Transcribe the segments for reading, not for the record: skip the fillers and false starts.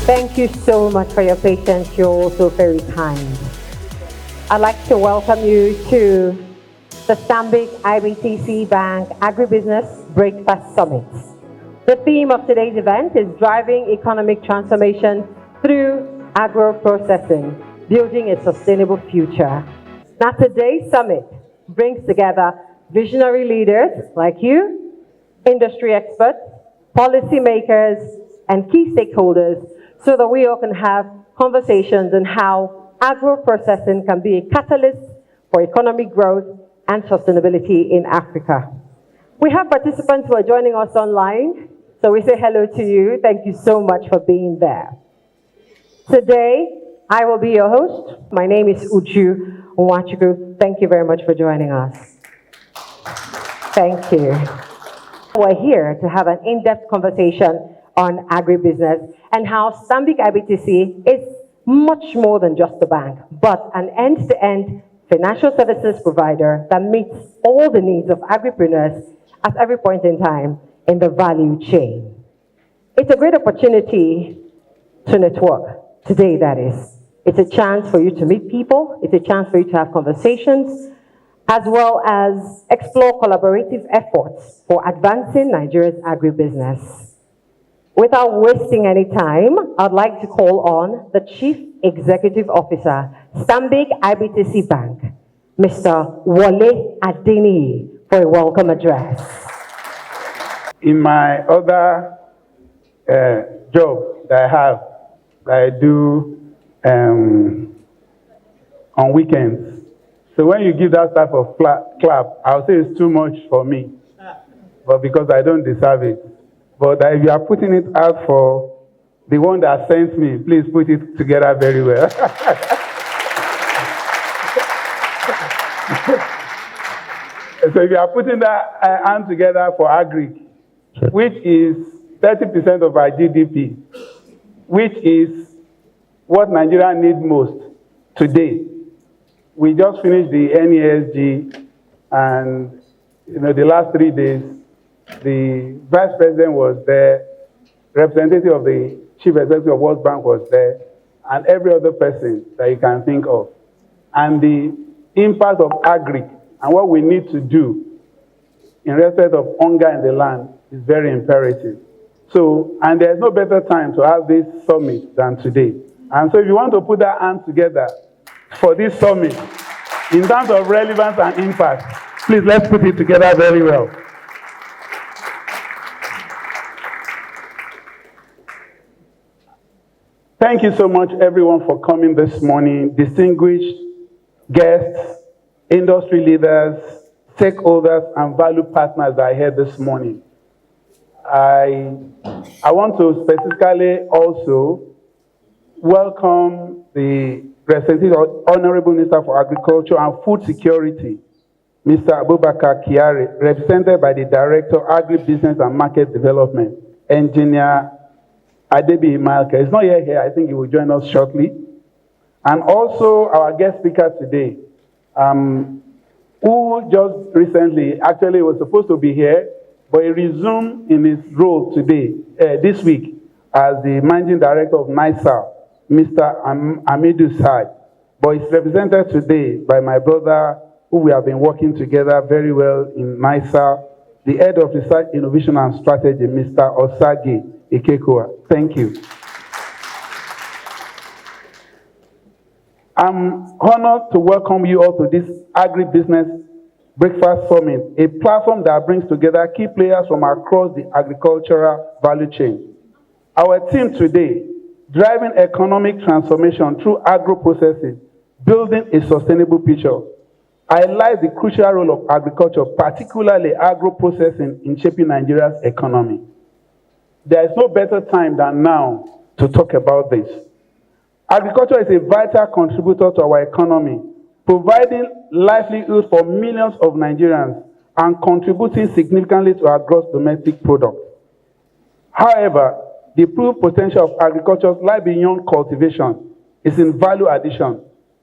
Thank you so much for your patience. You're also very kind. I'd like to welcome you to the Stanbic IBTC Bank Agribusiness Breakfast Summit. The theme of today's event is driving economic transformation through agro-processing, building a sustainable future. Now, today's summit brings together visionary leaders like you, industry experts, policymakers, and key stakeholders so that we all can have conversations on how agro-processing can be a catalyst for economic growth and sustainability in Africa. We have participants who are joining us online, so we say hello to you. Thank you so much for being there. Today, I will be your host. My name is Uju Nwachukwu. Thank you very much for joining us. Thank you. We're here to have an in-depth conversation on agribusiness and how Stanbic IBTC is much more than just a bank, but an end-to-end financial services provider that meets all the needs of agripreneurs at every point in time in the value chain. It's a great opportunity to network today, that is. It's a chance for you to meet people. It's a chance for you to have conversations, as well as explore collaborative efforts for advancing Nigeria's agribusiness. Without wasting any time, I'd like to call on the Chief Executive Officer, Stanbic IBTC Bank, Mr. Wole Adeniyi, for a welcome address. In my other job that I do on weekends, so when you give that type of clap, I'll say it's too much for me, but because I don't deserve it. But if you are putting it out for the one that sent me, please put it together very well. So if you are putting that hand together for Agri, which is 30% of our GDP, which is what Nigeria needs most today. We just finished the NESG, and the last 3 days, the Vice President was there, representative of the Chief Executive of World Bank was there, and every other person that you can think of. And the impact of Agri and what we need to do in respect of hunger in the land is very imperative. So, and there's no better time to have this summit than today. And so if you want to put that hand together for this summit, in terms of relevance and impact, please let's put it together very well. Thank you so much, everyone, for coming this morning. Distinguished guests, industry leaders, stakeholders, and value partners that are here this morning. I want to specifically also welcome the representative of Honorable Minister for Agriculture and Food Security, Mr. Abubakar Kyari, represented by the Director of Agribusiness and Market Development, Engineer Adebi Malka. He's not yet here. I think he will join us shortly. And also our guest speaker today, who just recently, actually was supposed to be here, but he resumed in his role today, this week, as the Managing Director of NISA, Mr. Amidu Sai. But he's represented today by my brother, who we have been working together very well in NISA, the Head of Research, Innovation and Strategy, Mr. Osage Ikekua. Thank you. I'm honored to welcome you all to this Agribusiness Breakfast Summit, a platform that brings together key players from across the agricultural value chain. Our theme today, driving economic transformation through agro-processing, building a sustainable future, highlights the crucial role of agriculture, particularly agro-processing, in shaping Nigeria's economy. There is no better time than now to talk about this. Agriculture is a vital contributor to our economy, providing livelihood for millions of Nigerians and contributing significantly to our gross domestic product. However, the true potential of agriculture lies beyond cultivation. It's in value addition,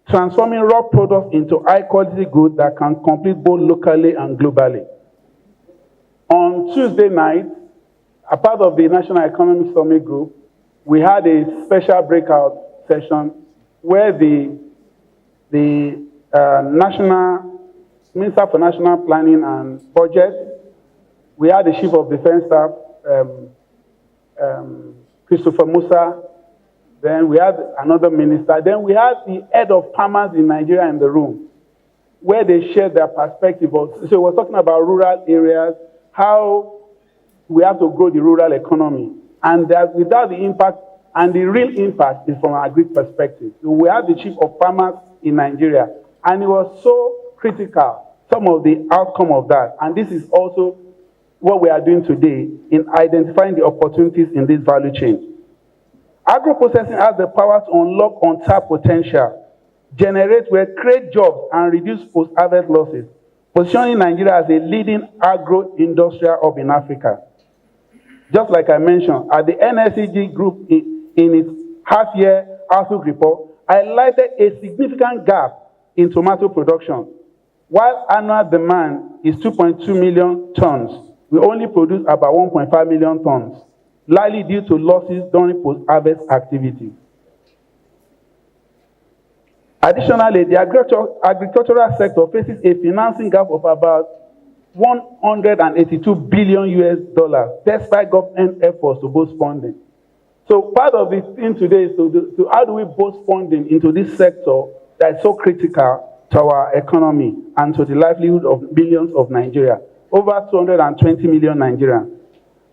transforming raw products into high-quality goods that can compete both locally and globally. On Tuesday night, a part of the National Economic Summit Group, we had a special breakout session where the National Minister for National Planning and Budget, we had the Chief of Defense Staff, Christopher Musa, then we had another minister, then we had the head of farmers in Nigeria in the room, where they shared their perspective. So we're talking about rural areas, how we have to grow the rural economy, and that without the impact, and the real impact is from an agri perspective. So we have the Chief of Farmers in Nigeria, and it was so critical, some of the outcome of that, and this is also what we are doing today in identifying the opportunities in this value chain. Agro-processing has the power to unlock untapped potential, generate wealth, create jobs, and reduce post-harvest losses, positioning Nigeria as a leading agro-industrial hub in Africa. Just like I mentioned, at the NSCG Group in its half-year outlook report, highlighted a significant gap in tomato production. While annual demand is 2.2 million tons, we only produce about 1.5 million tons, largely due to losses during post-harvest activities. Additionally, the agricultural sector faces a financing gap of about 182 billion US dollars, despite government efforts to boost funding. So part of the thing today is to how do we boost funding into this sector that is so critical to our economy and to the livelihood of millions of Nigeria, over 220 million Nigerians.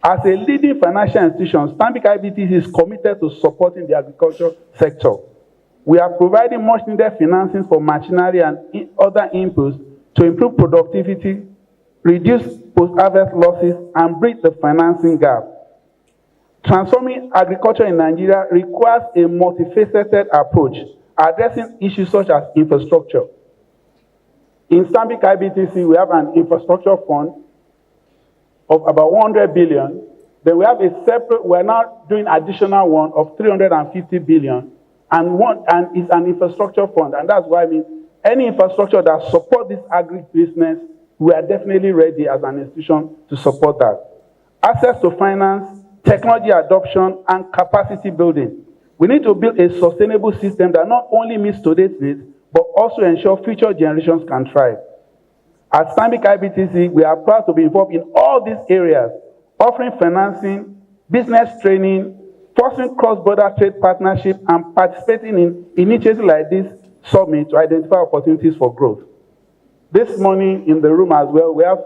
As a leading financial institution, Stanbic IBTC is committed to supporting the agriculture sector. We are providing much needed financing for machinery and other inputs to improve productivity, reduce post-harvest losses, and bridge the financing gap. Transforming agriculture in Nigeria requires a multifaceted approach, addressing issues such as infrastructure. In Stanbic IBTC, we have an infrastructure fund of about 100 billion. Then we have a separate, we're now doing additional one of 350 billion, and it's an infrastructure fund. And that's why I mean, any infrastructure that supports this agribusiness, we are definitely ready as an institution to support that. Access to finance, technology adoption, and capacity building. We need to build a sustainable system that not only meets today's needs, but also ensure future generations can thrive. At Stanbic IBTC, we are proud to be involved in all these areas, offering financing, business training, fostering cross-border trade partnership, and participating in initiatives like this summit to identify opportunities for growth. This morning in the room as well, we have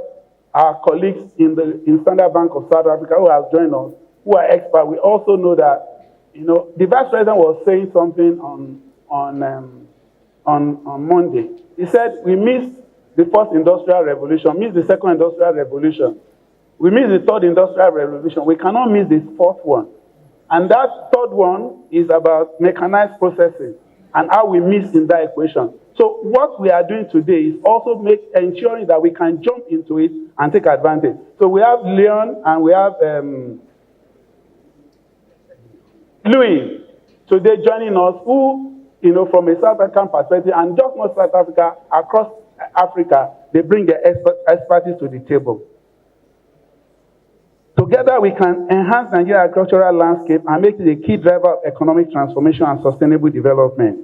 our colleagues in Standard Bank of South Africa who have joined us, who are experts. We also know that, the Vice President was saying something on Monday. He said, we missed the first industrial revolution, missed the second industrial revolution. We missed the third industrial revolution. We cannot miss the fourth one. And that third one is about mechanized processing and how we miss in that equation. So what we are doing today is also ensuring that we can jump into it and take advantage. So we have Leon and we have Louis today joining us, who, from a South African perspective, and just not South Africa, across Africa, they bring their expertise to the table. Together, we can enhance Nigeria's agricultural landscape and make it a key driver of economic transformation and sustainable development.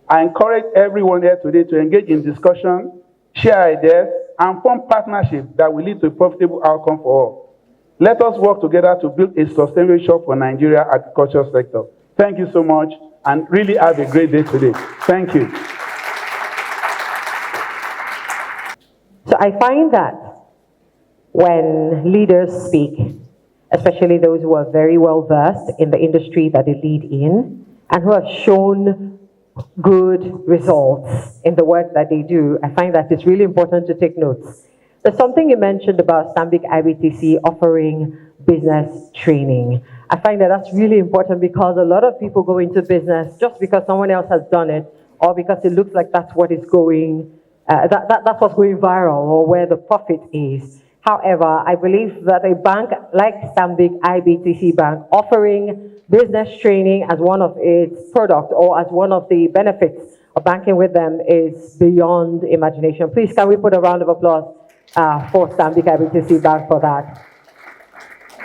I encourage everyone here today to engage in discussion, share ideas, and form partnerships that will lead to a profitable outcome for all. Let us work together to build a sustainable future for Nigeria's agricultural sector. Thank you so much, and really have a great day today. Thank you. So I find that when leaders speak, especially those who are very well versed in the industry that they lead in and who have shown good results in the work that they do, I find that it's really important to take notes. There's something you mentioned about Stanbic IBTC offering business training. I find that that's really important because a lot of people go into business just because someone else has done it or because it looks like that's what is going, that's what's going viral or where the profit is. However, I believe that a bank like Stanbic IBTC Bank offering business training as one of its products or as one of the benefits of banking with them is beyond imagination. Please, can we put a round of applause for Stanbic IBTC Bank for that?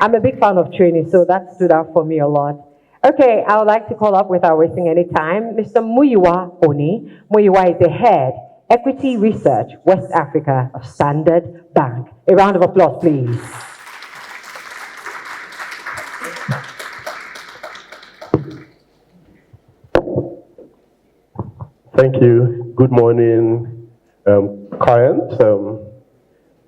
I'm a big fan of training, so that stood out for me a lot. Okay, I would like to call up without wasting any time, Mr. Muyiwa Oni. Muyiwa is the head, Equity Research, West Africa of Standard Bank. A round of applause, please. Thank you. Good morning, clients,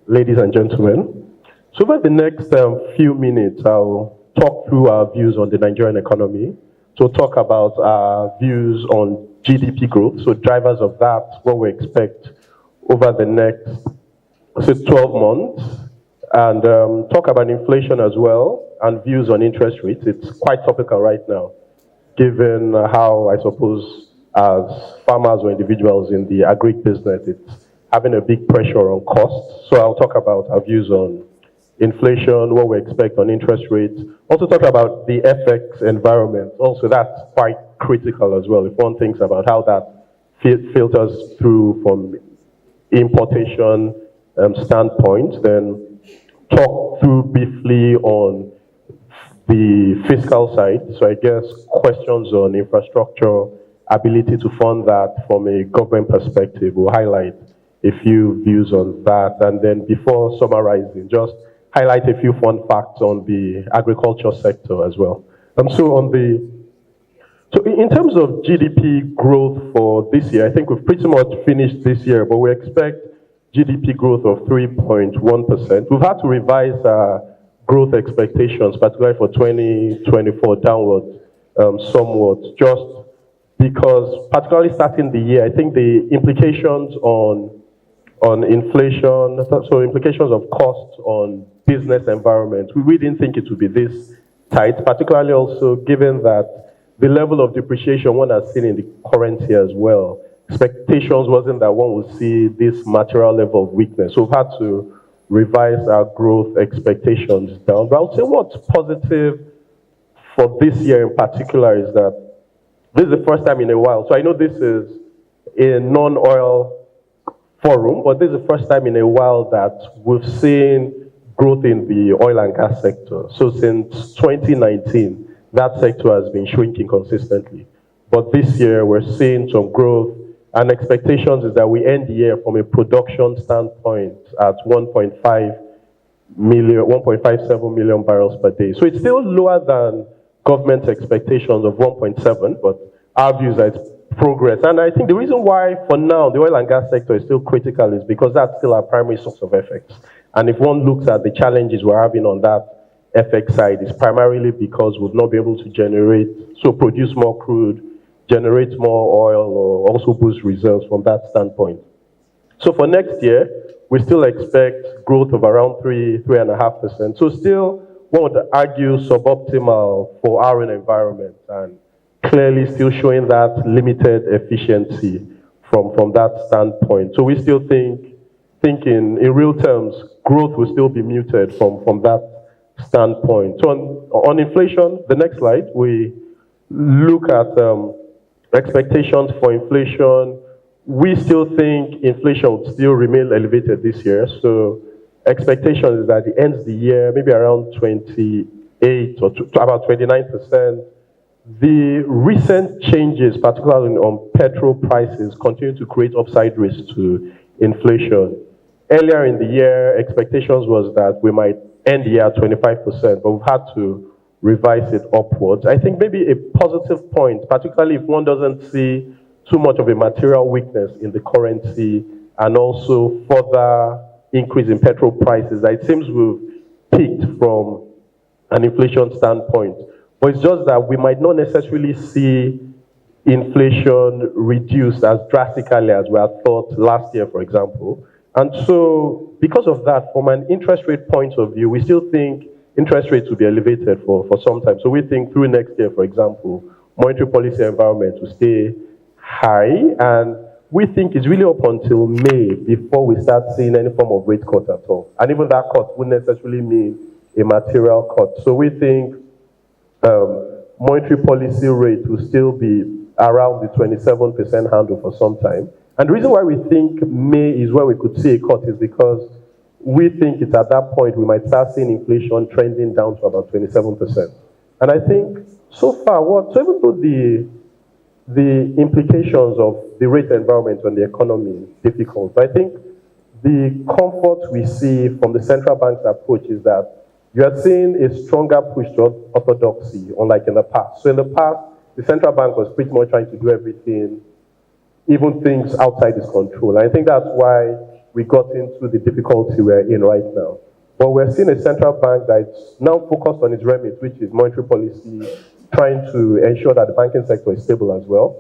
ladies and gentlemen. So over the next few minutes, I'll talk through our views on the Nigerian economy. So talk about our views on GDP growth, so drivers of that, what we expect over the next, say, 12 months, and talk about inflation as well, and views on interest rates. It's quite topical right now, given how, I suppose, as farmers or individuals in the agribusiness, it's having a big pressure on costs. So I'll talk about our views on inflation, what we expect on interest rates. Also talk about the FX environment. Also, that's quite critical as well. If one thinks about how that filters through from importation standpoint, then talk through briefly on the fiscal side. So I guess questions on infrastructure, ability to fund that from a government perspective. We'll highlight a few views on that. And then before summarizing, just highlight a few fun facts on the agriculture sector as well. So in terms of GDP growth for this year, I think we've pretty much finished this year, but we expect GDP growth of 3.1%. We've had to revise our growth expectations, particularly for 2024, downwards somewhat, just because, particularly starting the year, I think the implications on inflation, so implications of costs on business environment, we didn't think it would be this tight, particularly also given that the level of depreciation one has seen in the current year as well. Expectations wasn't that one would see this material level of weakness. So we've had to revise our growth expectations down. But I would say what's positive for this year in particular is that this is the first time in a while. So I know this is a non-oil forum, but this is the first time in a while that we've seen growth in the oil and gas sector. So since 2019, that sector has been shrinking consistently. But this year, we're seeing some growth, and expectations is that we end the year from a production standpoint at 1.57 million barrels per day. So it's still lower than government expectations of 1.7, but our view is that it's progress. And I think the reason why, for now, the oil and gas sector is still critical is because that's still our primary source of FX. And if one looks at the challenges we're having on that FX side, it's primarily because we'll not be able to produce more crude, generate more oil, or also boost reserves from that standpoint. So for next year, we still expect growth of around 3.5%. So still, one would argue suboptimal for our environment, and clearly still showing that limited efficiency from that standpoint. So we still think in real terms, growth will still be muted from that standpoint. So on inflation, the next slide, we look at expectations for inflation. We still think inflation will still remain elevated this year. So expectation is that it ends the year maybe around 28 or to about 29%. The recent changes, particularly on petrol prices, continue to create upside risk to inflation. Earlier in the year, expectations was that we might end the year at 25%, but we've had to revise it upwards. I think maybe a positive point, particularly if one doesn't see too much of a material weakness in the currency and also further increase in petrol prices, it seems we've peaked from an inflation standpoint. But it's just that we might not necessarily see inflation reduced as drastically as we had thought last year, for example. And so, because of that, from an interest rate point of view, we still think interest rates will be elevated for some time. So we think through next year, for example, monetary policy environment will stay high, and we think it's really up until May before we start seeing any form of rate cut at all. And even that cut wouldn't necessarily mean a material cut. So we think monetary policy rate will still be around the 27% handle for some time. And the reason why we think May is where we could see a cut is because we think it's at that point we might start seeing inflation trending down to about 27%. And I think so far, so even though the implications of the rate environment on the economy is difficult, I think the comfort we see from the central bank's approach is that you are seeing a stronger push to orthodoxy, unlike in the past. So in the past, the central bank was pretty much trying to do everything, even things outside its control. And I think that's why we got into the difficulty we're in right now. But we're seeing a central bank that's now focused on its remit, which is monetary policy, trying to ensure that the banking sector is stable as well,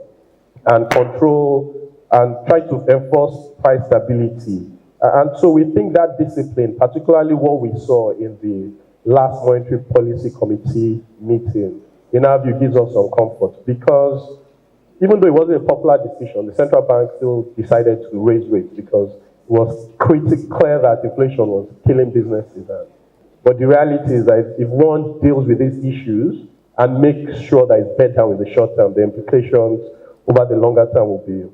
and control and try to enforce price stability. And so we think that discipline, particularly what we saw in the last monetary policy committee meeting, in our view, gives us some comfort, because even though it wasn't a popular decision, the central bank still decided to raise rates because it was clear that inflation was killing businesses. But the reality is that if one deals with these issues and makes sure that it's better in the short term, the implications over the longer term will be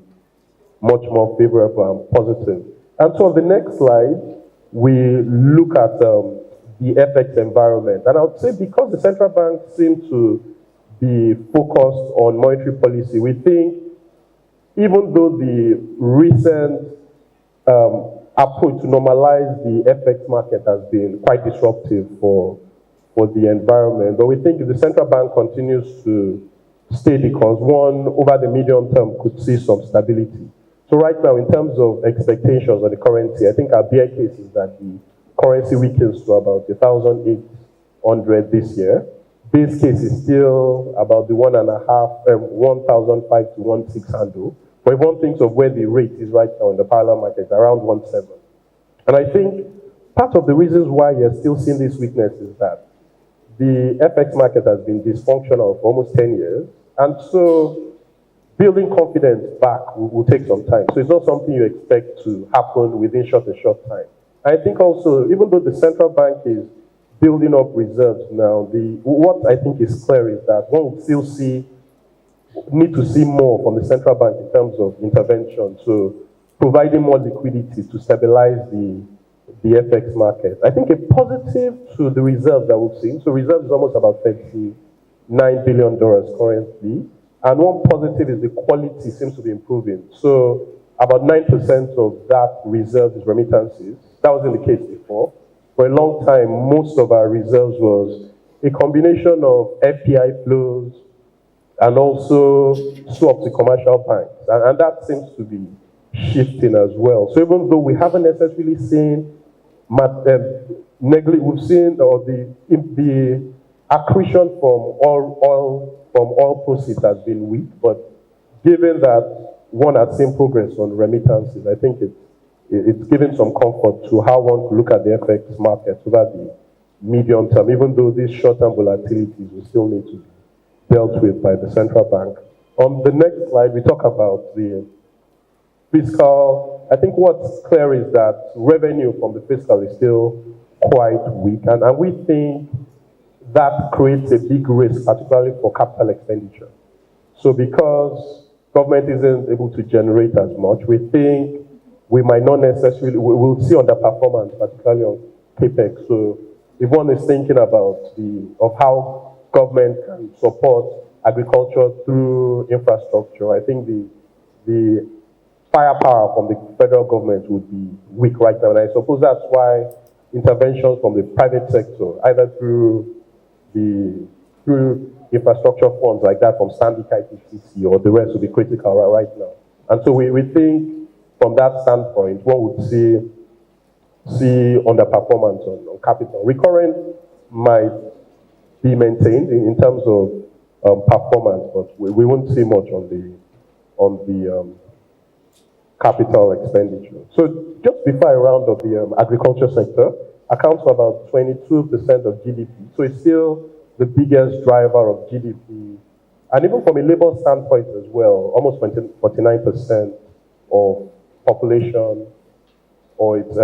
much more favorable and positive. And so on the next slide, we look at the FX environment. And I would say because the central bank seemed to be focused on monetary policy, we think even though the recent approach to normalize the FX market has been quite disruptive for the environment, but we think if the central bank continues to stay the course, one, over the medium term, could see some stability. So right now, in terms of expectations on the currency, I think our bear case is that the currency weakens to about 1,800 this year. Base case is still about the 1,500 to 1,600. But if one thinks of where the rate is right now in the parallel market, around 1.7. And I think part of the reasons why you're still seeing this weakness is that the FX market has been dysfunctional for almost 10 years. And so building confidence back will take some time. So it's not something you expect to happen within a short time. I think also, even though the central bank is building up reserves now, what I think is clear is that one will still need to see more from the central bank in terms of intervention, so providing more liquidity to stabilize the FX market. I think a positive to the reserves that we've seen, so reserves is almost about $39 billion currently, and one positive is the quality seems to be improving. So about 9% of that reserve is remittances. That wasn't the case before. For a long time, most of our reserves was a combination of FPI flows and also swaps to commercial banks. And that seems to be shifting as well. So even though we haven't necessarily seen, we've seen the accretion from oil proceeds has been weak, but given that one has seen progress on remittances, I think it's given some comfort to how one could look at the FX market over the medium term, even though these short-term volatilities will still need to be dealt with by the central bank. On the next slide, we talk about the fiscal. I think what's clear is that revenue from the fiscal is still quite weak, and we think that creates a big risk, particularly for capital expenditure. So because government isn't able to generate as much, we think we might not necessarily, we'll see underperformance, particularly on CAPEX. So if one is thinking about how government can support agriculture through infrastructure, I think the firepower from the federal government would be weak right now. And I suppose that's why interventions from the private sector, either through infrastructure funds like that from Stanbic, IBTC, or the rest will be critical right now. And so we think from that standpoint, one would see underperformance on capital. Recurrent might be maintained in terms of performance, but we won't see much on the capital expenditure. So just before I round up, the agriculture sector accounts for about 22% of GDP. So it's still the biggest driver of GDP. And even from a labor standpoint as well, almost 49% of population or its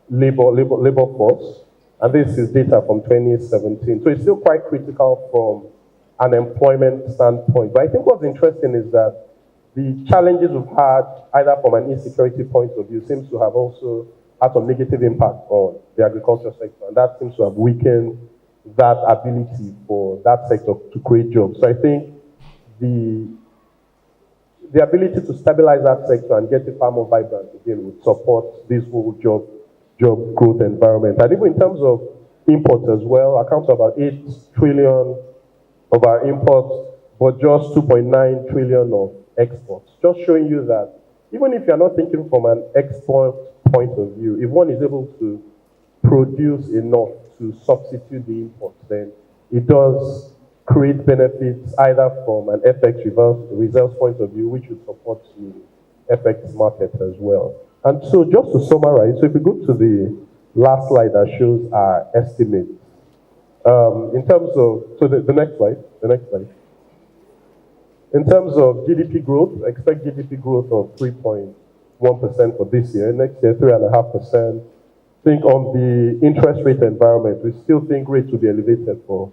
labor force. And this is data from 2017. So it's still quite critical from an employment standpoint. But I think what's interesting is that the challenges we've had, either from an insecurity point of view, seems to have also had some negative impact on the agriculture sector. And that seems to have weakened that ability for that sector to create jobs. So I think the ability to stabilize that sector and get it far more vibrant again would support this whole job growth environment. And even in terms of imports as well, accounts for about 8 trillion of our imports, but just 2.9 trillion of exports. Just showing you that even if you're not thinking from an export point of view, if one is able to produce enough to substitute the imports, then it does create benefits either from an FX reserves point of view, which would support the FX market as well. And so just to summarize, so if we go to the last slide that shows our estimates, in terms of, so the next slide. In terms of GDP growth, I expect GDP growth of 3.1% for this year. Next year, 3.5%. I think on the interest rate environment, we still think rates will be elevated for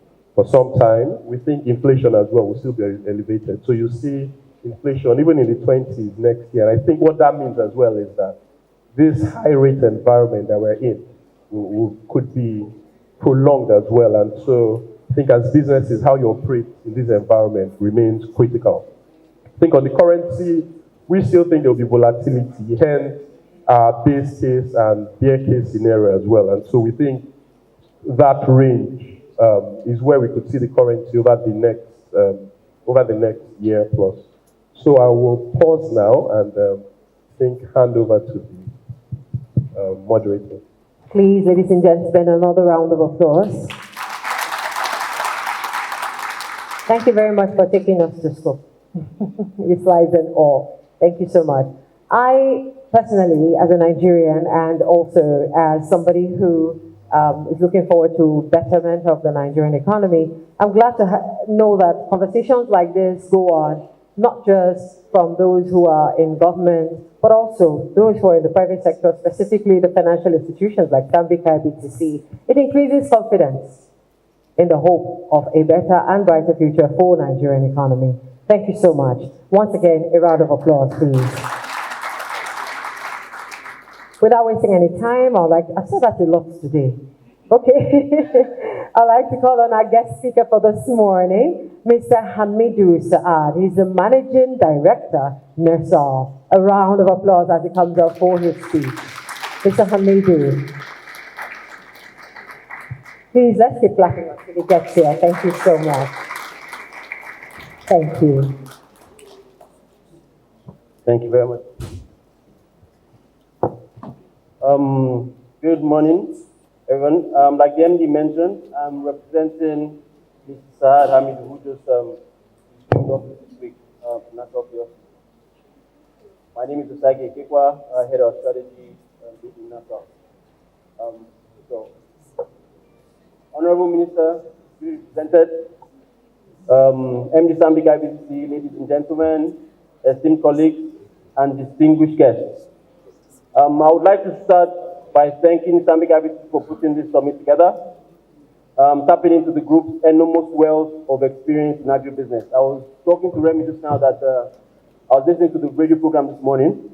some time. We think inflation as well will still be elevated. So you see inflation even in the 20s next year. And I think what that means as well is that this high rate environment that we're in could be prolonged as well. And so I think as businesses, how you operate in this environment remains critical. I think on the currency, we still think there will be volatility, hence our base case and bear case scenario as well. And so we think that range is where we could see the currency over the next year plus. So I will pause now and hand over to the moderator. Please, ladies and gentlemen, another round of applause. Thank you very much for taking us to school. Your slides and all. Thank you so much. I personally, as a Nigerian and also as somebody who is looking forward to betterment of the Nigerian economy, I'm glad to know that conversations like this go on, not just from those who are in government, but also those who are in the private sector, specifically the financial institutions like Stanbic, IBTC. It increases confidence in the hope of a better and brighter future for Nigerian economy. Thank you so much. Once again, a round of applause, please. Without wasting any time, I said that a lot today. Okay. I'd like to call on our guest speaker for this morning, Mr. Hamidu Saad. He's the Managing Director, NERSAL. A round of applause as he comes up for his speech. Mr. Hamidu. Please, let's keep clapping until he gets here. Thank you so much. Thank you. Thank you very much. Good morning, everyone. Like the MD mentioned, I'm representing Mr. Saad Hamid, who just joined office this week from Nassau Field. My name is Usagi Ekekwa, Head of Strategy based in Nassau. Honorable Minister, represented, MD Stanbic IBTC, ladies and gentlemen, esteemed colleagues, and distinguished guests. I would like to start by thanking Stanbic IBTC for putting this summit together, tapping into the group's enormous wealth of experience in agribusiness. I was talking to Remy just now that I was listening to the radio program this morning,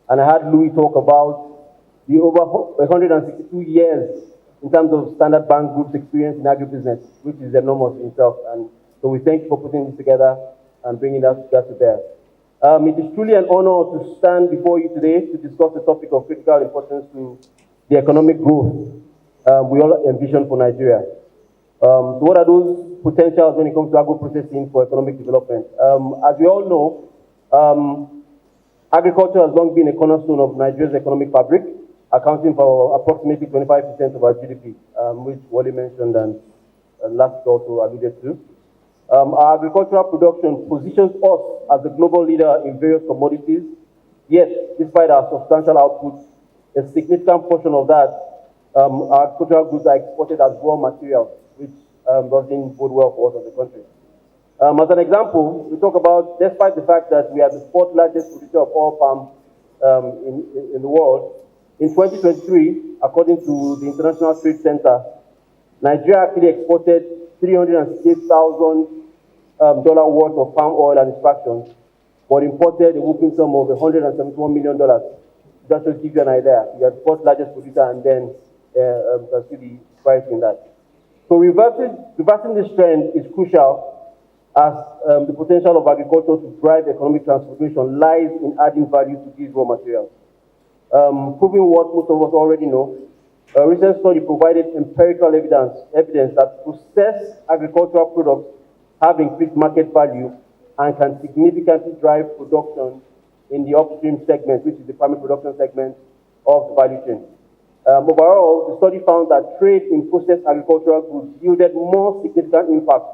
and I heard Louis talk about the over 162 years in terms of Standard Bank Group's experience in agribusiness, which is enormous in itself. And so we thank you for putting this together and bringing that to bear. It is truly an honor to stand before you today to discuss the topic of critical importance to the economic growth we all envision for Nigeria. So what are those potentials when it comes to agro-processing for economic development? As we all know, agriculture has long been a cornerstone of Nigeria's economic fabric, accounting for approximately 25% of our GDP, which Wally mentioned and last also alluded to. Our agricultural production positions us as the global leader in various commodities, yet, despite our substantial output, a significant portion of that, our agricultural goods are exported as raw materials, which doesn't bode well for us as a country. As an example, we talk about, despite the fact that we are the fourth largest producer of oil palm in the world, in 2023, according to the International Trade Center, Nigeria actually exported $368,000 worth of palm oil and extractions, but imported a whooping sum of $171 million. Just to give you an idea, we are the fourth largest producer, and then you can see the price in that. So reversing this trend is crucial as the potential of agriculture to drive economic transformation lies in adding value to these raw materials. Proving what most of us already know, a recent study provided empirical evidence that processed agricultural products have increased market value and can significantly drive production in the upstream segment, which is the primary production segment of the value chain. Overall, the study found that trade in processed agricultural goods yielded more significant impact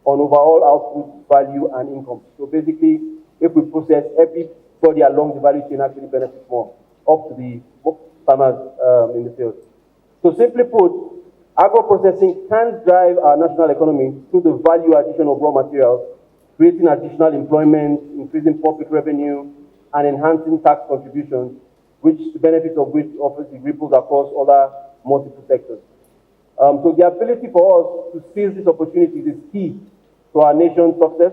on overall output, value, and income. So basically, if we process, everybody along the value chain actually benefits more, up to the farmers in the field. So simply put, agro-processing can drive our national economy through the value addition of raw materials, creating additional employment, increasing public revenue, and enhancing tax contributions, which the benefits of which obviously ripples across other multiple sectors. So the ability for us to seize these opportunities is key to our nation's success,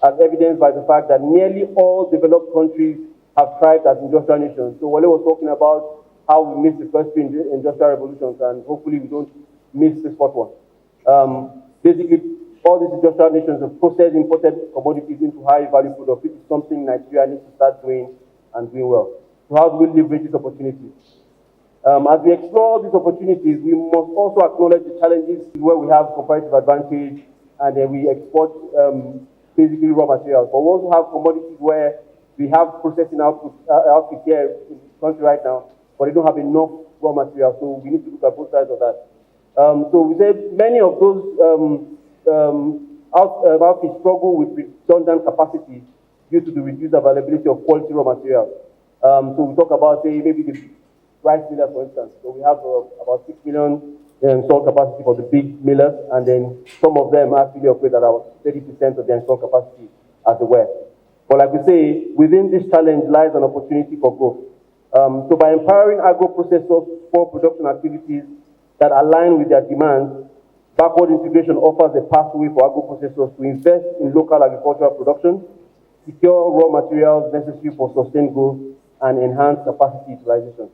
as evidenced by the fact that nearly all developed countries have thrived as industrial nations. So Wale was talking about how we missed the first three industrial revolutions, and hopefully we don't miss this fourth one. Basically, all these industrial nations have processed imported commodities into high-value products, which is something Nigeria needs to start doing and doing well. So how do we leverage these opportunities? As we explore these opportunities, we must also acknowledge the challenges where we have comparative advantage and then we export basically raw materials. But we also have commodities where we have processing output here in the country right now, but they don't have enough raw material, so we need to look at both sides of that. So we say many of those outfits struggle with redundant capacity due to the reduced availability of quality raw materials. So we talk about, say, maybe the rice millers, for instance. So we have about 6 million installed capacity for the big millers, and then some of them actually operate at about 30% of their installed capacity as well. But like we say, within this challenge lies an opportunity for growth. So by empowering agro-processors for production activities that align with their demands, backward integration offers a pathway for agro-processors to invest in local agricultural production, secure raw materials necessary for sustained growth, and enhance capacity utilization.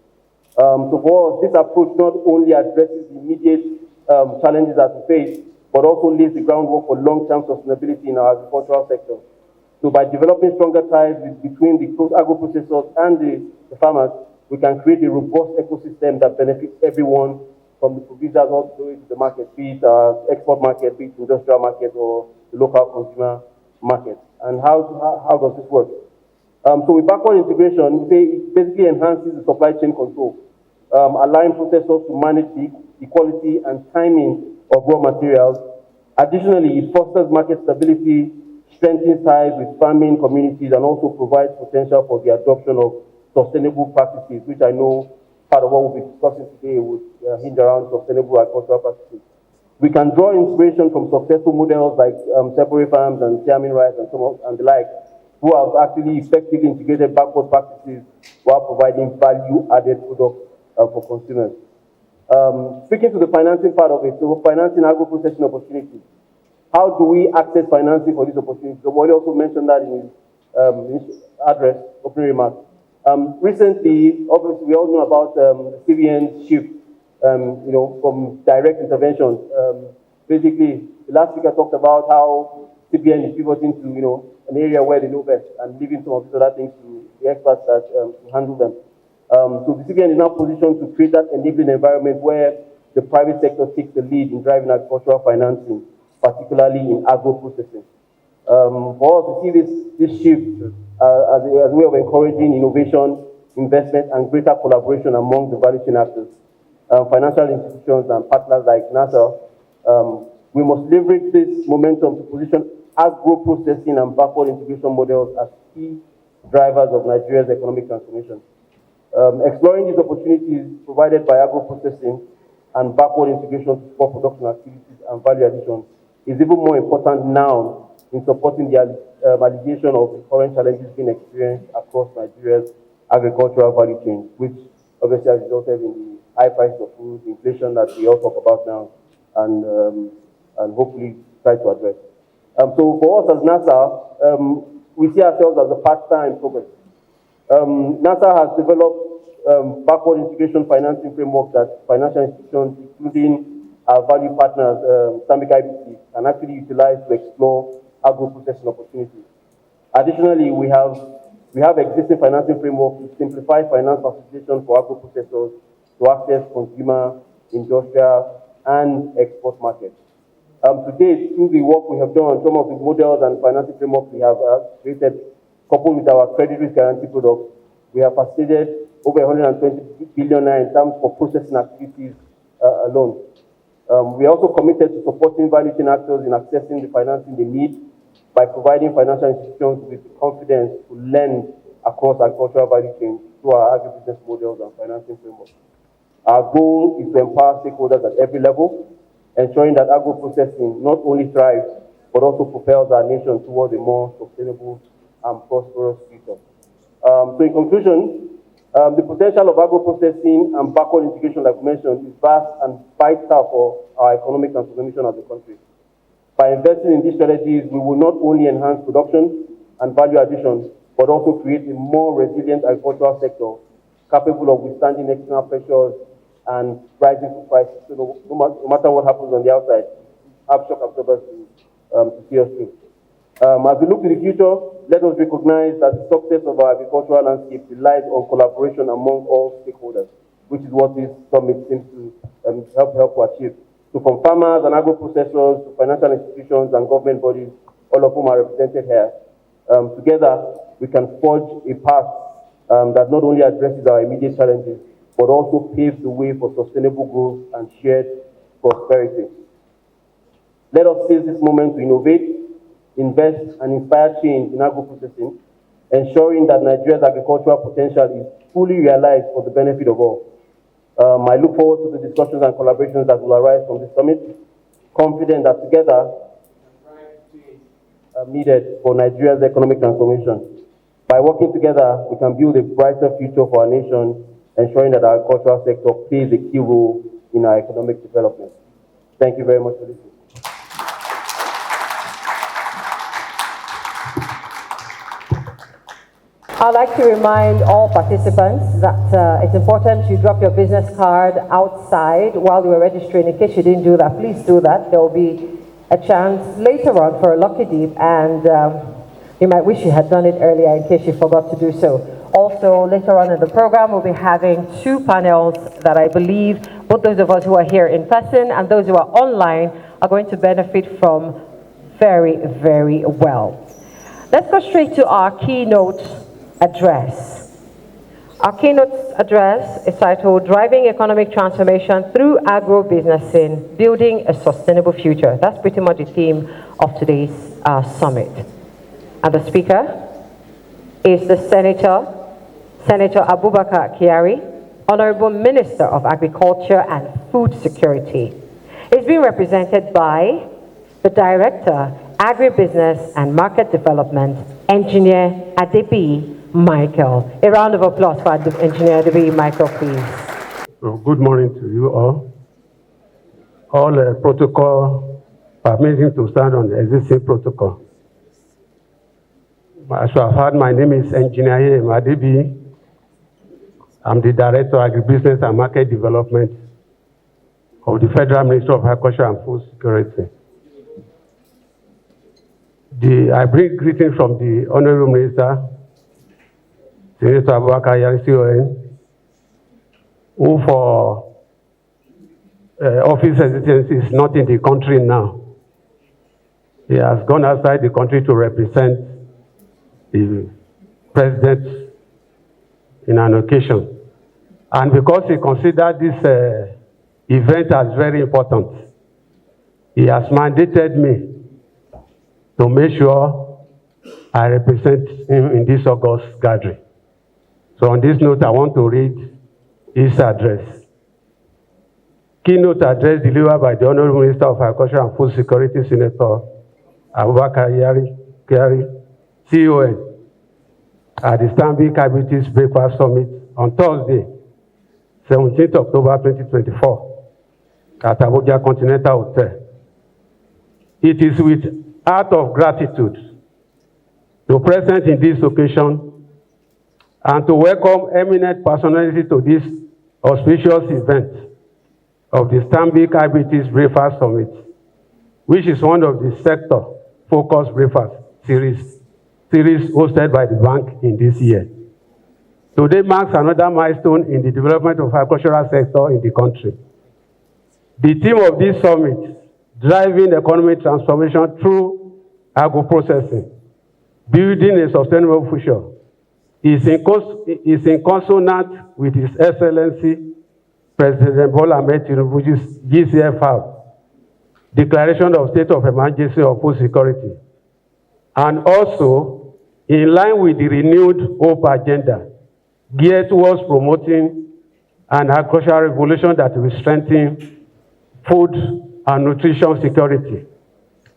So for us, this approach not only addresses the immediate challenges that we face, but also lays the groundwork for long-term sustainability in our agricultural sector. So by developing stronger ties between the agro-processors and the farmers, we can create a robust ecosystem that benefits everyone, from the producers all the way to the market, be it export market, be it industrial market, or the local consumer market. And how does this work? So with backward integration, it basically enhances the supply chain control, allowing processors to manage the quality and timing of raw materials. Additionally, it fosters market stability, strengthens ties with farming communities, and also provides potential for the adoption of sustainable practices, which I know part of what we'll be discussing today would hinge around sustainable agricultural practices. We can draw inspiration from successful models like Separate Farms and Tiamin Rice and the like, who have actually effectively integrated backward practices while providing value-added products for consumers. Speaking to the financing part of it, so financing agro-processing opportunities. How do we access financing for these opportunities? So Wally also mentioned that in his address, opening remarks. Recently, obviously, we all know about the CBN shift, from direct intervention. Basically, the last speaker talked about how CBN is pivoting to, an area where they know best and leaving some of these other things to the experts that handle them. So the CBN is now positioned to create that enabling environment where the private sector takes the lead in driving agricultural financing, particularly in agro-processing. For us to see this shift as a way of encouraging innovation, investment, and greater collaboration among the value chain actors, financial institutions, and partners like NASA, we must leverage this momentum to position agro-processing and backward integration models as key drivers of Nigeria's economic transformation. Exploring these opportunities provided by agro-processing and backward integration to support production activities and value addition is even more important now in supporting the alleviation of the current challenges being experienced across Nigeria's agricultural value chain, which obviously has resulted in the high price of food, inflation that we all talk about now, and hopefully try to address. So for us as NASA, we see ourselves as a partner in progress. NASA has developed backward integration financing framework that financial institutions, including our value partners, Stanbic IBTC, can actually utilize to explore agro-processing opportunities. Additionally, we have existing financing framework to simplify finance facilitation for agro-processors to access consumer, industrial, and export markets. To date, through the work we have done on some of the models and financing frameworks we have created, coupled with our credit risk guarantee products, we have facilitated over 120 billion in terms of processing activities alone. We are also committed to supporting value chain actors in accessing the financing they need by providing financial institutions with the confidence to lend across agricultural value chains through our agribusiness models and financing frameworks. Our goal is to empower stakeholders at every level, ensuring that agro-processing not only thrives, but also propels our nation towards a more sustainable and prosperous future. So in conclusion, the potential of agro-processing and backward integration, like mentioned, is vast and vital for our economic transformation as a country. By investing in these strategies, we will not only enhance production and value addition, but also create a more resilient agricultural sector capable of withstanding external pressures and rising food prices. So no matter what happens on the outside, have shock absorbers to see us through. As we look to the future, let us recognize that the success of our agricultural landscape relies on collaboration among all stakeholders, which is what this summit seems to help to achieve. So from farmers and agro-processors to financial institutions and government bodies, all of whom are represented here, together we can forge a path that not only addresses our immediate challenges, but also paves the way for sustainable growth and shared prosperity. Let us seize this moment to innovate, invest, and inspire change in agro-processing, ensuring that Nigeria's agricultural potential is fully realized for the benefit of all. I look forward to the discussions and collaborations that will arise from this summit, confident that together needed for Nigeria's economic transformation. By working together, we can build a brighter future for our nation, ensuring that our agricultural sector plays a key role in our economic development. Thank you very much for listening. I'd like to remind all participants that it's important you drop your business card outside while you were registering. In case you didn't do that, please do that. There will be a chance later on for a lucky dip, and you might wish you had done it earlier in case you forgot to do so. Also, later on in the program, we'll be having two panels that I believe both those of us who are here in person and those who are online are going to benefit from very, very well. Let's go straight to our keynote address. Our keynote address is titled Driving Economic Transformation Through Agro-Businessing, Building a Sustainable Future. That's pretty much the theme of today's summit. And the speaker is the Senator Abubakar Kyari, Honorable Minister of Agriculture and Food Security. He's being represented by the Director, Agribusiness and Market Development, Engineer Adebi Michael. A round of applause for Engineer Adebi Michael, please. So good morning to you all. All protocol permitting to stand on the existing protocol. As you have heard, my name is Engineer Adebi. I'm the Director of Agribusiness and Market Development of the Federal Ministry of Agriculture and Food Security. I bring greetings from the Honorable Minister, Senator Abubakar Kyari, who for office hesitancy is not in the country now. He has gone outside the country to represent the President in an occasion. And because he considered this event as very important, he has mandated me to make sure I represent him in this August gathering. So on this note, I want to read his address. Keynote address delivered by the Honorable Minister of Agriculture and Food Security, Senator Abubakar Kyari, CON, at the Stanbic IBTC Breakfast Summit on Thursday, 17th October 2024, at Abuja Continental Hotel. It is with heart of gratitude to present in this occasion and to welcome eminent personality to this auspicious event. of the Stanbic IBTC Breakfast Summit, which is one of the sector-focused breakfast series hosted by the bank in this year. Today marks another milestone in the development of the agricultural sector in the country. The theme of this summit, driving economic transformation through agro-processing, building a sustainable future, is in consonant with His Excellency President Bola Ahmed Tinubu's GCFR, Declaration of State of Emergency of Food Security, and also in line with the renewed Hope Agenda, geared towards promoting an agricultural revolution that will strengthen food and nutrition security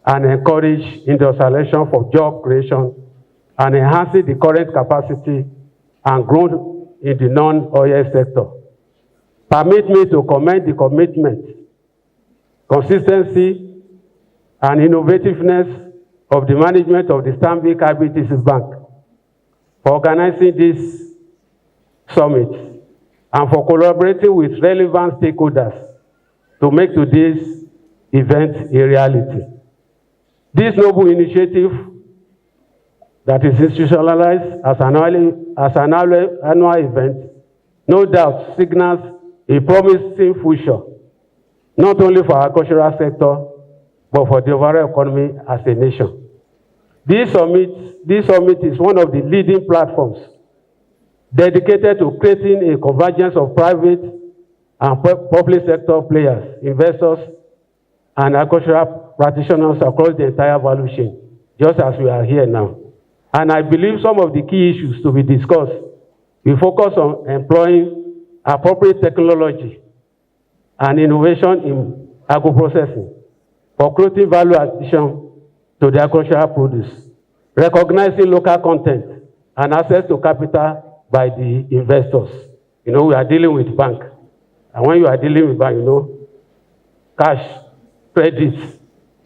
and encourage industrialization for job creation and enhancing the current capacity and growth in the non-oil sector. Permit me to commend the commitment, consistency, and innovativeness of the management of the Stanbic IBTC Bank for organizing this summit and for collaborating with relevant stakeholders to make today's event a reality. This noble initiative that is institutionalized as an annual event, no doubt signals a promising future, not only for our agricultural sector, but for the overall economy as a nation. This summit is one of the leading platforms dedicated to creating a convergence of private and public sector players, investors, and agricultural practitioners across the entire value chain, just as we are here now. And I believe some of the key issues to be discussed will focus on employing appropriate technology and innovation in agro-processing for creating value addition to the agricultural produce, recognizing local content and access to capital by the investors. You know, we are dealing with bank. And when you are dealing with bank, you know, cash, credit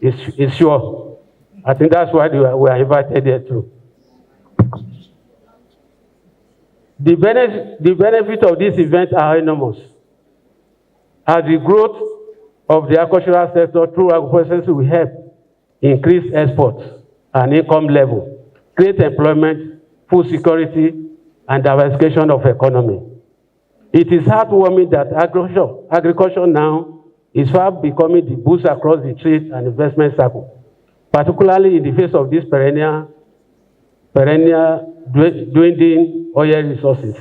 is sure. I think that's why we are invited here too. The benefits of this event are enormous. As the growth of the agricultural sector through agro-processing will help increase exports and income level, create employment, food security, and diversification of economy. It is heartwarming that agriculture now is fast becoming the boost across the trade and investment cycle, particularly in the face of this perennial dwindling oil resources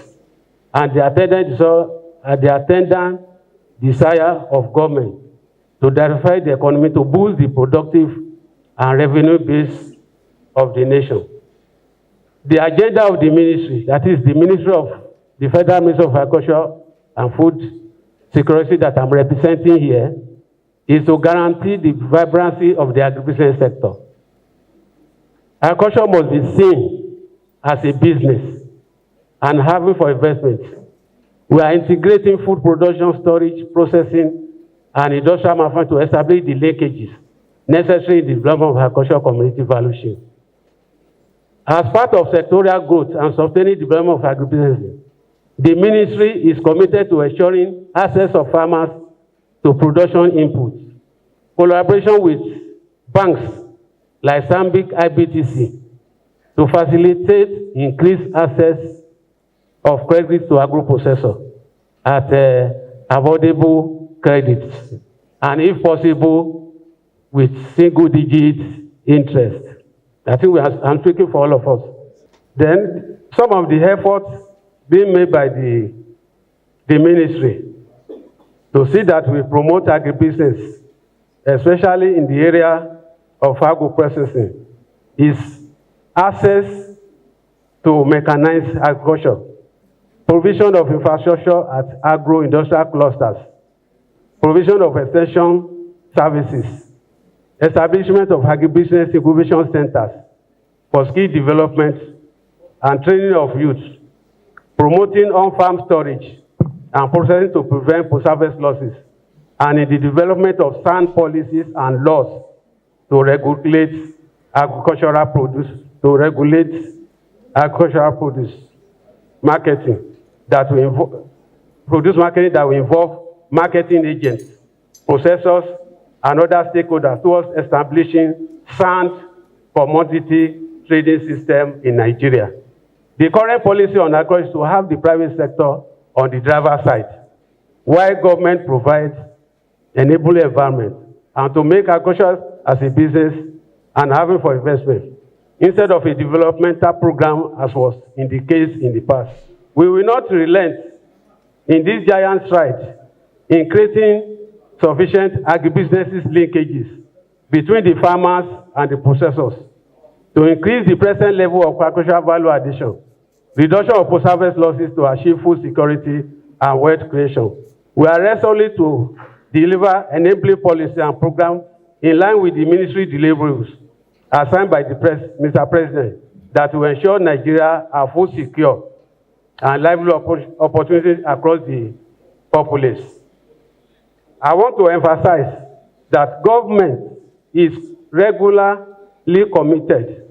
and the attendant desire of government to diversify the economy to boost the productive and revenue base of the nation. The agenda of the ministry, that is the Ministry of the Federal Ministry of Agriculture and Food Security that I'm representing here, is to guarantee the vibrancy of the agribusiness sector. Agriculture must be seen as a business and having for investment. We are integrating food production, storage, processing, and industrial manufacturing to establish the linkages necessary in the development of agricultural community value chain. As part of sectorial growth and sustaining development of agribusiness, the ministry is committed to ensuring access of farmers to production inputs, collaboration with banks like Stanbic IBTC to facilitate increased access of credit to agro-processors at affordable credits, and if possible, with single-digit interest. I think I'm speaking for all of us. Then, some of the efforts being made by the ministry to see that we promote agribusiness, especially in the area of agro-processing, is access to mechanized agriculture, provision of infrastructure at agro-industrial clusters, provision of extension services, establishment of agribusiness incubation centers for skill development and training of youth, promoting on-farm storage and processing to prevent post-harvest losses, and in the development of sound policies and laws to regulate agricultural produce, marketing that will involve marketing agents processors, and other stakeholders towards establishing sound commodity trading system in Nigeria. The current policy on agro is to have the private sector on the driver's side, while government provides enabling environment, and to make agriculture as a business and avenue for investment, instead of a developmental program as was in the case in the past. We will not relent in this giant stride in creating sufficient agribusinesses linkages between the farmers and the processors to increase the present level of agricultural value addition, reduction of post-harvest losses to achieve food security and wealth creation. We are resolute to deliver enabling policy and program in line with the ministry deliverables assigned by the Mr. President that will ensure Nigeria are food secure and lively opportunities across the populace. I want to emphasize that government is regularly committed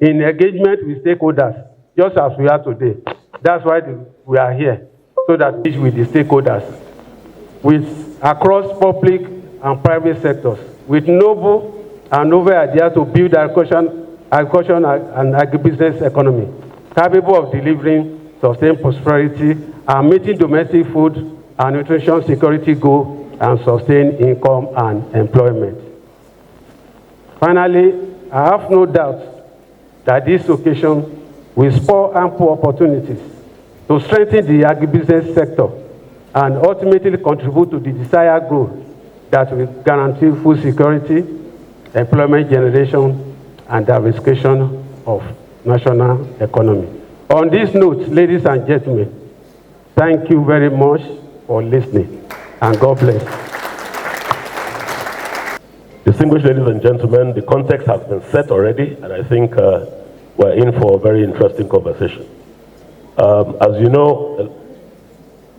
in engagement with stakeholders, just as we are today. That's why we are here, so that we with the stakeholders, across public and private sectors, with noble and novel idea to build agriculture and agribusiness economy, capable of delivering sustained prosperity and meeting domestic food and nutrition security goals and sustain income and employment. Finally, I have no doubt that this occasion will spur ample opportunities to strengthen the agribusiness sector and ultimately contribute to the desired growth that will guarantee food security, employment generation, and diversification of national economy. On this note, ladies and gentlemen, thank you very much for listening, and God bless. Distinguished ladies and gentlemen, the context has been set already, and I think we're in for a very interesting conversation. As you know,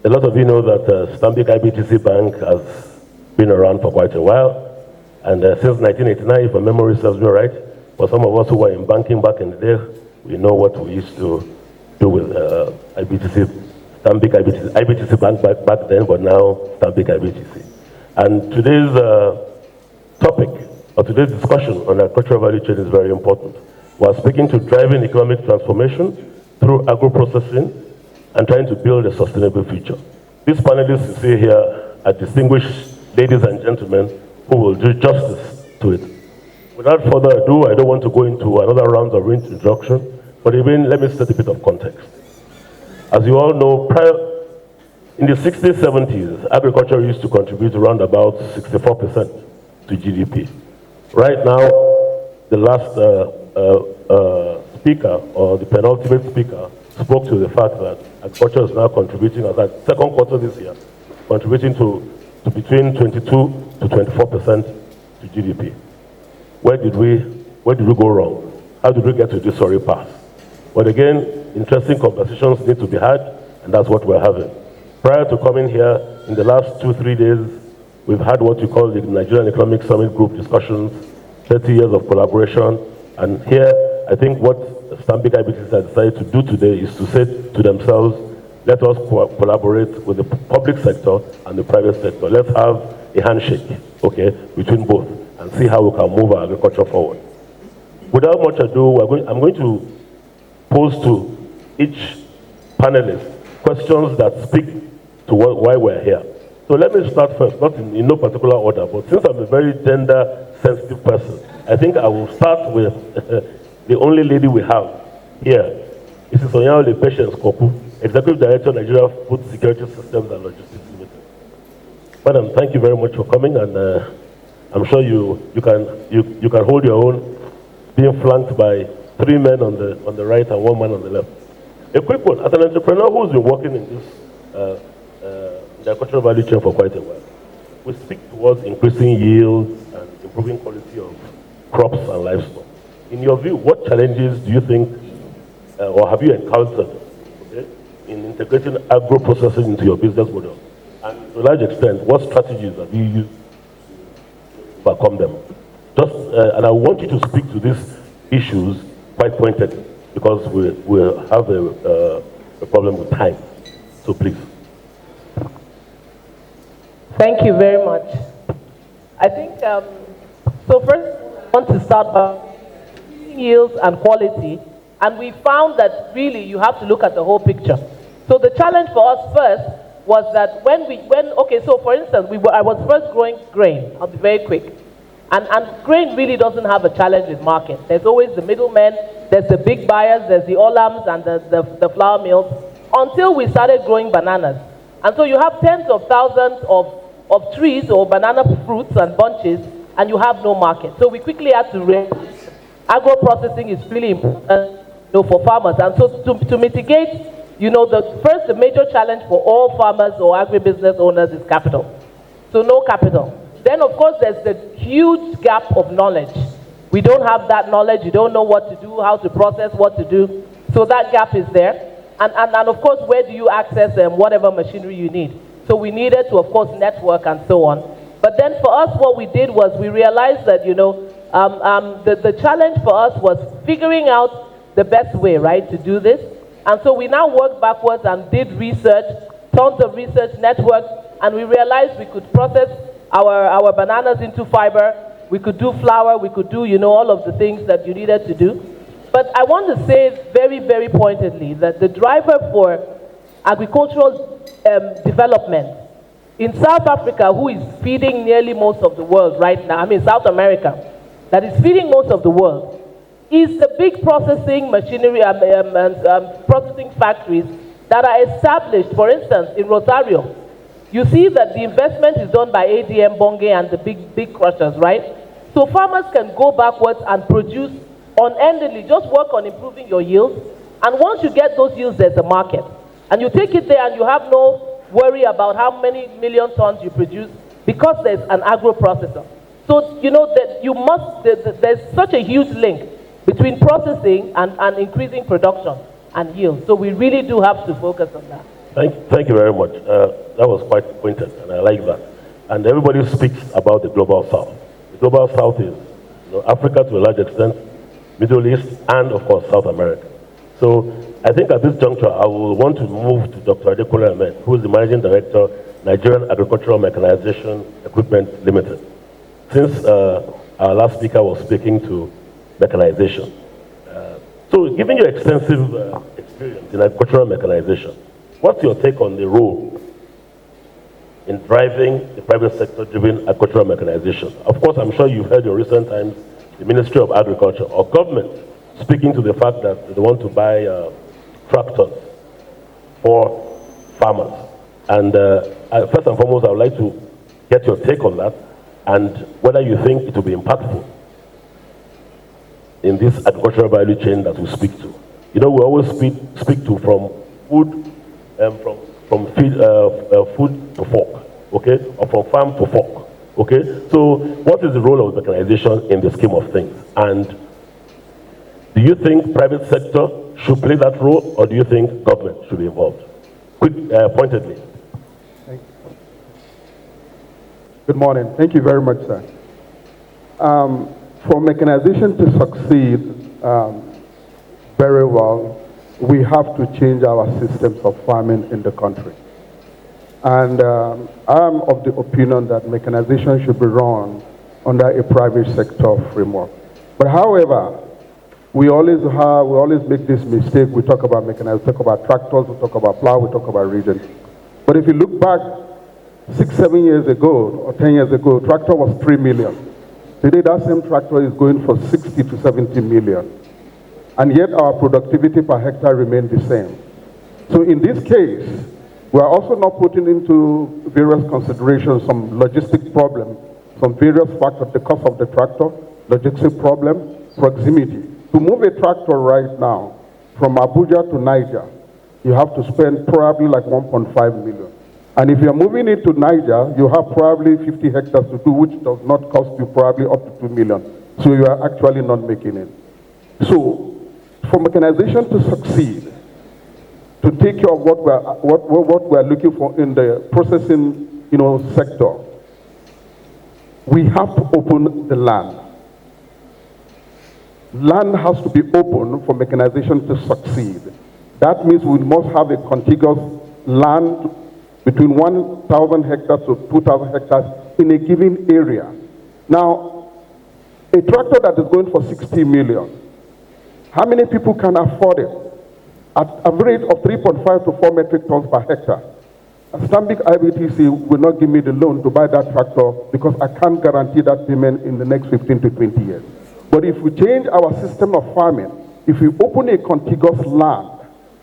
a lot of you know that Stanbic IBTC Bank has been around for quite a while, and since 1989, if my memory serves me right, for some of us who were in banking back in the day, we know what we used to do with IBTC, Stanbic IBTC Bank back then, but now Stanbic IBTC. And today's topic, or today's discussion on agricultural value chain is very important. We're speaking to driving economic transformation through agro-processing and trying to build a sustainable future. These panelists you see here are distinguished ladies and gentlemen who will do justice to it. Without further ado, I don't want to go into another round of introduction, but even let me set a bit of context. As you all know, in the 60s, 70s, agriculture used to contribute around about 64% to GDP. Right now, the last speaker, or the penultimate speaker, spoke to the fact that agriculture is now contributing, as at second quarter this year, contributing to between 22 to 24% to GDP. Where did we go wrong? How did we get to this sorry path? But again, interesting conversations need to be had, and that's what we're having. Prior to coming here, in the last 2-3 days, we've had what we call the Nigerian Economic Summit Group discussions, 30 years of collaboration, and here, I think what Stanbic IBTC has decided to do today is to say to themselves, let us collaborate with the public sector and the private sector. Let's have a handshake, okay, between both, and see how we can move our agriculture forward. Without much ado, I'm going to pose to each panelist questions that speak to why we're here. So let me start first, not in no particular order, but since I'm a very gender-sensitive person, I think I will start with the only lady we have here. This is Onyao Patience Kopu, Executive Director of Nigeria Food Security Systems and Logistics Limited. Madam, thank you very much for coming, and I'm sure you can hold your own, being flanked by 3 men on the right and 1 man on the left. A quick one, as an entrepreneur who's been working in this the agricultural value chain for quite a while, we speak towards increasing yields and improving quality of crops and livestock. In your view, what challenges do you think, or have you encountered, okay, in integrating agro-processing into your business model? And to a large extent, what strategies have you used to overcome them? And I want you to speak to these issues quite pointedly, because we have a problem with time. So please. Thank you very much. I think, so first, I want to start by yields and quality, and we found that really you have to look at the whole picture. So the challenge for us first was that okay, so for instance, I was first growing grain. I'll be very quick. And grain really doesn't have a challenge with market. There's always the middlemen, there's the big buyers, there's the Olams and the flour mills, until we started growing bananas. And so you have tens of thousands of trees or banana fruits and bunches, and you have no market. So we quickly had to realize agro-processing is really important, for farmers. And so to mitigate, the major challenge for all farmers or agribusiness owners is capital. So no capital. Then, of course, there's the huge gap of knowledge. We don't have that knowledge. You don't know what to do, how to process, what to do. So that gap is there. And of course, where do you access whatever machinery you need? So we needed to, of course, network and so on. But then for us, what we did was we realized that, the challenge for us was figuring out the best way, right, to do this. And so we now worked backwards and did research, tons of research, networks, and we realized we could process our bananas into fiber, we could do flour, we could do, all of the things that you needed to do. But I want to say very, very pointedly that the driver for agricultural development in South Africa, who is feeding nearly most of the world right now, South America, that is feeding most of the world, is the big processing machinery and processing factories that are established, for instance, in Rosario. You see that the investment is done by ADM, Bonge, and the big crushers, right? So farmers can go backwards and produce unendingly, just work on improving your yields. And once you get those yields, there's a market. And you take it there and you have no worry about how many million tons you produce because there's an agro-processor. So, that there's such a huge link between processing and increasing production and yield. So we really do have to focus on that. Thank you very much. That was quite pointed, and I like that. And everybody speaks about the Global South. The Global South is Africa to a large extent, Middle East, and of course South America. So I think at this juncture, I will want to move to Dr. Adekunle Ahmed, who is the Managing Director, Nigerian Agricultural Mechanization Equipment Limited. Since our last speaker was speaking to mechanization. So given your extensive experience in agricultural mechanization, what's your take on the role in driving the private sector-driven agricultural mechanization? Of course, I'm sure you've heard in recent times the Ministry of Agriculture or government speaking to the fact that they want to buy tractors for farmers. And first and foremost, I would like to get your take on that and whether you think it will be impactful in this agricultural value chain that we speak to. We always speak to from food from food to fork, okay, or from farm to fork, okay. So, what is the role of mechanization in the scheme of things? And do you think private sector should play that role, or do you think government should be involved? Quick, pointedly. Good morning. Thank you very much, sir. For mechanization to succeed very well, we have to change our systems of farming in the country. And I'm of the opinion that mechanization should be run under a private sector framework. But however, we always make this mistake. We talk about mechanization, we talk about tractors, we talk about plow, we talk about regions. But if you look back 6, 7 years ago or 10 years ago, tractor was 3 million. Today that same tractor is going for 60 to 70 million. And yet our productivity per hectare remains the same. So in this case, we are also not putting into various considerations some logistic problem, some various factors, the cost of the tractor, logistic problem, proximity. To move a tractor right now from Abuja to Niger, you have to spend probably like 1.5 million. And if you're moving it to Niger, you have probably 50 hectares to do, which does not cost you probably up to 2 million. So you are actually not making it. So for mechanization to succeed, to take care of what we're looking for in the processing, sector, we have to open the land. Land has to be open for mechanization to succeed. That means we must have a contiguous land between 1,000 hectares to 2,000 hectares in a given area. Now, a tractor that is going for 60 million, how many people can afford it? At a rate of 3.5 to 4 metric tons per hectare. Stanbic IBTC will not give me the loan to buy that tractor because I can't guarantee that payment in the next 15 to 20 years. But if we change our system of farming, if we open a contiguous land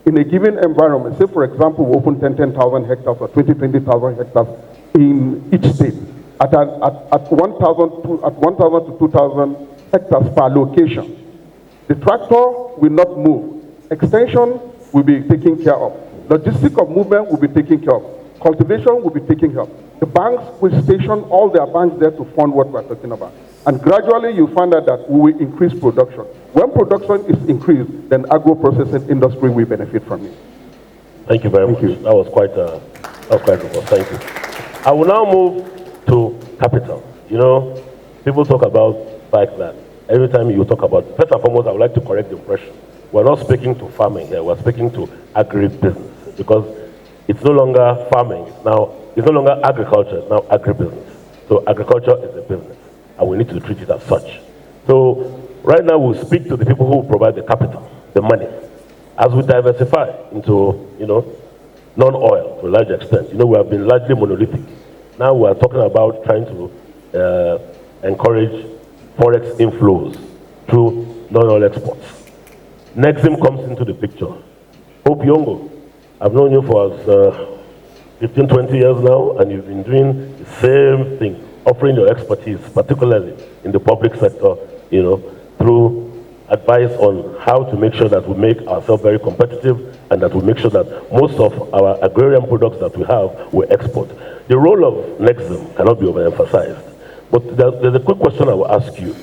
in a given environment, say for example, we open 10,000 hectares or 20,000 hectares in each state at 1,000 to 2,000 hectares per location, the tractor will not move. Extension will be taken care of. Logistic of movement will be taken care of. Cultivation will be taken care of. The banks will station all their banks there to fund what we're talking about. And gradually you find out that we will increase production. When production is increased, then agro-processing industry will benefit from it. Thank you very much. That was quite robust. Thank you. I will now move to capital. You know, people talk about like that. Every time you talk about, first and foremost, I would like to correct the impression. We're not speaking to farming here, we're speaking to agribusiness, because it's no longer farming, it's no longer agriculture, it's now agribusiness. So agriculture is a business, and we need to treat it as such. So right now we'll speak to the people who provide the capital, the money. As we diversify into, non-oil to a large extent, we have been largely monolithic. Now we are talking about trying to encourage forex inflows through non-oil exports. Nexim comes into the picture. Hope Yongo, I've known you for 15, 20 years now, and you've been doing the same thing, offering your expertise, particularly in the public sector, through advice on how to make sure that we make ourselves very competitive and that we make sure that most of our agrarian products that we have, we export. The role of Nexim cannot be overemphasized. But there's a quick question I will ask you.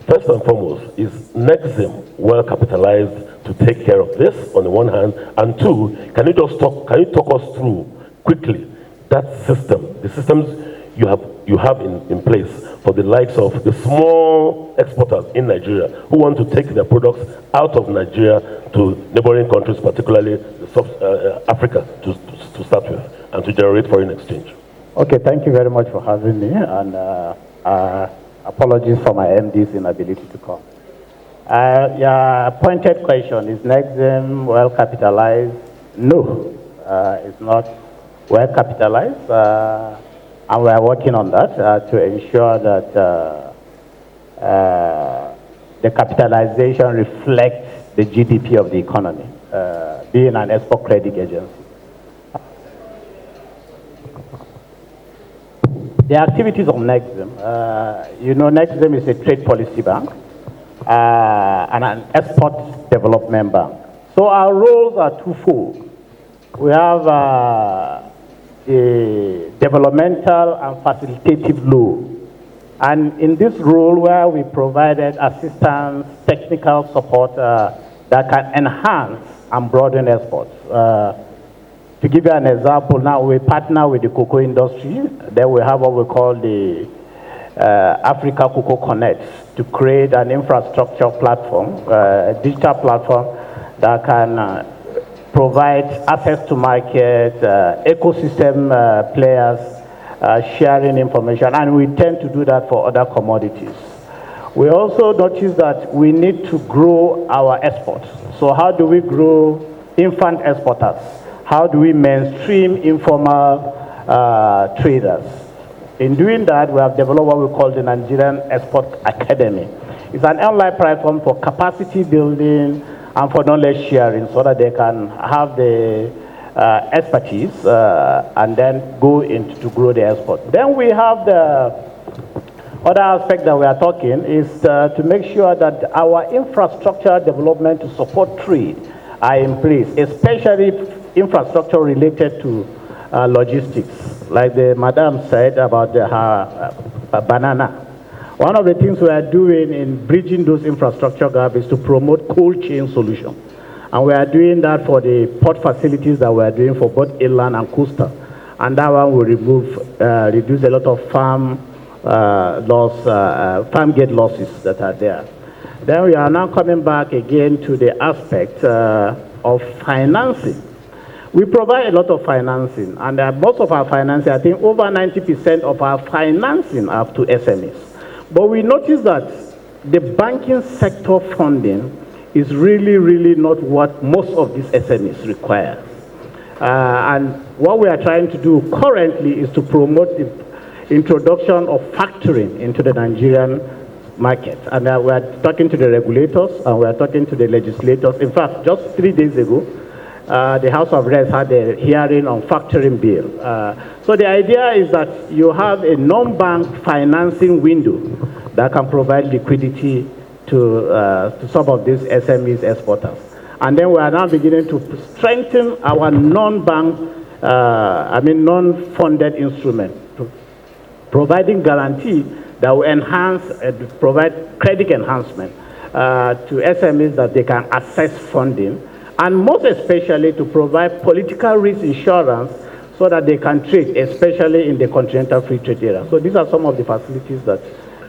First and foremost, is Nexim well capitalized to take care of this on the one hand? And two, can you talk us through quickly that system, the systems you have in place for the likes of the small exporters in Nigeria who want to take their products out of Nigeria to neighboring countries, particularly Africa, to start with, and to generate foreign exchange? Okay, thank you very much for having me, and apologies for my MD's inability to come. Your pointed question, is Nexim well capitalized? No, it's not well capitalized, and we are working on that to ensure that the capitalization reflects the GDP of the economy, being an export credit agency. The activities of Nexim, Nexim is a trade policy bank and an export development bank. So our roles are twofold. We have the developmental and facilitative role. And in this role, where we provided assistance, technical support that can enhance and broaden exports. To give you an example, now we partner with the cocoa industry. Then we have what we call the Africa Cocoa Connect to create an infrastructure platform, a digital platform that can provide access to market, ecosystem players, sharing information, and we tend to do that for other commodities. We also notice that we need to grow our exports. So how do we grow infant exporters? How do we mainstream informal traders? In doing that, we have developed what we call the Nigerian Export Academy. It's an online platform for capacity building and for knowledge sharing so that they can have the expertise and then go into to grow the export. Then we have the other aspect that we are talking is to make sure that our infrastructure development to support trade are in place, especially infrastructure related to logistics, like the madam said about the banana. One of the things we are doing in bridging those infrastructure gaps is to promote cold chain solution. And we are doing that for the port facilities that we are doing for both inland and coastal. And that one will reduce a lot of farm gate losses that are there. Then we are now coming back again to the aspect of financing. We provide a lot of financing, and most of our financing, I think over 90% of our financing are to SMEs. But we noticed that the banking sector funding is really not what most of these SMEs require. And what we are trying to do currently is to promote the introduction of factoring into the Nigerian market. And we are talking to the regulators and we are talking to the legislators. In fact, just 3 days ago, the House of Reps had a hearing on factoring bill. So the idea is that you have a non-bank financing window that can provide liquidity to some of these SMEs exporters. And then we are now beginning to strengthen our non-bank, non-funded instrument, providing guarantee that will enhance, provide credit enhancement to SMEs that they can access funding, and most especially to provide political risk insurance so that they can trade, especially in the continental free trade area. So these are some of the facilities that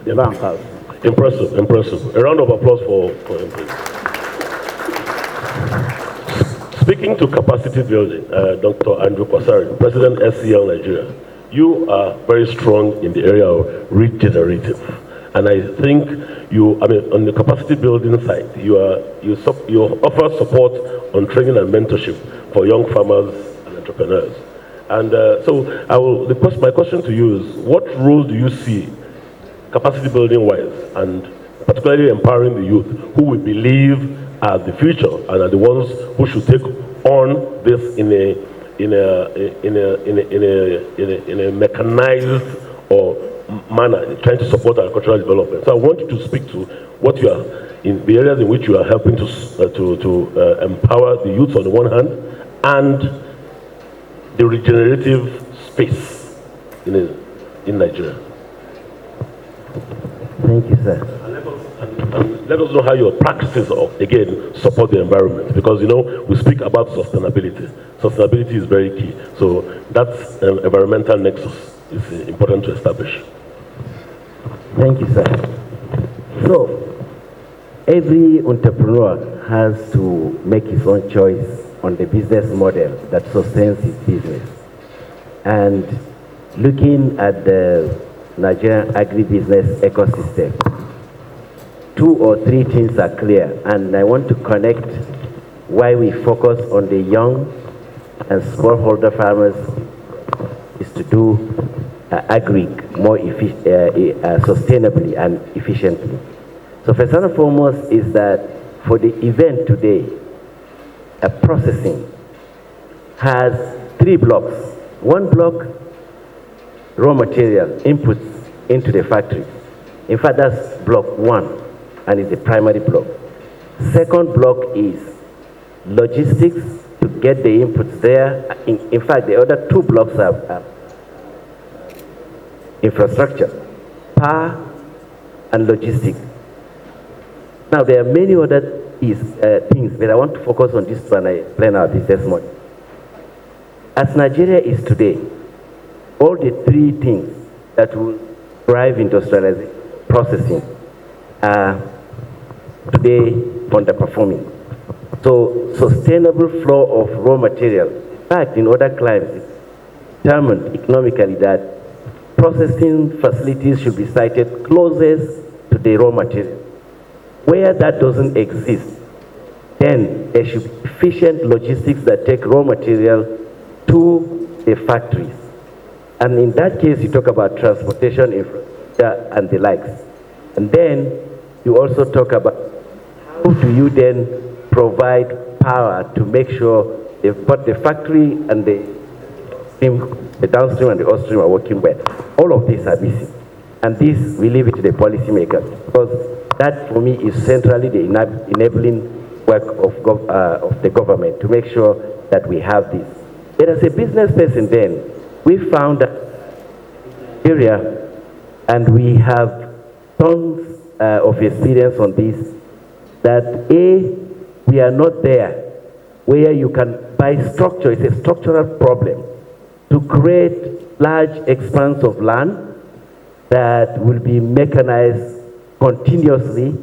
the bank has. Impressive, impressive. A round of applause for him, please. Speaking to capacity building, Dr. Andrew Kwasari, President SCL Nigeria, you are very strong in the area of regenerative. And I think on the capacity building side, you offer support on training and mentorship for young farmers and entrepreneurs. And my question to you is, what role do you see capacity building wise, and particularly empowering the youth who we believe are the future and are the ones who should take on this in a mechanized or manner, trying to support agricultural development. So I want you to speak to what you are in the areas in which you are helping to empower the youth on the one hand, and the regenerative space in Nigeria. Thank you, sir. And let us know how your practices again support the environment, because we speak about sustainability. Sustainability is very key. So that's environmental nexus is important to establish. Thank you, sir. So every entrepreneur has to make his own choice on the business model that sustains his business. And looking at the Nigerian agribusiness ecosystem, 2 or 3 things are clear, and I want to connect why we focus on the young and smallholder farmers is to do agri more sustainably and efficiently. So first and foremost is that for the event today, processing has 3 blocks. 1 block, raw material inputs into the factory. In fact, that's block 1, and it's the primary block. Second block is logistics to get the inputs there. In fact, the other 2 blocks are infrastructure, power, and logistics. Now, there are many other things, but I want to focus on this one. I explain our business model. As Nigeria is today, all the 3 things that will drive industrialization, processing, are today underperforming. So sustainable flow of raw material. In fact, in other climes, it's determined economically that processing facilities should be sited closest to the raw material. Where that doesn't exist, then there should be efficient logistics that take raw material to the factories. And in that case, you talk about transportation infrastructure and the likes. And then you also talk about how do you then provide power to make sure both the factory and the downstream and the upstream are working well. All of these are missing. And this, we leave it to the policymakers, because that, for me, is centrally the enabling work of the government to make sure that we have this. But as a business person then, we found that area, and we have tons of experience on this, that we are not there where you can, by structure, it's a structural problem, to create large expanse of land that will be mechanized continuously.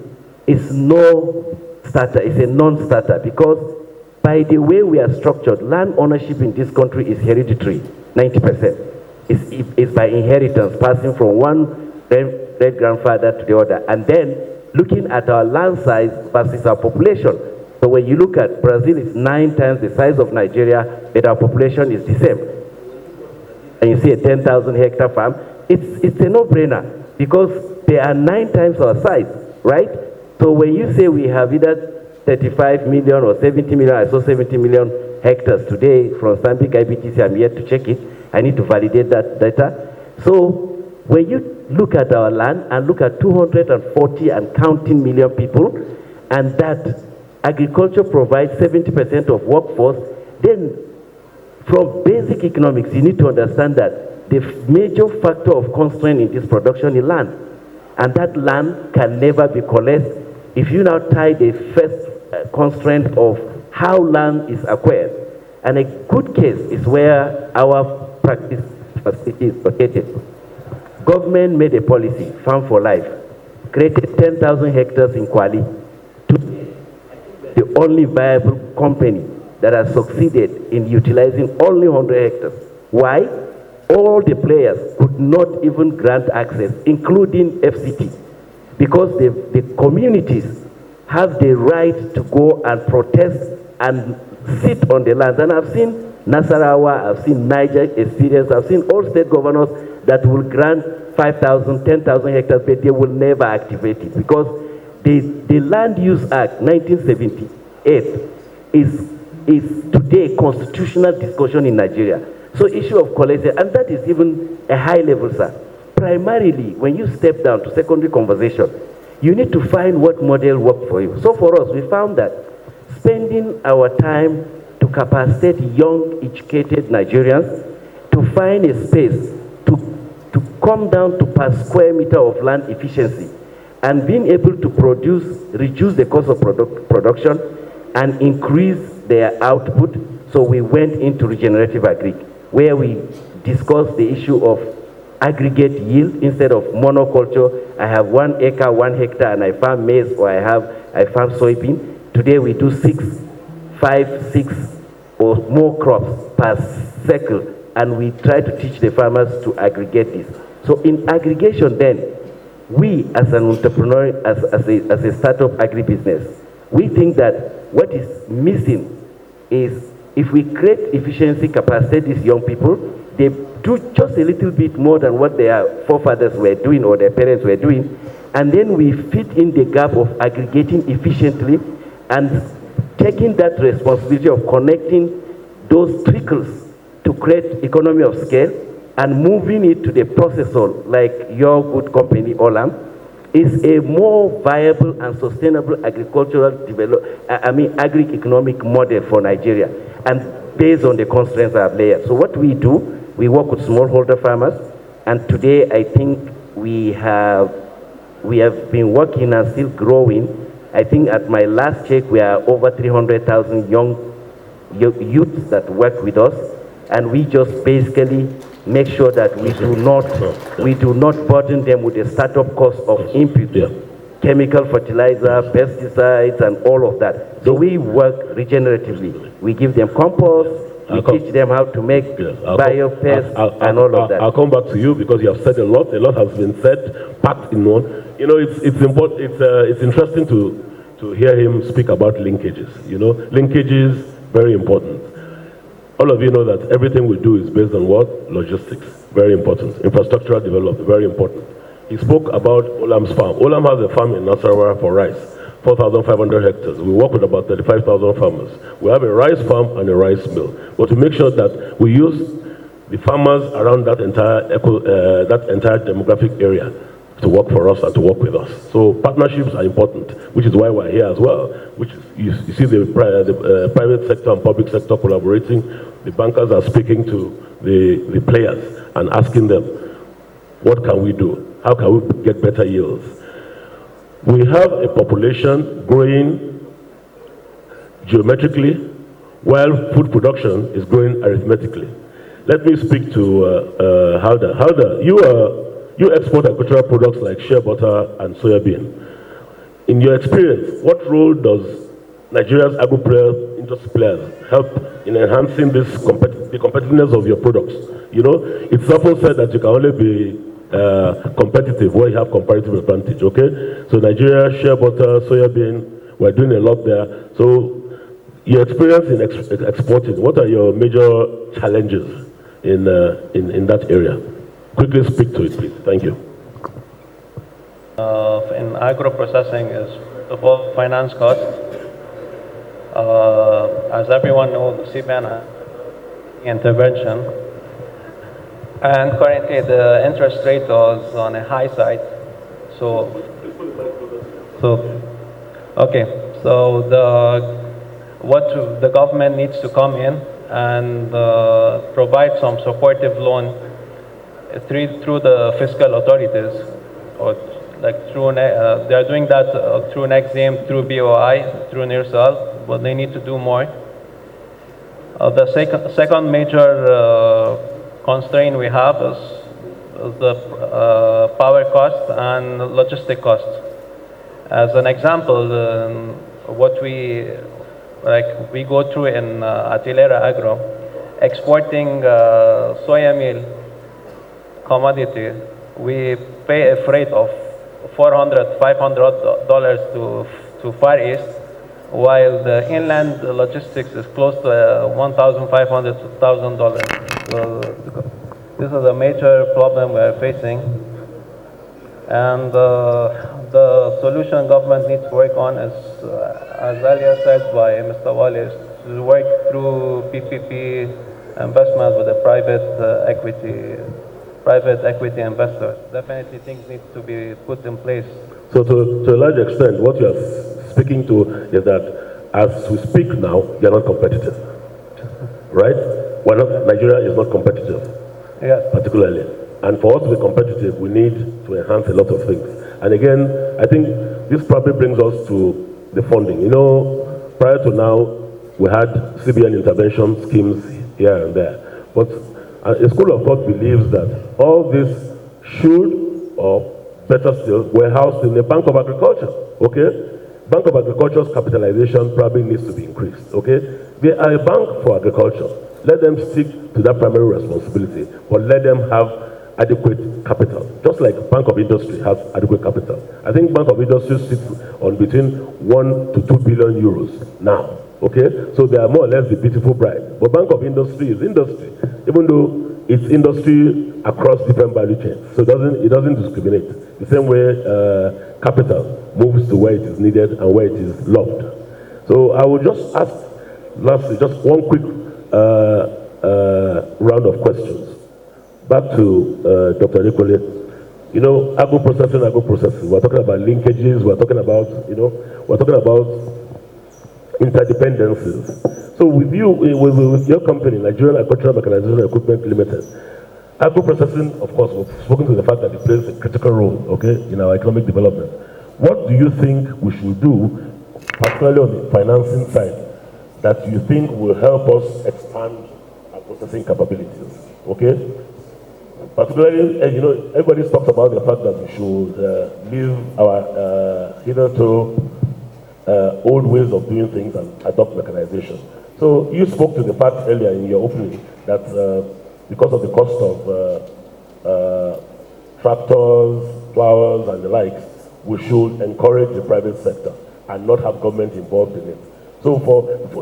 Is no starter, it's a non-starter, because by the way we are structured, land ownership in this country is hereditary, 90%. It's by inheritance, passing from one great-grandfather to the other. And then looking at our land size versus our population. So when you look at Brazil, it's 9 times the size of Nigeria, but our population is the same. And you see a 10,000 hectare farm, it's a no-brainer because they are 9 times our size, right? So when you say we have either 35 million or 70 million, I saw 70 million hectares today from Stanbic IBTC, I'm yet to check it. I need to validate that data. So when you look at our land and look at 240 and counting million people, and that agriculture provides 70% of workforce, then from basic economics, you need to understand that the major factor of constraint in this production is land. And that land can never be coalesced. If you now tie the first constraint of how land is acquired, and a good case is where our practice facility is located. Government made a policy, Farm for Life, created 10,000 hectares in Kwali. The only viable company that has succeeded in utilizing only 100 hectares. Why? All the players could not even grant access, including FCT, because the communities have the right to go and protest and sit on the land. And I've seen Nasarawa, I've seen Niger experience, I've seen all state governors that will grant 5,000, 10,000 hectares, but they will never activate it because the Land Use Act 1978 is today constitutional discussion in Nigeria. So issue of collection, and that is even a high level, sir. Primarily, when you step down to secondary conversation, you need to find what model works for you. So for us, we found that spending our time to capacitate young, educated Nigerians to find a space to come down to per square meter of land efficiency and being able to reduce the cost of production and increase their output. So we went into regenerative agri, where we discussed the issue of aggregate yield instead of monoculture. I have 1 acre, 1 hectare, and I farm maize, or I farm soybean. Today we do 5, 6 or more crops per cycle, and we try to teach the farmers to aggregate this. So in aggregation then, we as an entrepreneur, as a startup agribusiness, we think that what is missing is if we create efficiency, capacitate these young people, they do just a little bit more than what their forefathers were doing or their parents were doing, and then we fit in the gap of aggregating efficiently and taking that responsibility of connecting those trickles to create economy of scale and moving it to the processor like your good company, Olam, is a more viable and sustainable agricultural agri-economic model for Nigeria, and based on the constraints I have laid. So what we do, we work with smallholder farmers, and today I think we have been working and still growing. I think at my last check, we are over 300,000 young youths that work with us, and we just basically make sure that we do not burden them with the startup cost of input, chemical fertilizer, pesticides, and all of that. So we work regeneratively. We give them compost, we teach them how to make biopest and all of that. I'll come back to you because you have said a lot. A lot has been said, packed in one. You know, it's important. It's interesting to hear him speak about linkages. You know, linkages, very important. All of you know that everything we do is based on what? Logistics, very important. Infrastructural development, very important. He spoke about Olam's farm. Olam has a farm in Nasarawa for rice, 4,500 hectares. We work with about 35,000 farmers. We have a rice farm and a rice mill. But to make sure that we use the farmers around that entire demographic area to work for us and to work with us. So partnerships are important, which is why we're here as well. Which is, you see the private sector and public sector collaborating. The bankers are speaking to the players and asking them, what can we do? How can we get better yields? We have a population growing geometrically while food production is growing arithmetically. Let me speak to Halda. Halda, you export agricultural products like shea butter and soya bean. In your experience, what role does Nigeria's industry players help in enhancing the competitiveness of your products? You know, it's often said that you can only be competitive where you have comparative advantage, okay? So Nigeria, shea butter, soya bean, we're doing a lot there. So your experience in exporting, what are your major challenges in that area? Quickly speak to it, please. Thank you. In agro-processing is the whole finance cost. As everyone knows, the CBAN intervention, and currently the interest rate was on a high side. What the government needs to come in and provide some supportive loan through the fiscal authorities, or like through they are doing that through Nexim, through BOI, through NIRSAL, but they need to do more. The second major constraint we have is the power cost and logistic cost. As an example, what we go through in Atilera Agro, exporting soya meal commodity, we pay a freight of $400, $500 to Far East, while the inland logistics is close to $1,500 to $1,000. So this is a major problem we are facing, and the solution government needs to work on is, as earlier said by Mr. Wali, is to work through PPP investment with the private equity investors. Definitely things need to be put in place. So to a large extent, what you're speaking to is that as we speak now, you're not competitive, right? Nigeria is not competitive, yes, particularly. And for us to be competitive, we need to enhance a lot of things. And again, I think this probably brings us to the funding. You know, prior to now, we had CBN intervention schemes here and there. But a school of thought believes that all this should, or better still, were housed in the Bank of Agriculture, okay? Bank of Agriculture's capitalization probably needs to be increased, okay? They are a bank for agriculture. Let them stick to that primary responsibility, but let them have adequate capital, just like Bank of Industry has adequate capital. I think Bank of Industry sits on between 1 to 2 billion euros now, okay? So they are more or less the beautiful bride. But Bank of Industry is industry, even though it's industry across different value chains. So it doesn't discriminate. The same way capital moves to where it is needed and where it is loved. So I will just ask, lastly, just one quick round of questions. Back to Dr. Nikole. You know, agro-processing. We're talking about linkages, we're talking about interdependencies. So with you, with your company, Nigerian Agricultural Mechanization Equipment Limited, agro-processing, of course, we've spoken to the fact that it plays a critical role, okay, in our economic development. What do you think we should do, particularly on the financing side, that you think will help us expand our processing capabilities, okay? Particularly, you know, everybody talks about the fact that we should leave our hitherto old ways of doing things and adopt mechanization. So you spoke to the fact earlier in your opening that because of the cost of tractors, plowers, and the likes, we should encourage the private sector and not have government involved in it. So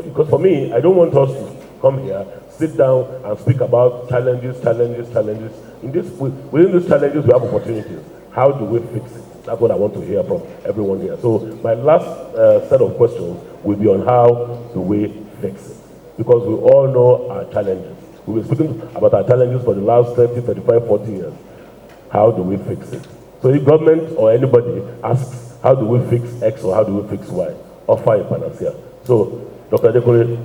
because for me, I don't want us to come here, sit down and speak about challenges. Within these challenges, we have opportunities. How do we fix it? That's what I want to hear from everyone here. So my last set of questions will be on how do we fix it? Because we all know our challenges. We've been speaking about our challenges for the last 30, 35, 40 years. How do we fix it? So if government or anybody asks, how do we fix X or how do we fix Y? Offer a panacea. So, Dr. Dekore,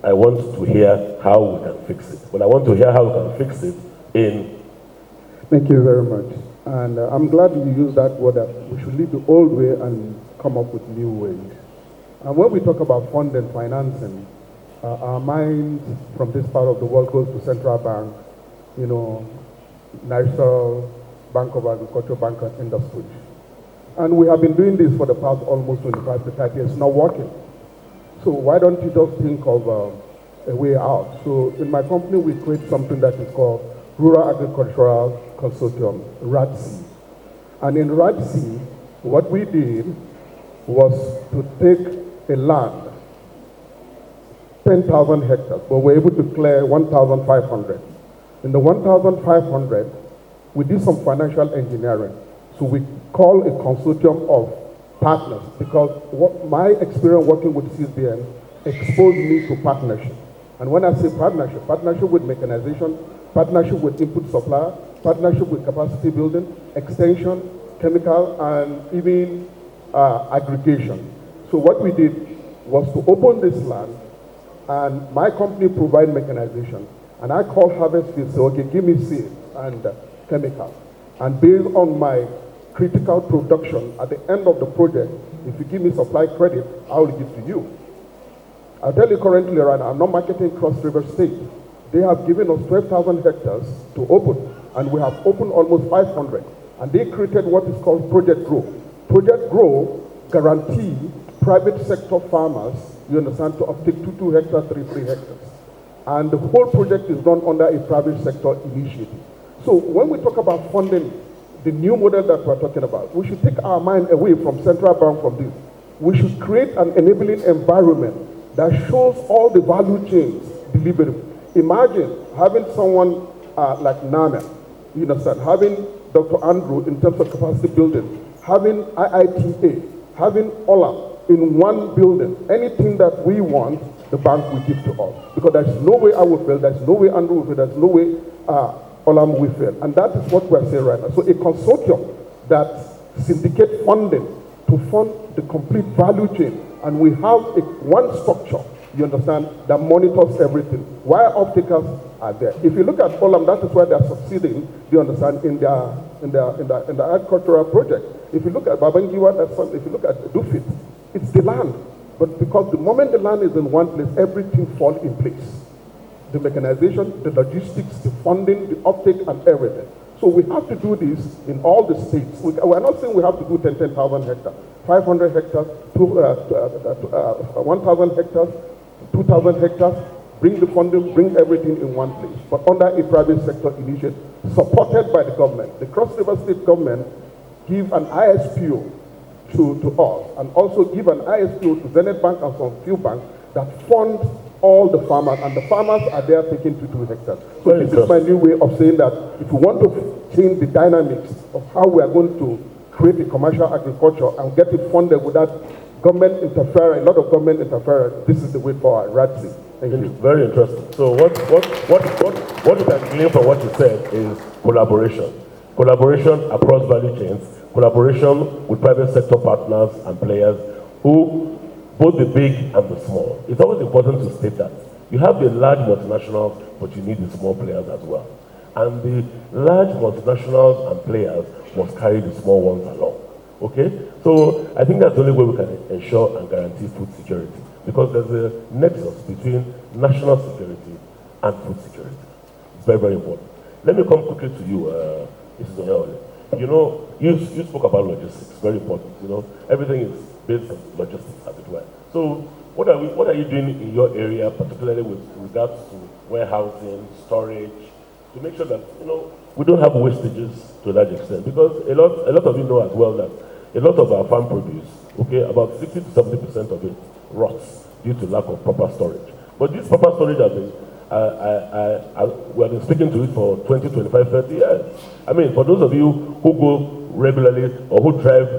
I want to hear how we can fix it. But I want to hear how we can fix it in... Thank you very much. And I'm glad you used that word that we should leave the old way and come up with new ways. And when we talk about fund and financing, our mind from this part of the world goes to central bank, you know, National Bank of Agriculture, Bank and Industry. And we have been doing this for the past almost 25 to 30 years, not working. So why don't you just think of a way out? So in my company, we create something that is called Rural Agricultural consortium, RADC. And in RADC, what we did was to take a land, 10,000 hectares, but we're able to clear 1,500. In the 1,500, we did some financial engineering. So we call a consortium of partners, because what my experience working with CSBN exposed me to partnership. And when I say partnership, partnership with mechanization, partnership with input supplier, partnership with capacity building, extension, chemical, and even aggregation. So what we did was to open this land, and my company provide mechanization. And I called Harvest Field, say, okay, give me seed and chemical. And based on my critical production, at the end of the project, if you give me supply credit, I will give to you. I'll tell you currently right now, I'm not marketing Cross River State. They have given us 12,000 hectares to open, and we have opened almost 500. And they created what is called Project Grow. Project Grow guarantee private sector farmers, you understand, to uptake 2 hectares, 3 hectares. And the whole project is done under a private sector initiative. So when we talk about funding, the new model that we're talking about, we should take our mind away from central bank from this. We should create an enabling environment that shows all the value chains delivery. Imagine having someone like Nana, you understand, having Dr. Andrew in terms of capacity building, having IITA, having Ola in one building. Anything that we want, the bank will give to us. Because there's no way I will fail, there's no way Andrew will fail, there's no way Olam will fail. And that is what we're saying right now. So a consortium that syndicate funding to fund the complete value chain. And we have one structure, you understand, that monitors everything. Why off-takers are there. If you look at Olam, that is where they're succeeding, you understand, in the agricultural project. If you look at Babangiwa, that's one. If you look at Dufit, it's the land. But because the moment the land is in one place, everything falls in place. The mechanization, the logistics, the funding, the uptake, and everything. So we have to do this in all the states. We're not saying we have to do 10,000 hectares, 500 hectares, 1,000 hectares, 2,000 hectares. Bring the funding, bring everything in one place, but under a private sector initiative, supported by the government. The Cross River State government give an ISPO to us, and also give an ISPO to Zenith Bank and some few banks that fund all the farmers, and the farmers are there taking 2 hectares. So this is my new way of saying that if we want to change the dynamics of how we are going to create a commercial agriculture and get it funded without government interference, a lot of government interference, this is the way forward. RADC. Thank you. Very interesting. So what you can glean from what you said is collaboration. Collaboration across value chains, collaboration with private sector partners and players who, both the big and the small. It's always important to state that. You have the large multinationals, but you need the small players as well. And the large multinationals and players must carry the small ones along. Okay? So I think that's the only way we can ensure and guarantee food security. Because there's a nexus between national security and food security. It's very, very important. Let me come quickly to you, Mrs. Onyole. You know, you spoke about logistics, very important. You know, everything is based on logistics, as it were. So what are you doing in your area, particularly with regards to warehousing, storage, to make sure that, you know, we don't have wastages to a large extent? Because a lot of you know as well that a lot of our farm produce, okay, about 60 to 70% of it rots due to lack of proper storage. But this proper storage has been, we have been speaking to it for 20, 25, 30 years. I mean, for those of you who go regularly or who drive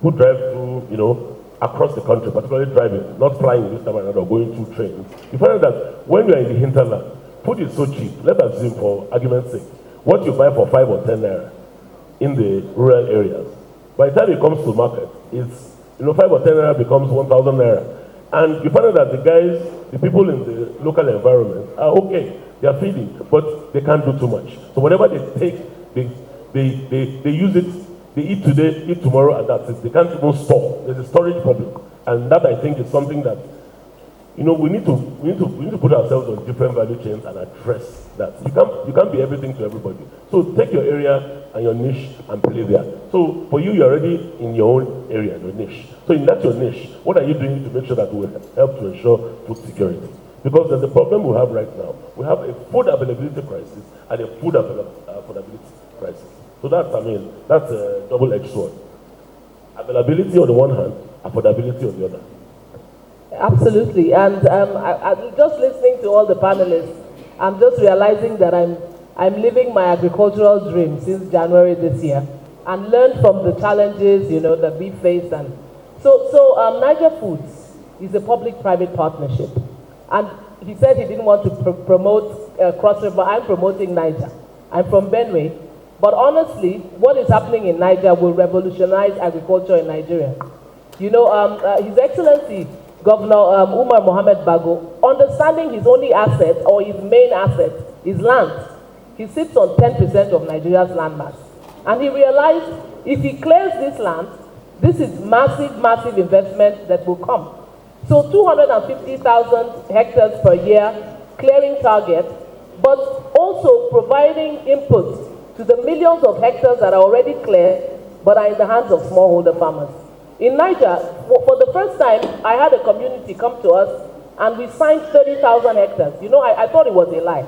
through, you know, across the country, particularly driving, not flying this time around or going through trains, you find out that when you're in the hinterland, food is so cheap. Let's assume, for argument's sake, what you buy for 5 or 10 naira in the rural areas, by the time it comes to market, it's, you know, 5 or 10 naira becomes 1,000 naira. And you find out that the people in the local environment are okay, they are feeding, but they can't do too much. So whatever they take, they use it, they eat today, eat tomorrow, and that's it. They can't even store. There's a storage problem. And that, I think, is something that, you know, we need to put ourselves on different value chains and address that. You can't be everything to everybody. So take your area and your niche and play there. So for you, you're already in your own area, your niche. So in that your niche, what are you doing to make sure that we help to ensure food security? Because there's a problem we have right now. We have a food availability crisis and a food affordability So that's, I mean, that's a double-edged sword. Availability on the one hand, affordability on the other. Absolutely, and I'm just listening to all the panelists. I'm just realizing that I'm living my agricultural dream since January this year, and learned from the challenges, you know, that we faced. And so Niger Foods is a public-private partnership, and he said he didn't want to promote Cross River. I'm promoting Niger. I'm from Benue, but honestly, what is happening in Niger will revolutionize agriculture in Nigeria. You know, His Excellency Governor Umar Mohamed Bago, understanding his only asset or his main asset is land. He sits on 10% of Nigeria's land mass. And he realized if he clears this land, this is massive, massive investment that will come. So 250,000 hectares per year, clearing target, but also providing input to the millions of hectares that are already cleared, but are in the hands of smallholder farmers. In Niger, for the first time, I had a community come to us and we signed 30,000 hectares. You know, I thought it was a lie.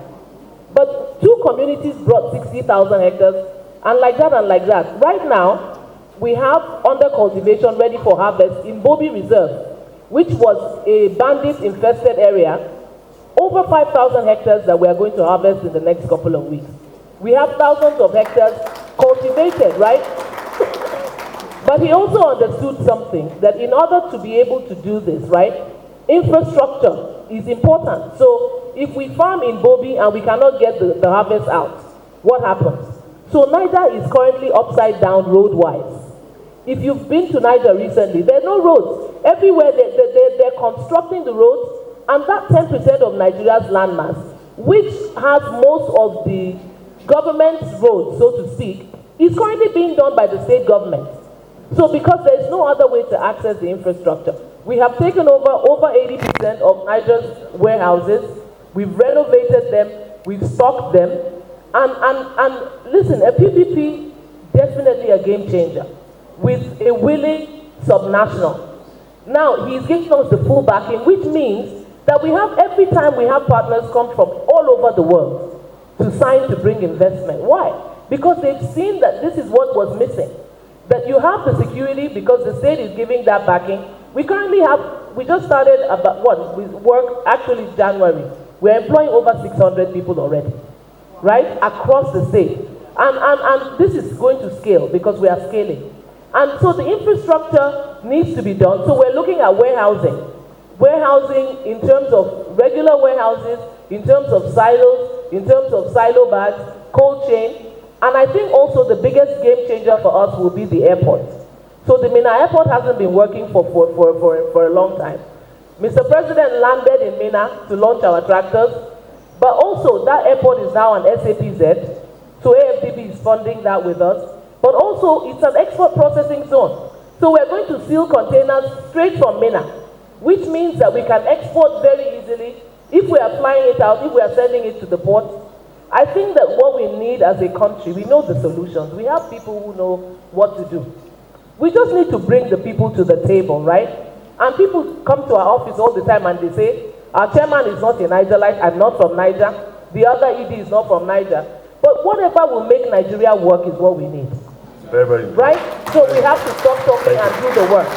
But 2 communities brought 60,000 hectares, and like that and like that. Right now, we have under cultivation ready for harvest in Bobi Reserve, which was a bandit-infested area, over 5,000 hectares that we are going to harvest in the next couple of weeks. We have thousands of hectares cultivated, right? But he also understood something, that in order to be able to do this, right, infrastructure is important. So if we farm in Bobi and we cannot get the harvest out, what happens? So Niger is currently upside down road-wise. If you've been to Niger recently, there are no roads. Everywhere they're constructing the roads, and that 10% of Nigeria's landmass, which has most of the government's roads, so to speak, is currently being done by the state government. So because there is no other way to access the infrastructure, we have taken over 80% of Niger's warehouses, we've renovated them, we've stocked them, and listen, a PPP, definitely a game changer, with a willing subnational. Now, he's giving us the full backing, which means that we have, every time we have partners come from all over the world to sign to bring investment. Why? Because they've seen that this is what was missing. That you have the security because the state is giving that backing. We currently have, we just started about what? We work actually January. We're employing over 600 people already, right? Across the state. And this is going to scale because we are scaling. And so the infrastructure needs to be done. So we're looking at warehousing. Warehousing in terms of regular warehouses, in terms of silos, in terms of silo bags, cold chain. And I think also the biggest game changer for us will be the airport. So the Minna airport hasn't been working for a long time. Mr. President landed in Minna to launch our tractors, but also that airport is now an SAPZ, so AFDB is funding that with us. But also it's an export processing zone. So we're going to seal containers straight from Minna, which means that we can export very easily. If we are flying it out, if we are sending it to the port, I think that what we need as a country, we know the solutions. We have people who know what to do. We just need to bring the people to the table, right? And people come to our office all the time and they say, our chairman is not a Nigerite, I'm not from Niger, the other ED is not from Niger. But whatever will make Nigeria work is what we need. Very, very important. Right? So we have to stop talking and do the work.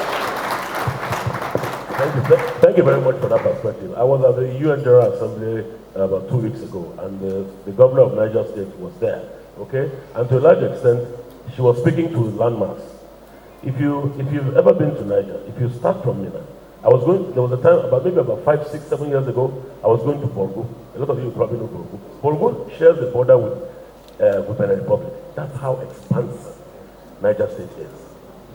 Thank you very much for that perspective. I was at the UN General Assembly about 2 weeks ago, and the governor of Niger State was there, okay? And to a large extent, she was speaking to landmass. If you've ever been to Niger, if you start from Minna, there was a time, about 5, 6, 7 years ago, I was going to Borgo. A lot of you probably know Borgo. Borgo shares the border with Benin Republic. That's how expansive Niger State is,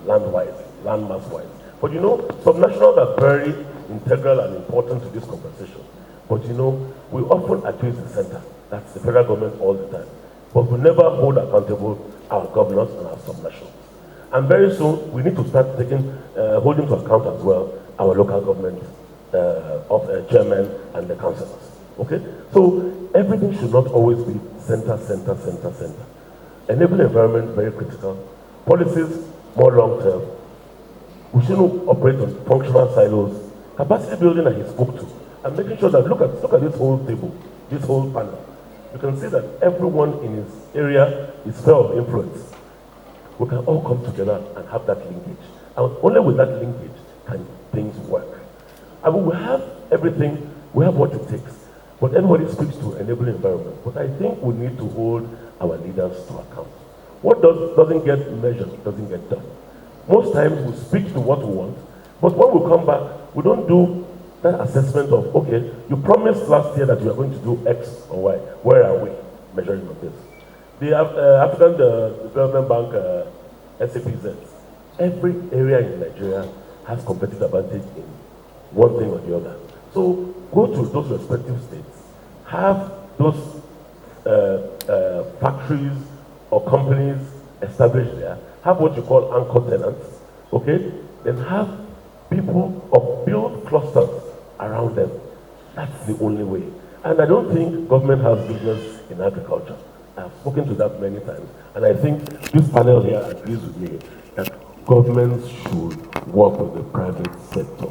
land-wise, landmass-wise. But you know, subnationals are very integral and important to this conversation. But you know, we often accuse the center, that's the federal government all the time. But we never hold accountable our governors and our subnationals. And very soon, we need to start holding to account as well our local government chairmen and the councillors. Okay? So everything should not always be center, center, center, center. Enabling environment, very critical. Policies, more long-term. We shouldn't operate on functional silos. Capacity building that he spoke to. And making sure that, look at this whole table, this whole panel. You can see that everyone in his area is sphere of influence. we can all come together and have that linkage. And only with that linkage can things work. I mean, we have everything, we have what it takes. But everybody speaks to enabling environment. But I think we need to hold our leaders to account. What doesn't get measured doesn't get done. Most times we speak to what we want, but when we come back, we don't do that assessment of, okay, you promised last year that you are going to do X or Y. Where are we measuring on this? The African Development Bank, SAPZ, every area in Nigeria has competitive advantage in one thing or the other. So go to those respective states, have those factories or companies established there, have what you call anchor tenants, okay? Then have people or build clusters around them. That's the only way. And I don't think government has business in agriculture. I've spoken to that many times. And I think this panel here agrees with me that governments should work with the private sector.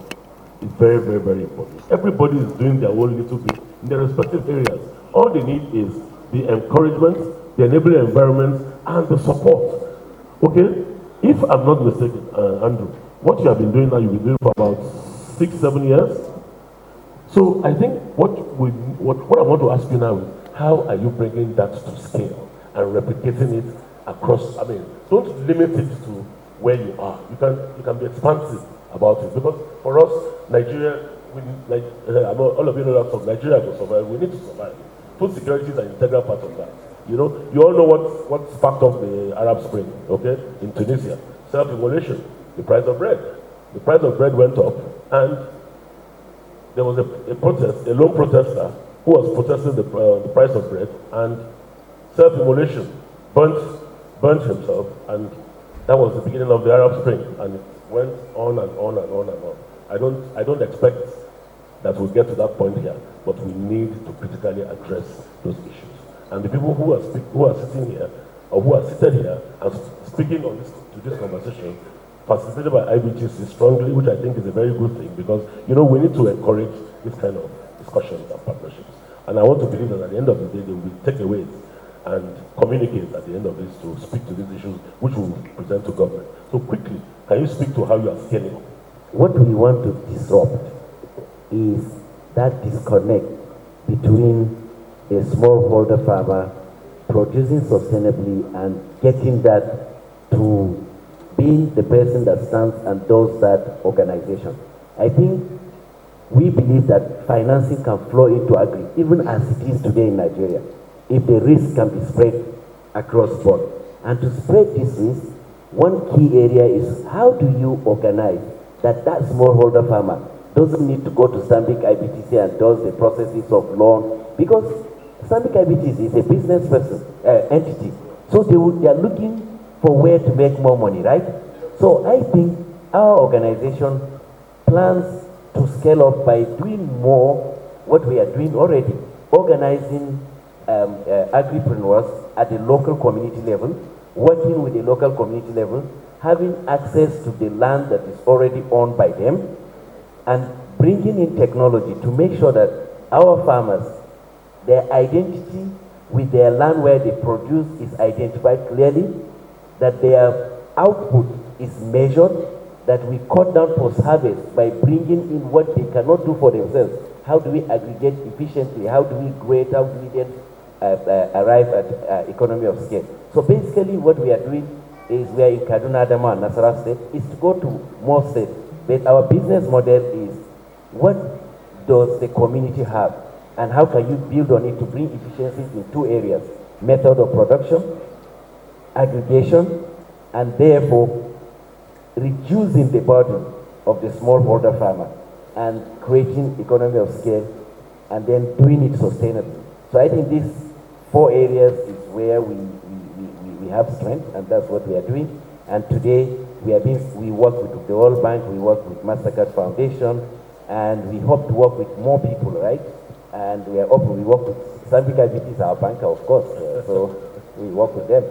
It's very, very, very important. Everybody is doing their own little bit in their respective areas. All they need is the encouragement, the enabling environment, and the support. Okay? If I'm not mistaken, Andrew, what you have been doing now, you've been doing for about 6-7 years. So I think what I want to ask you now is, how are you bringing that to scale and replicating it across? I mean, don't limit it to where you are. You can be expansive about it, because for us, Nigeria, all of you know that from Nigeria to survive, we need to survive. Food security is an integral part of that. You know, you all know what sparked off the Arab Spring, okay, in Tunisia. Self-immolation, the price of bread. The price of bread went up, and there was a protest, a lone protester who was protesting the price of bread, and self-immolation, burnt himself, and that was the beginning of the Arab Spring, and it went on and on and on and on. I don't expect that we'll get to that point here, but we need to critically address those issues. And the people who are sitting here, or who are seated here and speaking on this conversation, facilitated by IBTC strongly, which I think is a very good thing, because, you know, we need to encourage this kind of discussions and partnerships. And I want to believe that at the end of the day, they will take away and communicate at the end of this to speak to these issues, which we will present to government. So quickly, can you speak to how you are scaling up? What we want to disrupt is that disconnect between a smallholder farmer producing sustainably and getting that to being the person that stands and does that organization. I think we believe that financing can flow into agri, even as it is today in Nigeria, if the risk can be spread across board. And to spread this risk, one key area is, how do you organize that smallholder farmer doesn't need to go to Stanbic IBTC and does the processes of loan, because Stanbic IBTC is a business person, entity. So they are looking for where to make more money, right? So I think our organization plans to scale up by doing more what we are doing already, organizing agripreneurs at the local community level, working with the local community level, having access to the land that is already owned by them, and bringing in technology to make sure that our farmers, their identity with their land where they produce is identified clearly, that their output is measured, that we cut down post-harvest by bringing in what they cannot do for themselves. How do we aggregate efficiently? How do we grade? How do we then arrive at economy of scale? So basically what we are doing is, we are in Kaduna, Adama, and Nasarawa State, is to go to more states. But our business model is, what does the community have? And how can you build on it to bring efficiencies in two areas: method of production, aggregation, and therefore reducing the burden of the smallholder farmer and creating economy of scale, and then doing it sustainably. So I think these four areas is where we have strength, and that's what we are doing. And today we work with the World Bank, we work with MasterCard Foundation, and we hope to work with more people, right? And we are open. We work with Stanbic IBTC is our banker, of course, so we work with them.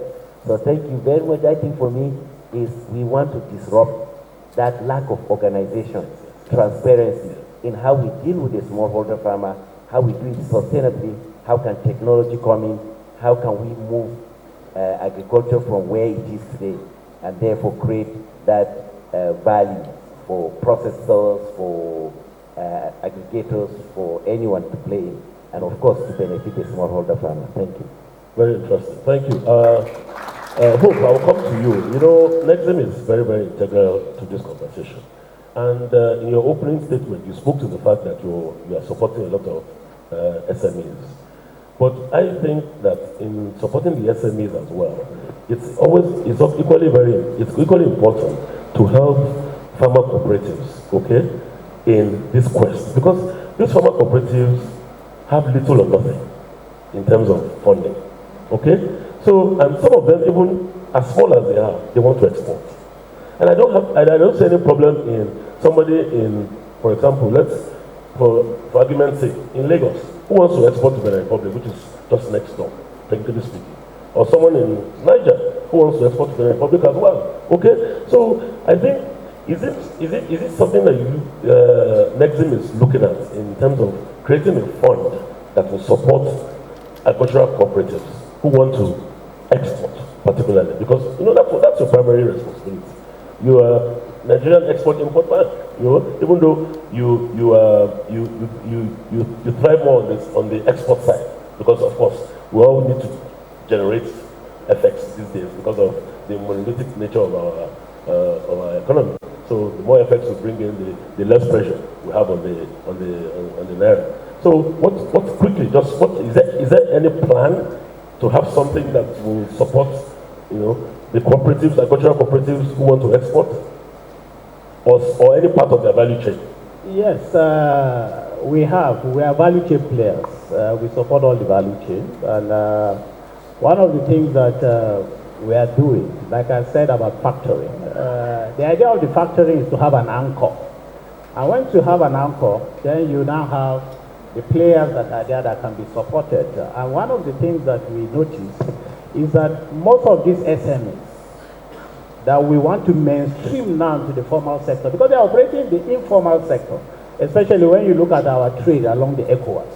So thank you very much. I think for me is, we want to disrupt that lack of organization, transparency in how we deal with the smallholder farmer, how we do it sustainably, how can technology come in, how can we move agriculture from where it is today and therefore create that value for processors, for aggregators, for anyone to play in, and of course to benefit the smallholder farmer. Thank you. Very interesting. Thank you. Hope, I'll come to you. You know, Nexim is very, very integral to this conversation. And in your opening statement, you spoke to the fact that you are supporting a lot of SMEs. But I think that in supporting the SMEs as well, it's equally important to help farmer cooperatives, okay, in this quest. Because these farmer cooperatives have little or nothing in terms of funding, okay? So, and some of them, even as small as they are, they want to export. And I don't see any problem in somebody in, for example, for argument's sake, in Lagos, who wants to export to the Republic, which is just next door, technically speaking. Or someone in Niger who wants to export to the Republic as well. Okay? So I think, is it something that Nexim is looking at in terms of creating a fund that will support agricultural cooperatives who want to export, particularly? Because you know that's your primary responsibility. You are Nigerian Export-Import Bank. You know, even though you thrive more on the export side, because of course we all need to generate effects these days because of the monolithic nature of our economy. So the more effects we bring in, the less pressure we have on the naira. So what quickly, just what is there any plan to have something that will support, you know, the cooperatives, agricultural cooperatives who want to export, or any part of their value chain? Yes, we are value chain players. We support all the value chains, and one of the things that we are doing, like I said about factoring, the idea of the factoring is to have an anchor. And once you have an anchor, then you now have the players that are there that can be supported. And one of the things that we notice is that most of these SMEs that we want to mainstream now to the formal sector, because they are operating in the informal sector, especially when you look at our trade along the ECOWAS.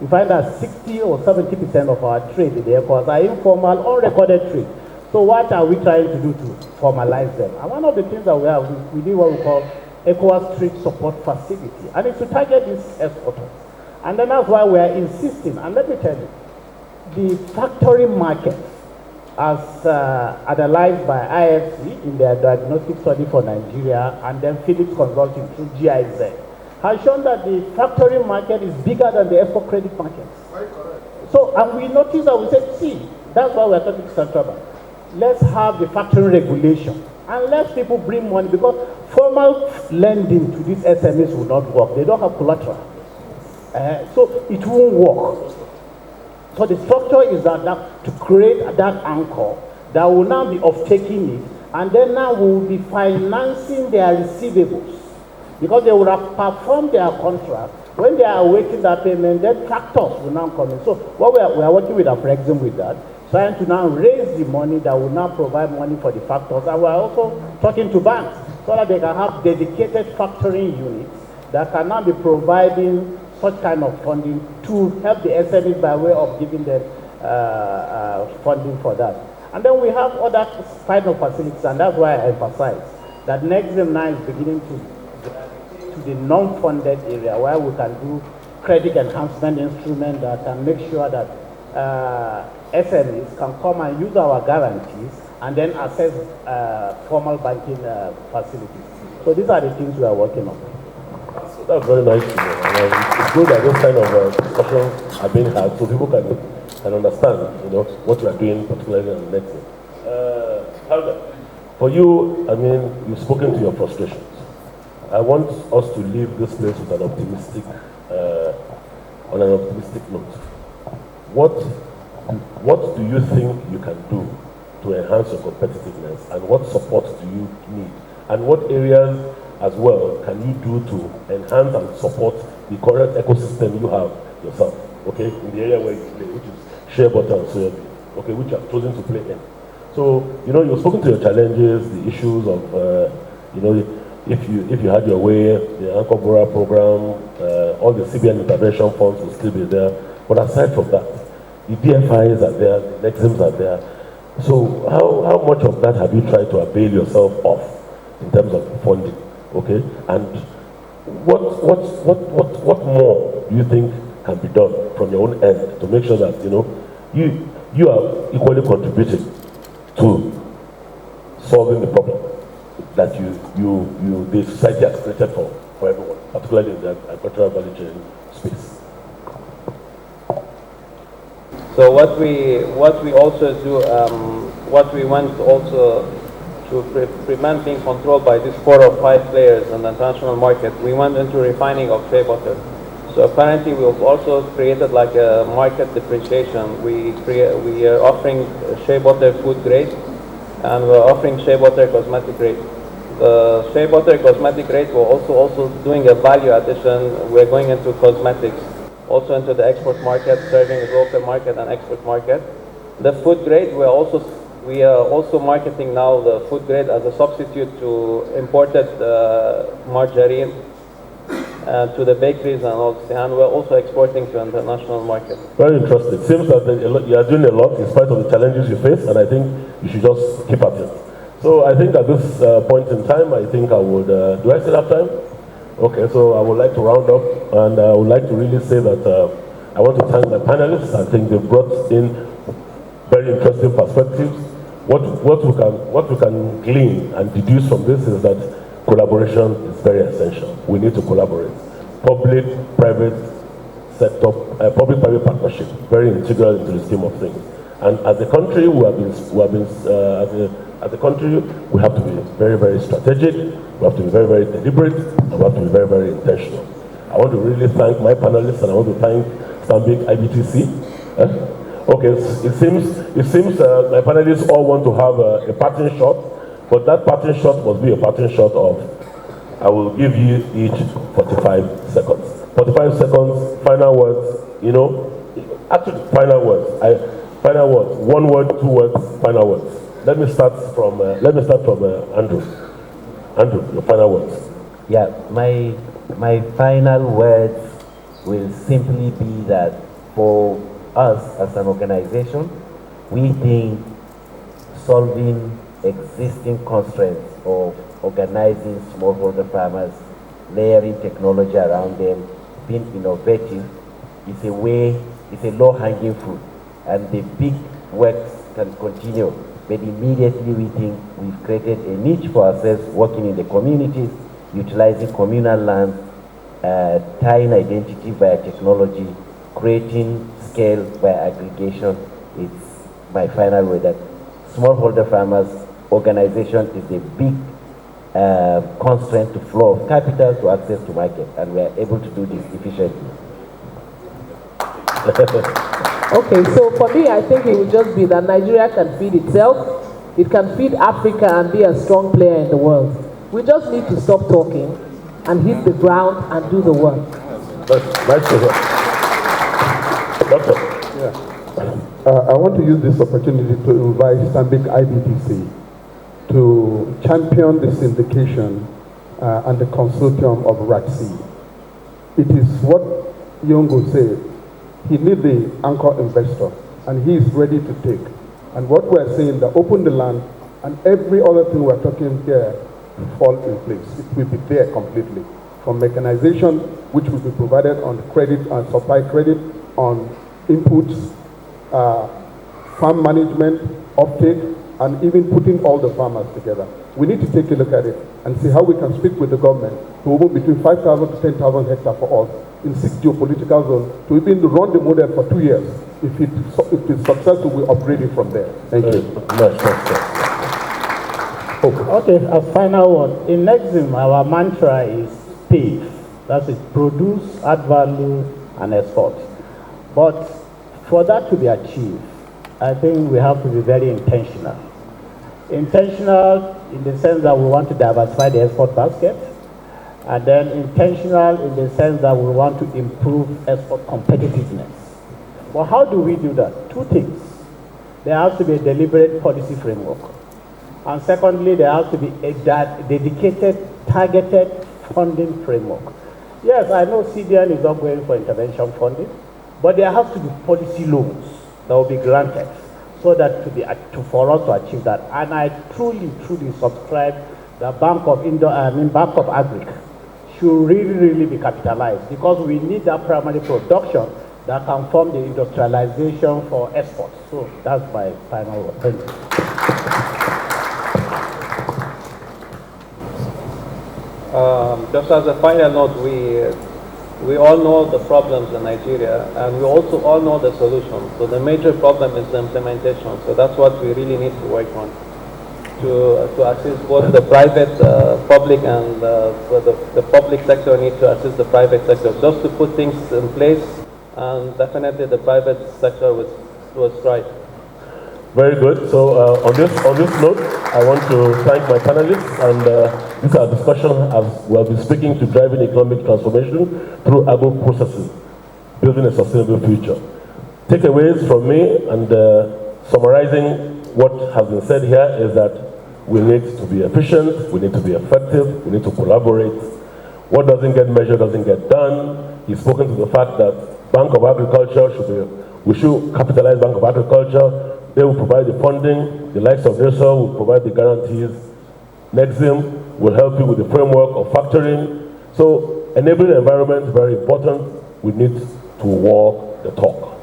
You find that 60 or 70% of our trade in the ECOWAS are informal or recorded trade. So what are we trying to do to formalize them? And one of the things that we have, we do what we call ECOWAS Trade Support Facility, and it's to target these exporters. And then that's why we are insisting, and let me tell you, the factory market, as analyzed by IFC in their diagnostic study for Nigeria, and then Philips Consulting through GIZ, has shown that the factory market is bigger than the export credit market. So, and we noticed that we said, see, that's why we're talking to Central Bank. Let's have the factory regulation, and let people bring money, because formal lending to these SMEs will not work. They don't have collateral. So it won't work. So the structure is that to create that anchor that will now be off-taking it, and then now we will be financing their receivables, because they will have performed their contract. When they are awaiting that payment, then factors will now come in. So what we are working with Agribusiness with that, trying to now raise the money that will now provide money for the factors. And we are also talking to banks so that they can have dedicated factoring units that can now be providing such kind of funding to help the SMEs by way of giving them funding for that. And then we have other kind of facilities, and that's why I emphasize that Nexim now is beginning to the non-funded area where we can do credit enhancement instruments that can make sure that SMEs can come and use our guarantees and then access formal banking facilities. So these are the things we are working on. So that's very nice to know. It's good that those kind of discussions are being had so people can understand, you know, what you are doing, particularly on the next thing. For you, I mean, you've spoken to your frustrations. I want us to leave this place with an optimistic, on an optimistic note. What do you think you can do to enhance your competitiveness, and what support do you need, and what areas as well can you do to enhance and support the current ecosystem you have yourself, okay, in the area where you play, which is shea butter and soybean, okay, which you have chosen to play in. So, you know, you've spoken to your challenges, the issues of, you know, if you had your way, the Anchor Bora program, all the CBN intervention funds will still be there. But aside from that, the DFIs are there, the Nexims are there. So how much of that have you tried to avail yourself of in terms of funding? Okay, and what more do you think can be done from your own end to make sure that you are equally contributing to solving the problem that the society has created for everyone, particularly in the agricultural value chain space? So what we also do, what we want also to prevent being controlled by these 4 or 5 players in the international market, we went into refining of shea butter. So currently we've also created like a market differentiation. We are offering shea butter food grade, and we're offering shea butter cosmetic grade. The shea butter cosmetic grade, we're also doing a value addition. We're going into cosmetics, also into the export market, serving the local market and export market. The food grade, we are also marketing now the food grade as a substitute to imported margarine to the bakeries and we're also exporting to international market. Very interesting. Seems that you are doing a lot in spite of the challenges you face, and I think you should just keep at it. So I think at this point in time, I think I would, do I still have time? Okay, so I would like to round up, and I would like to really say that I want to thank my panelists. I think they've brought in very interesting perspectives. What we can glean and deduce from this is that collaboration is very essential. We need to collaborate. Public-private setup, public-private partnership, very integral into the scheme of things. And as a country, as a country, we have to be very, very strategic. We have to be very, very deliberate, and we have to be very, very intentional. I want to really thank my panelists, and I want to thank Stanbic IBTC. Okay, it seems my panelists all want to have a parting shot, but that parting shot must be a parting shot of, I will give you each 45 seconds. 45 seconds, final words, actually final words. Final words, 1 word, 2 words, final words. Let me start from Andrew. Andrew, your final words. Yeah, my final words will simply be that for us as an organization, we think solving existing constraints of organizing smallholder farmers, layering technology around them, being innovative is a low-hanging fruit, and the big works can continue. But immediately we think we've created a niche for ourselves, working in the communities, utilizing communal land, tying identity via technology, creating scale by aggregation. It's my final word that smallholder farmers organization is a big constraint to flow of capital, to access to market, and we are able to do this efficiently. Okay, so for me, I think it would just be that Nigeria can feed itself, it can feed Africa and be a strong player in the world. We just need to stop talking and hit the ground and do the work. Nice to hear. Doctor. Yeah. I want to use this opportunity to invite Stanbic IBTC to champion the syndication and the consortium of RACC. It is what Yongo said. He needs the anchor investor, and he is ready to take. And what we're saying, that open the land, and every other thing we're talking here fall in place. It will be there completely. From mechanization, which will be provided on credit and supply credit, on inputs, farm management, uptake, and even putting all the farmers together. We need to take a look at it and see how we can speak with the government to move between 5,000 to 10,000 hectares for us in 6 geopolitical zones to even run the model for 2 years. If it's successful, we upgrade it from there. Thank you. Okay, as final word, in Nexim, our mantra is PAVE. That is produce, add value, and export. But for that to be achieved, I think we have to be very intentional. Intentional in the sense that we want to diversify the export basket, and then intentional in the sense that we want to improve export competitiveness. But how do we do that? 2 things. There has to be a deliberate policy framework. And secondly, there has to be a dedicated, targeted funding framework. Yes, I know CDN is not going for intervention funding, but there has to be policy loans that will be granted so that for us to achieve that. And I truly subscribe that Bank of Agri should really be capitalized, because we need that primary production that can form the industrialization for exports. So that's my final word. Thank you. Just as a final note, we all know the problems in Nigeria, and we also all know the solutions. So the major problem is the implementation. So that's what we really need to work on, to assist both the private, public, and the public sector need to assist the private sector, just to put things in place, and definitely the private sector will strive. Very good. So on this note, I want to thank my panelists, and this is our discussion as we'll be speaking to driving economic transformation through agro-processing, building a sustainable future. Takeaways from me, and summarizing what has been said here, is that we need to be efficient, we need to be effective, we need to collaborate. What doesn't get measured doesn't get done. He's spoken to the fact that Bank of Agriculture we should capitalize Bank of Agriculture. They will provide the funding, the likes of NESO will provide the guarantees. Nexim will help you with the framework of factoring. So enabling environment is very important. We need to walk the talk.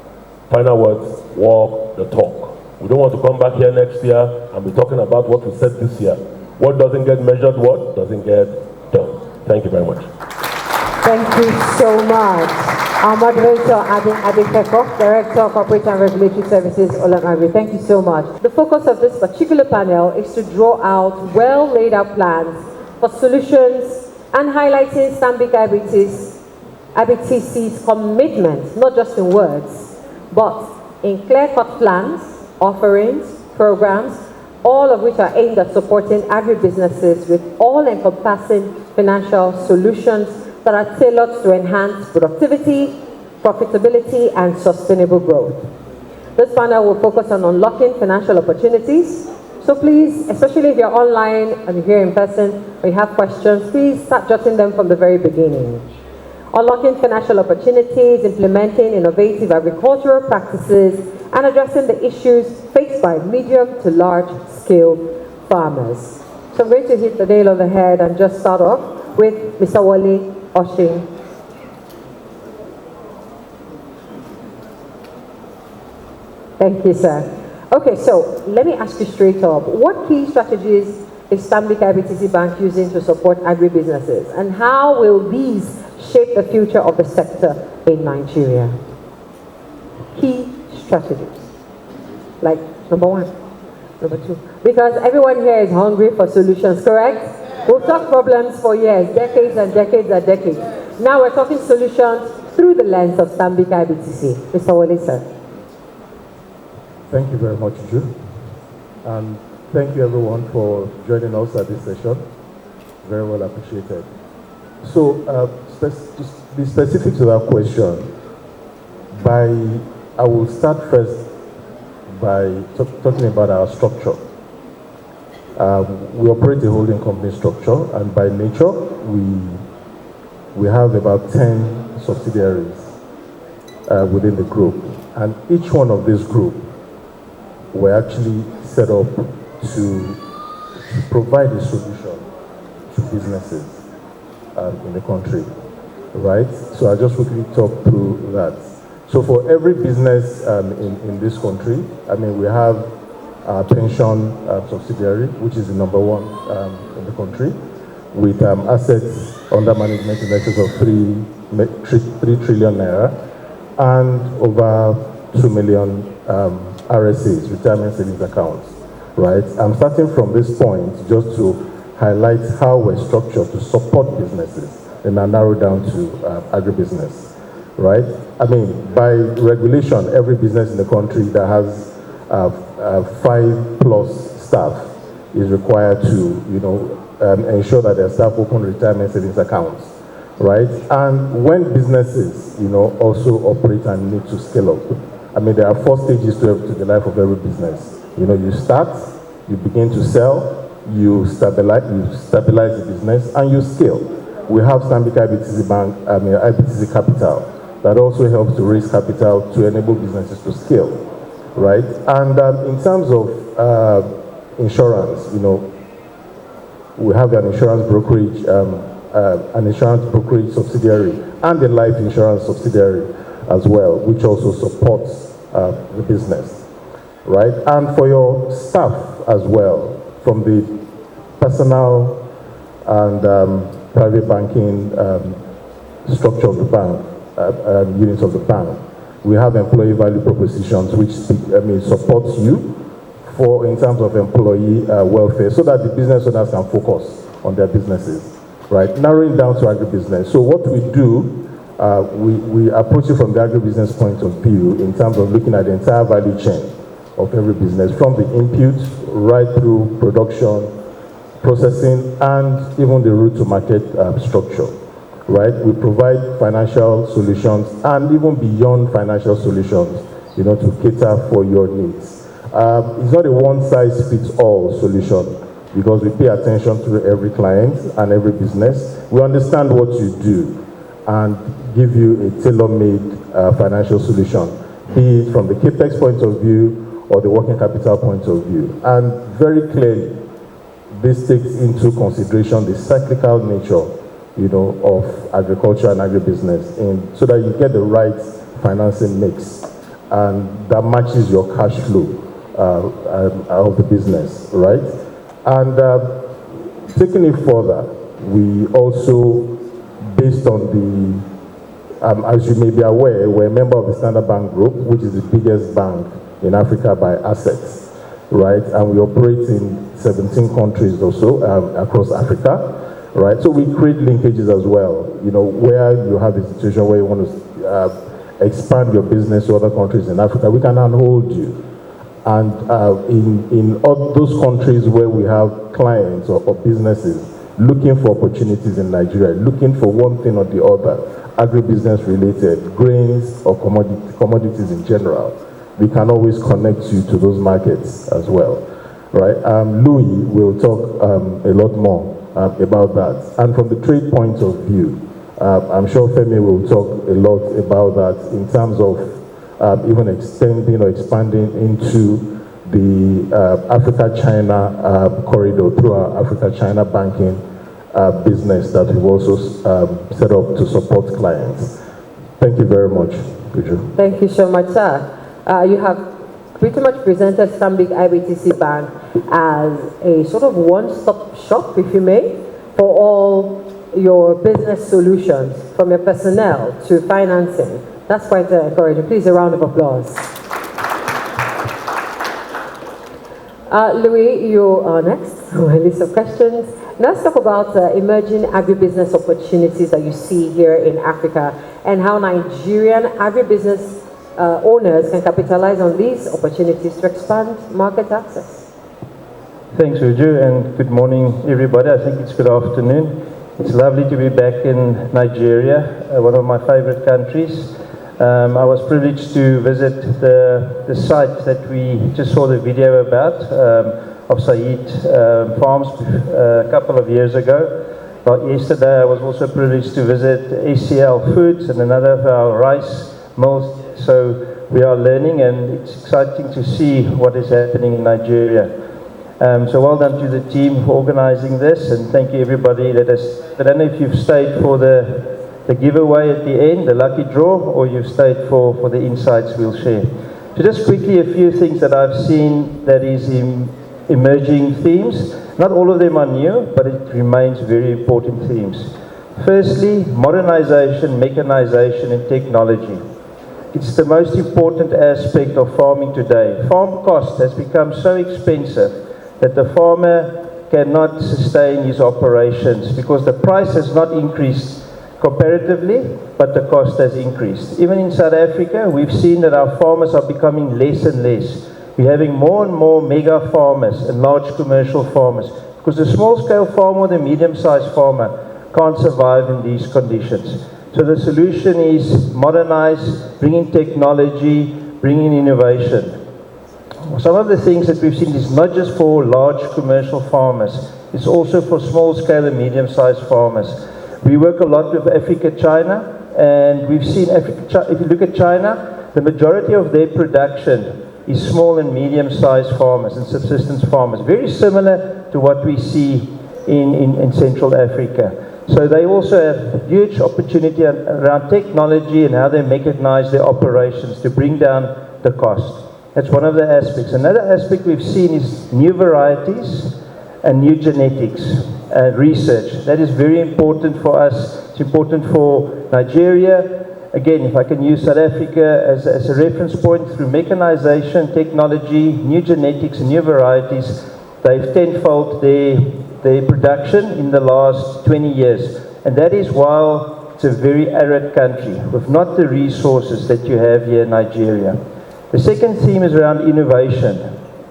Final words, walk the talk. We don't want to come back here next year and be talking about what we said this year. What doesn't get measured, what doesn't get done. Thank you very much. Thank you so much. Our moderator, Adi Keko, Director of Corporate and Regulatory Services, Olam Agri. Thank you so much. The focus of this particular panel is to draw out well laid out plans for solutions and highlighting Stanbic IBTC's commitment, not just in words, but in clear-cut plans, offerings, programs, all of which are aimed at supporting agribusinesses with all-encompassing financial solutions that are tailored to enhance productivity, profitability, and sustainable growth. This panel will focus on unlocking financial opportunities. So please, especially if you're online and you're here in person, or you have questions, please start jotting them from the very beginning. Unlocking financial opportunities, implementing innovative agricultural practices, and addressing the issues faced by medium to large scale farmers. So I'm going to hit the nail on the head and just start off with Mr. Wale Oshin. Thank you, sir. Okay, so let me ask you straight up. What key strategies is Stanbic IBTC Bank using to support agribusinesses? And how will these shape the future of the sector in Nigeria? Key strategies. Like number one, number two. Because everyone here is hungry for solutions, correct? We've talked problems for years, decades and decades and decades. Now we're talking solutions through the lens of Stanbic IBTC. Mr. Wale, sir. Thank you very much, Jude. And thank you everyone for joining us at this session. Very well appreciated. So, to be specific to that question, I will start first by talking about our structure. We operate a holding company structure, and by nature, we have about 10 subsidiaries within the group. And each one of these groups were actually set up to provide a solution to businesses in the country, right? So I'll just quickly talk through that. So for every business in this country, I mean, we have our pension subsidiary, which is the number one in the country, with assets under management in excess of 3 trillion naira and over 2 million RSAs, retirement savings accounts, right? I'm starting from this point just to highlight how we're structured to support businesses, and I narrow down to agribusiness, right? I mean, by regulation, every business in the country that has 5+ staff is required to, ensure that their staff open retirement savings accounts, right? And when businesses, also operate and need to scale up, I mean, there are 4 stages to the life of every business. You start, you begin to sell, you stabilize the business, and you scale. We have Stanbic IBTC Bank, IBTC Capital, that also helps to raise capital to enable businesses to scale, right? And in terms of insurance, you know, we have an insurance brokerage subsidiary and a life insurance subsidiary as well, which also supports the business, right? And for your staff as well, from the personal and private banking structure of the bank, units of the bank, we have employee value propositions which supports you in terms of employee welfare, so that the business owners can focus on their businesses, right? Narrowing down to agribusiness. So what we do, we approach it from the agribusiness point of view in terms of looking at the entire value chain of every business, from the input right through production, processing, and even the route to market structure, right? We provide financial solutions and even beyond financial solutions, you know, to cater for your needs. It's not a one-size-fits-all solution, because we pay attention to every client and every business. We understand what you do and give you a tailor-made financial solution, be it from the capex point of view or the working capital point of view. And very clearly, this takes into consideration the cyclical nature, you know, of agriculture and agribusiness, so that you get the right financing mix and that matches your cash flow of the business, right? And taking it further, we also, based on the, as you may be aware, we're a member of the Standard Bank Group, which is the biggest bank in Africa by assets, right? And we operate in 17 countries or so across Africa, right? So we create linkages as well, you know, where you have a situation where you want to expand your business to other countries in Africa, we can handhold you. And in all those countries where we have clients or businesses looking for opportunities in Nigeria, looking for one thing or the other, agribusiness related, grains or commodities in general, we can always connect you to those markets as well, right? Louis will talk a lot more about that. And from the trade point of view, I'm sure Femi will talk a lot about that in terms of even extending or expanding into the Africa-China corridor through our Africa-China banking business that we've also set up to support clients. Thank you very much, Guju. Thank you so much, sir. You have pretty much presented Stanbic IBTC Bank as a sort of one-stop shop, if you may, for all your business solutions, from your personnel to financing. That's quite encouraging. Please, a round of applause. Louis, you are next on my list of questions. Let's talk about emerging agribusiness opportunities that you see here in Africa and how Nigerian agribusiness owners can capitalize on these opportunities to expand market access. Thanks, Uju, and good morning, everybody. I think it's good afternoon. It's lovely to be back in Nigeria, one of my favorite countries. I was privileged to visit the site that we just saw the video about of Said Farms a couple of years ago. But yesterday I was also privileged to visit ACL Foods and another of our rice mills. So we are learning, and it's exciting to see what is happening in Nigeria. So well done to the team for organizing this, and thank you everybody that has, I don't know if you've stayed for the giveaway at the end, the lucky draw, or you've stayed for the insights we'll share. So just quickly, a few things that I've seen that is emerging themes. Not all of them are new, but it remains very important themes. Firstly, modernization, mechanization, and technology. It's the most important aspect of farming today. Farm cost has become so expensive that the farmer cannot sustain his operations because the price has not increased comparatively, but the cost has increased. Even in South Africa, we've seen that our farmers are becoming less and less. We're having more and more mega farmers and large commercial farmers because the small-scale farmer or the medium-sized farmer can't survive in these conditions. So the solution is modernize, bring in technology, bring in innovation. Some of the things that we've seen is not just for large commercial farmers, it's also for small-scale and medium-sized farmers. We work a lot with Africa, China, and we've seen Africa, if you look at China, the majority of their production is small and medium-sized farmers and subsistence farmers, very similar to what we see in Central Africa. So they also have huge opportunity around technology and how they mechanize their operations to bring down the cost. That's one of the aspects. Another aspect we've seen is new varieties and new genetics research. That is very important for us. It's important for Nigeria. Again, if I can use South Africa as a reference point, through mechanization, technology, new genetics and new varieties, they've tenfold their production in the last 20 years. And that is while it's a very arid country with not the resources that you have here in Nigeria. The second theme is around innovation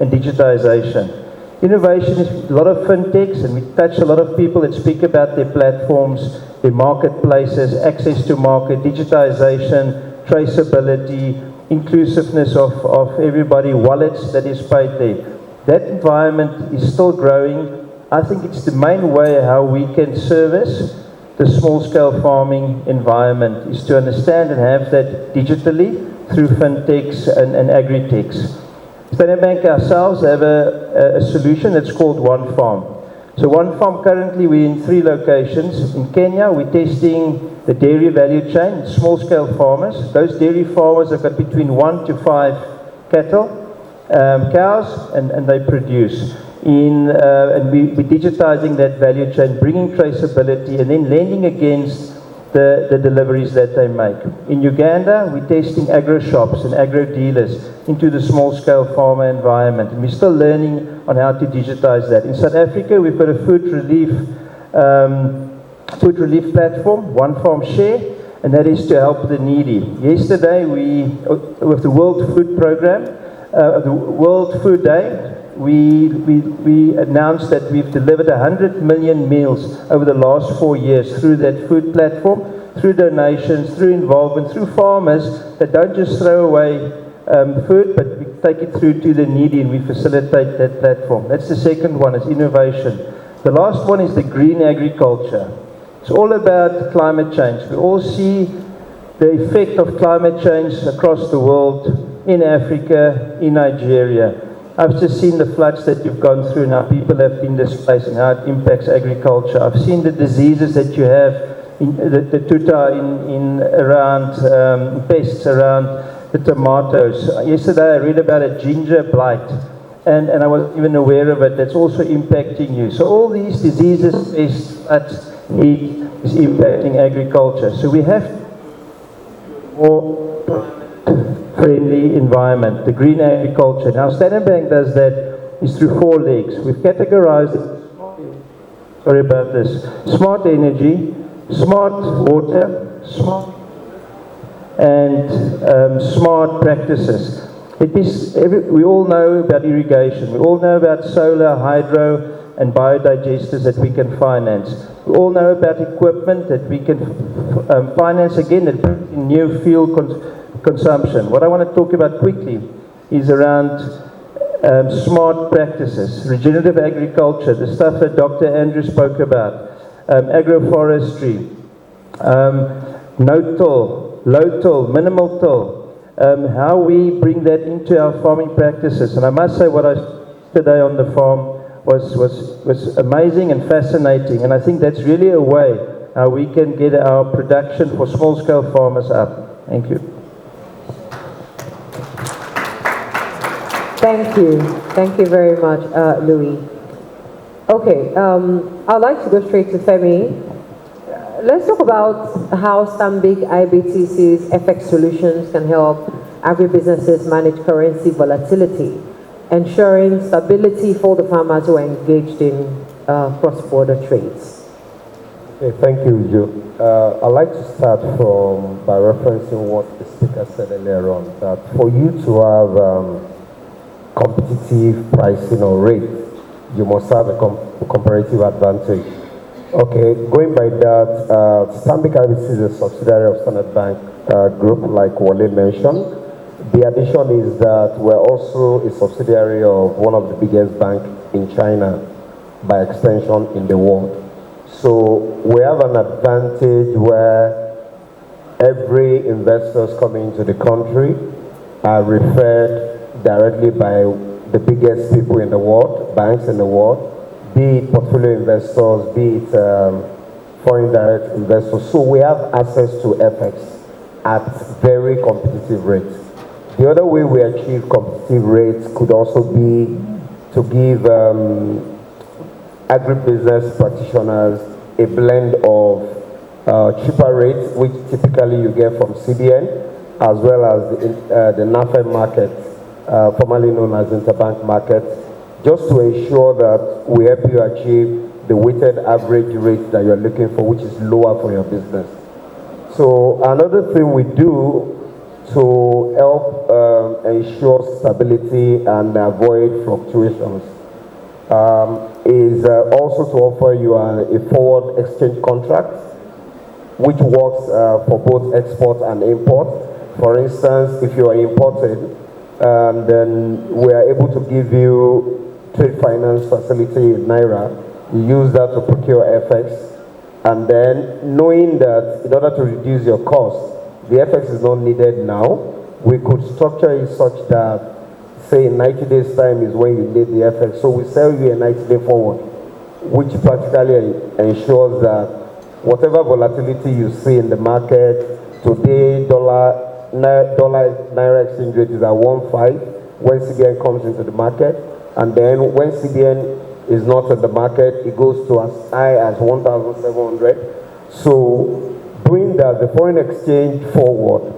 and digitization. Innovation is a lot of fintechs, and we touch a lot of people that speak about their platforms, their marketplaces, access to market, digitization, traceability, inclusiveness of everybody, wallets that is paid there. That environment is still growing. I think it's the main way how we can service the small-scale farming environment is to understand and have that digitally through fintechs and agri-techs. Stanbic ourselves have a solution that's called One Farm. So One Farm, currently we're in 3 locations. In Kenya, we're testing the dairy value chain, small-scale farmers. Those dairy farmers have got between 1 to 5 cattle, cows, and they produce. And we're digitizing that value chain, bringing traceability, and then lending against the deliveries that they make. In Uganda, we're testing agro shops and agro dealers into the small-scale farmer environment, and we're still learning on how to digitize that. In South Africa, we've got a food relief platform, One Farm Share, and that is to help the needy. Yesterday, with the World Food Program, the World Food Day, we announced that we've delivered 100 million meals over the last 4 years through that food platform, through donations, through involvement, through farmers that don't just throw away food, but we take it through to the needy and we facilitate that platform. That's the second one, is innovation. The last one is the green agriculture. It's all about climate change. We all see the effect of climate change across the world, in Africa, in Nigeria. I've just seen the floods that you've gone through and how people have been displaced and how it impacts agriculture. I've seen the diseases that you have, the tuta around pests around the tomatoes. Yesterday I read about a ginger blight, and I wasn't even aware of it. That's also impacting you. So all these diseases, pests, floods, heat is impacting agriculture. So we have more friendly environment, the green agriculture. Now, Stanbic does that is through 4 legs. We've categorized it, sorry about this, smart energy, smart water, and smart practices. We all know about irrigation. We all know about solar, hydro, and biodigesters that we can finance. We all know about equipment that we can finance, again, that brings in new fuel consumption. What I want to talk about quickly is around smart practices, regenerative agriculture, the stuff that Dr. Andrew spoke about, agroforestry, no-till, low-till, minimal till, how we bring that into our farming practices. And I must say, what I saw today on the farm was amazing and fascinating, and I think that's really a way how we can get our production for small-scale farmers up. Thank you. Thank you. Thank you very much, Louis. Okay, I'd like to go straight to Femi. Let's talk about how Stanbic IBTC's FX solutions can help agribusinesses manage currency volatility, ensuring stability for the farmers who are engaged in cross-border trades. Okay, thank you, Joe. I'd like to start by referencing what the speaker said earlier on, that for you to have competitive pricing or rate, you must have a comparative advantage. Okay, going by that, Stanbic IBTC is a subsidiary of Standard Bank Group, like Wale mentioned. The addition is that we're also a subsidiary of one of the biggest banks in China, by extension in the world. So we have an advantage where every investors coming into the country are referred directly by the biggest people in the world, banks in the world, be it portfolio investors, be it foreign direct investors. So we have access to FX at very competitive rates. The other way we achieve competitive rates could also be to give agribusiness practitioners a blend of cheaper rates, which typically you get from CBN, as well as the NAFED market, formerly known as interbank market, just to ensure that we help you achieve the weighted average rate that you're looking for, which is lower for your business. So another thing we do to help ensure stability and avoid fluctuations is also to offer you a forward exchange contract, which works for both export and import. For instance, if you are imported, then we are able to give you trade finance facility in Naira. You use that to procure FX, and then knowing that in order to reduce your cost, the FX is not needed now, we could structure it such that, say, in 90 days time is when you need the FX. So we sell you a 90-day forward, which practically ensures that whatever volatility you see in the market, today dollar-naira exchange rate is at 1.5 when CBN comes into the market, and then when CBN is not in the market, it goes to as high as 1,700. So doing that, the foreign exchange forward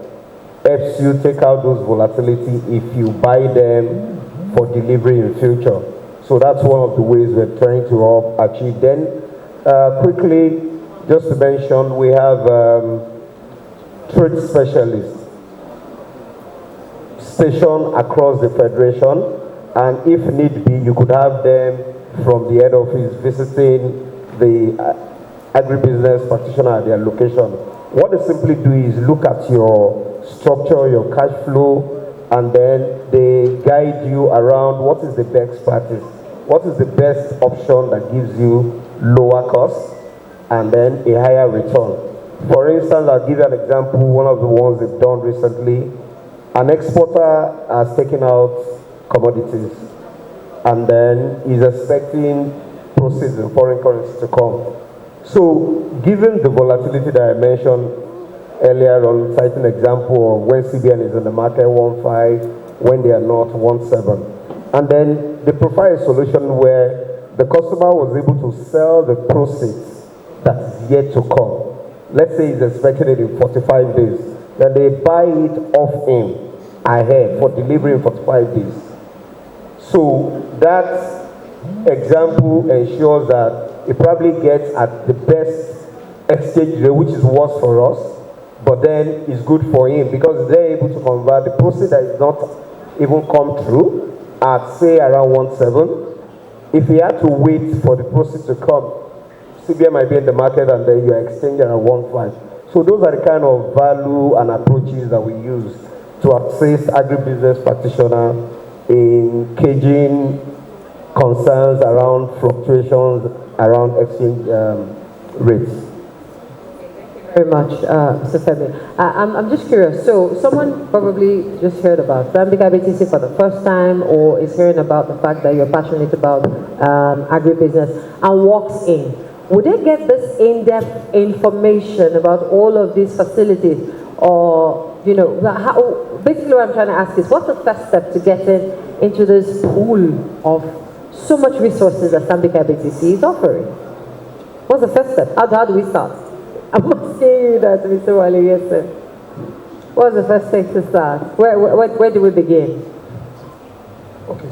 helps you take out those volatility if you buy them for delivery in future. So that's one of the ways we're trying to achieve. Then quickly, just to mention, we have trade specialists stationed across the federation, and if need be, you could have them from the head office visiting the agribusiness practitioner at their location. What they simply do is look at your structure, your cash flow, and then they guide you around what is the best practice, what is the best option that gives you lower cost and then a higher return. For instance, I'll give you an example, one of the ones they've done recently. An exporter has taken out commodities and then is expecting proceeds in foreign currency to come. So given the volatility that I mentioned earlier on, citing an example of when CBN is in the market 1.5, when they are not 1.7. And then they provide a solution where the customer was able to sell the proceeds that is yet to come. Let's say he's expecting it in 45 days. Then they buy it off him ahead for delivery in 45 days. So that example ensures that it probably gets at the best exchange rate, which is worse for us, but then it's good for him because they're able to convert the proceed that is not even come through at, say, around 1.7. If he had to wait for the proceed to come, CBN might be in the market and then you're exchanging at 1.5. So those are the kind of value and approaches that we use to assist agribusiness practitioner in caging concerns around fluctuations around exchange rates. Very much, Mr. Femi. I'm just curious. So someone probably just heard about Stanbic IBTC for the first time, or is hearing about the fact that you're passionate about agribusiness and walks in. Would they get this in-depth information about all of these facilities, or basically what I'm trying to ask is, what's the first step to getting into this pool of so much resources that Stanbic IBTC is offering? What's the first step? How do we start? I'm asking you that, Mr. Wale, yes, sir. What's the first thing to start? Where do we begin? Okay,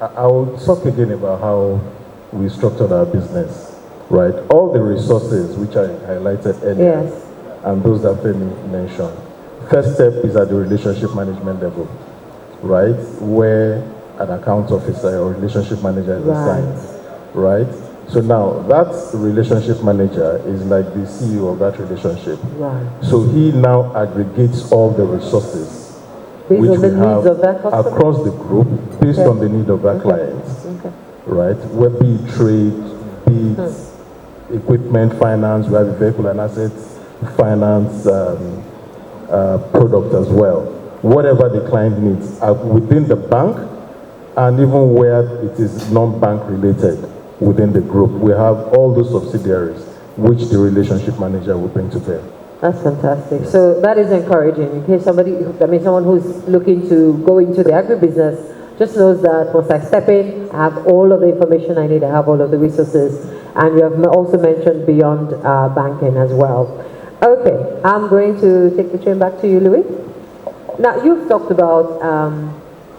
I'll talk again about how we structured our business, right? All the resources which I highlighted earlier, yes, and those that Femi mentioned. First step is at the relationship management level, right? Where an account officer or relationship manager is assigned, right? So now that relationship manager is like the CEO of that relationship. Right. So he now aggregates all the resources based which on the we have needs of that customer? across the group, based on the need of that client, right? Where be it trade, be it equipment finance, we have vehicle and assets finance, product as well. Whatever the client needs within the bank, and even where it is non-bank related within the group. We have all those subsidiaries which the relationship manager will bring to bear. That's fantastic. So that is encouraging. In case someone who's looking to go into the agribusiness just knows that once I step in, I have all of the information I need, I have all of the resources. And you have also mentioned beyond banking as well. Okay, I'm going to take the train back to you, Louis. Now, you've talked about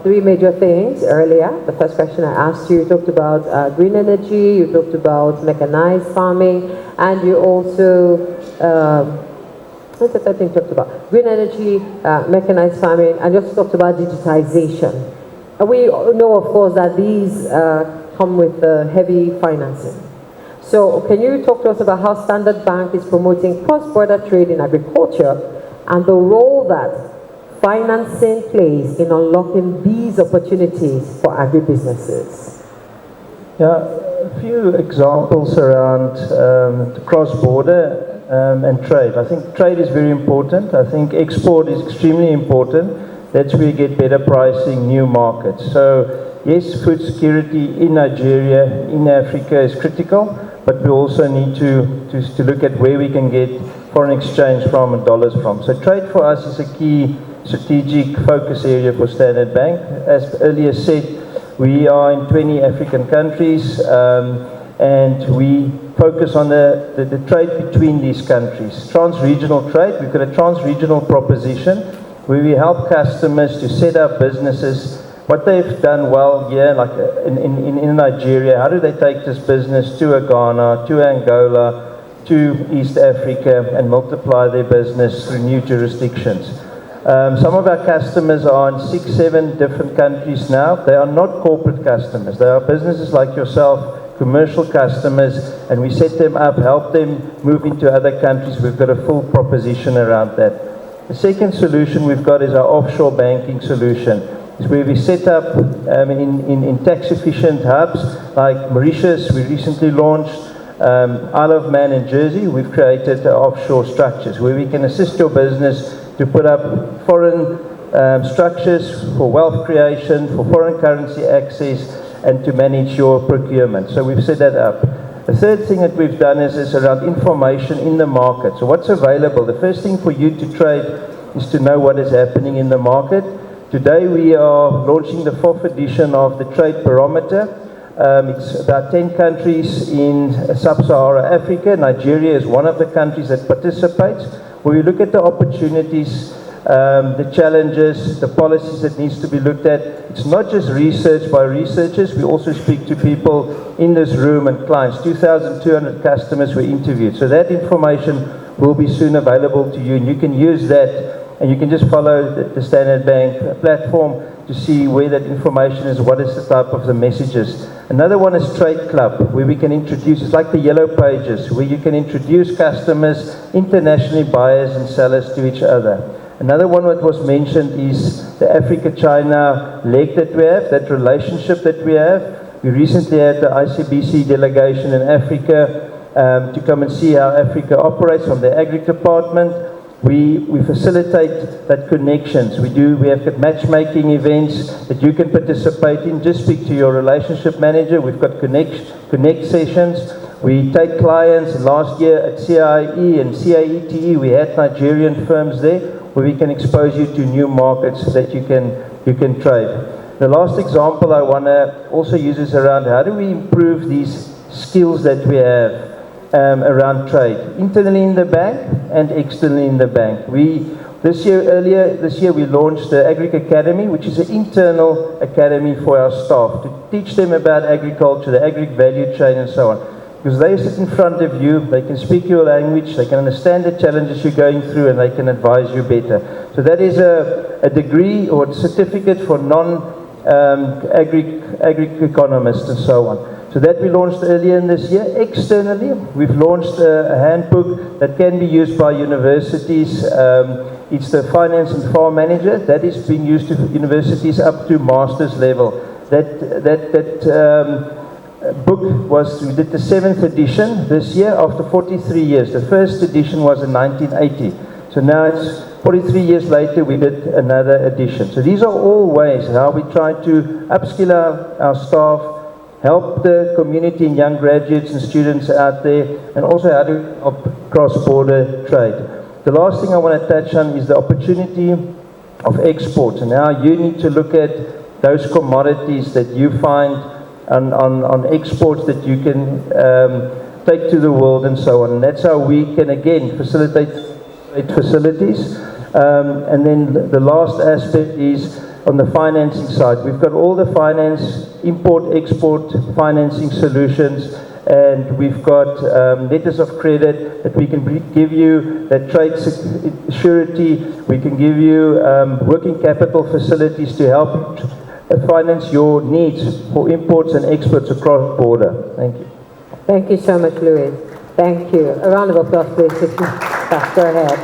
three major things earlier. The first question I asked you talked about green energy, you talked about mechanized farming, and you also, what's the third thing you talked about? Green energy, mechanized farming, and you also talked about digitization. And we know, of course, that these come with heavy financing. So can you talk to us about how Standard Bank is promoting cross-border trade in agriculture and the role that financing plays in unlocking these opportunities for agribusinesses? Yeah, a few examples around cross-border and trade. I think trade is very important. I think export is extremely important. That's where you get better pricing, new markets. So yes, food security in Nigeria, in Africa is critical, but we also need to look at where we can get foreign exchange from and dollars from. So trade for us is a key strategic focus area for Standard Bank. As earlier said, we are in 20 African countries and we focus on the trade between these countries. Trans-regional trade, we've got a trans-regional proposition where we help customers to set up businesses. What they've done well here, like in Nigeria, how do they take this business to Ghana, to Angola, to East Africa and multiply their business through new jurisdictions? Some of our customers are in 6, 7 different countries now. They are not corporate customers. They are businesses like yourself, commercial customers, and we set them up, help them move into other countries. We've got a full proposition around that. The second solution we've got is our offshore banking solution. It's where we set up in tax-efficient hubs like Mauritius. We recently launched Isle of Man and Jersey. We've created offshore structures where we can assist your business to put up foreign structures for wealth creation, for foreign currency access, and to manage your procurement. So we've set that up. The third thing that we've done is around information in the market. So what's available? The first thing for you to trade is to know what is happening in the market. Today we are launching the 4th edition of the Trade Barometer. It's about 10 countries in sub-Saharan Africa. Nigeria is one of the countries that participates, where we look at the opportunities, the challenges, the policies that needs to be looked at. It's not just research by researchers. We also speak to people in this room and clients. 2,200 customers were interviewed. So that information will be soon available to you, and you can use that, and you can just follow the Standard Bank platform to see where that information is, what is the type of the messages. Another one is Trade Club, where we can introduce, it's like the yellow pages, where you can introduce customers, internationally buyers and sellers to each other. Another one that was mentioned is the Africa-China leg that we have, that relationship that we have. We recently had the ICBC delegation in Africa to come and see how Africa operates from the Agri department. We facilitate that connections. We have got matchmaking events that you can participate in. Just speak to your relationship manager. We've got connect sessions. We take clients. Last year at CIE and CIETE, we had Nigerian firms there where we can expose you to new markets that you can trade. The last example I want to also use is around how do we improve these skills that we have around trade, internally in the bank and externally in the bank. Earlier this year, we launched the Agri Academy, which is an internal academy for our staff to teach them about agriculture, the agri value chain and so on. Because they sit in front of you, they can speak your language, they can understand the challenges you're going through, and they can advise you better. So that is a degree or a certificate for agri-economists and so on. So that we launched earlier in this year. Externally, we've launched a handbook that can be used by universities. It's the Finance and Farm Manager that is being used to universities up to master's level. Book we did the 7th edition this year after 43 years. The first edition was in 1980. So now it's 43 years later, we did another edition. So these are all ways how we try to upskill our staff, help the community and young graduates and students out there, and also how to help cross-border trade. The last thing I want to touch on is the opportunity of exports, and how you need to look at those commodities that you find on exports that you can take to the world and so on. And that's how we can, again, facilitate facilities. And then the last aspect is on the financing side. We've got all the finance, import-export financing solutions, and we've got letters of credit that we can give you, that trade surety. We can give you working capital facilities to help finance your needs for imports and exports across border. Thank you. Thank you so much, Louis. Thank you. A round of applause, please. Go ahead.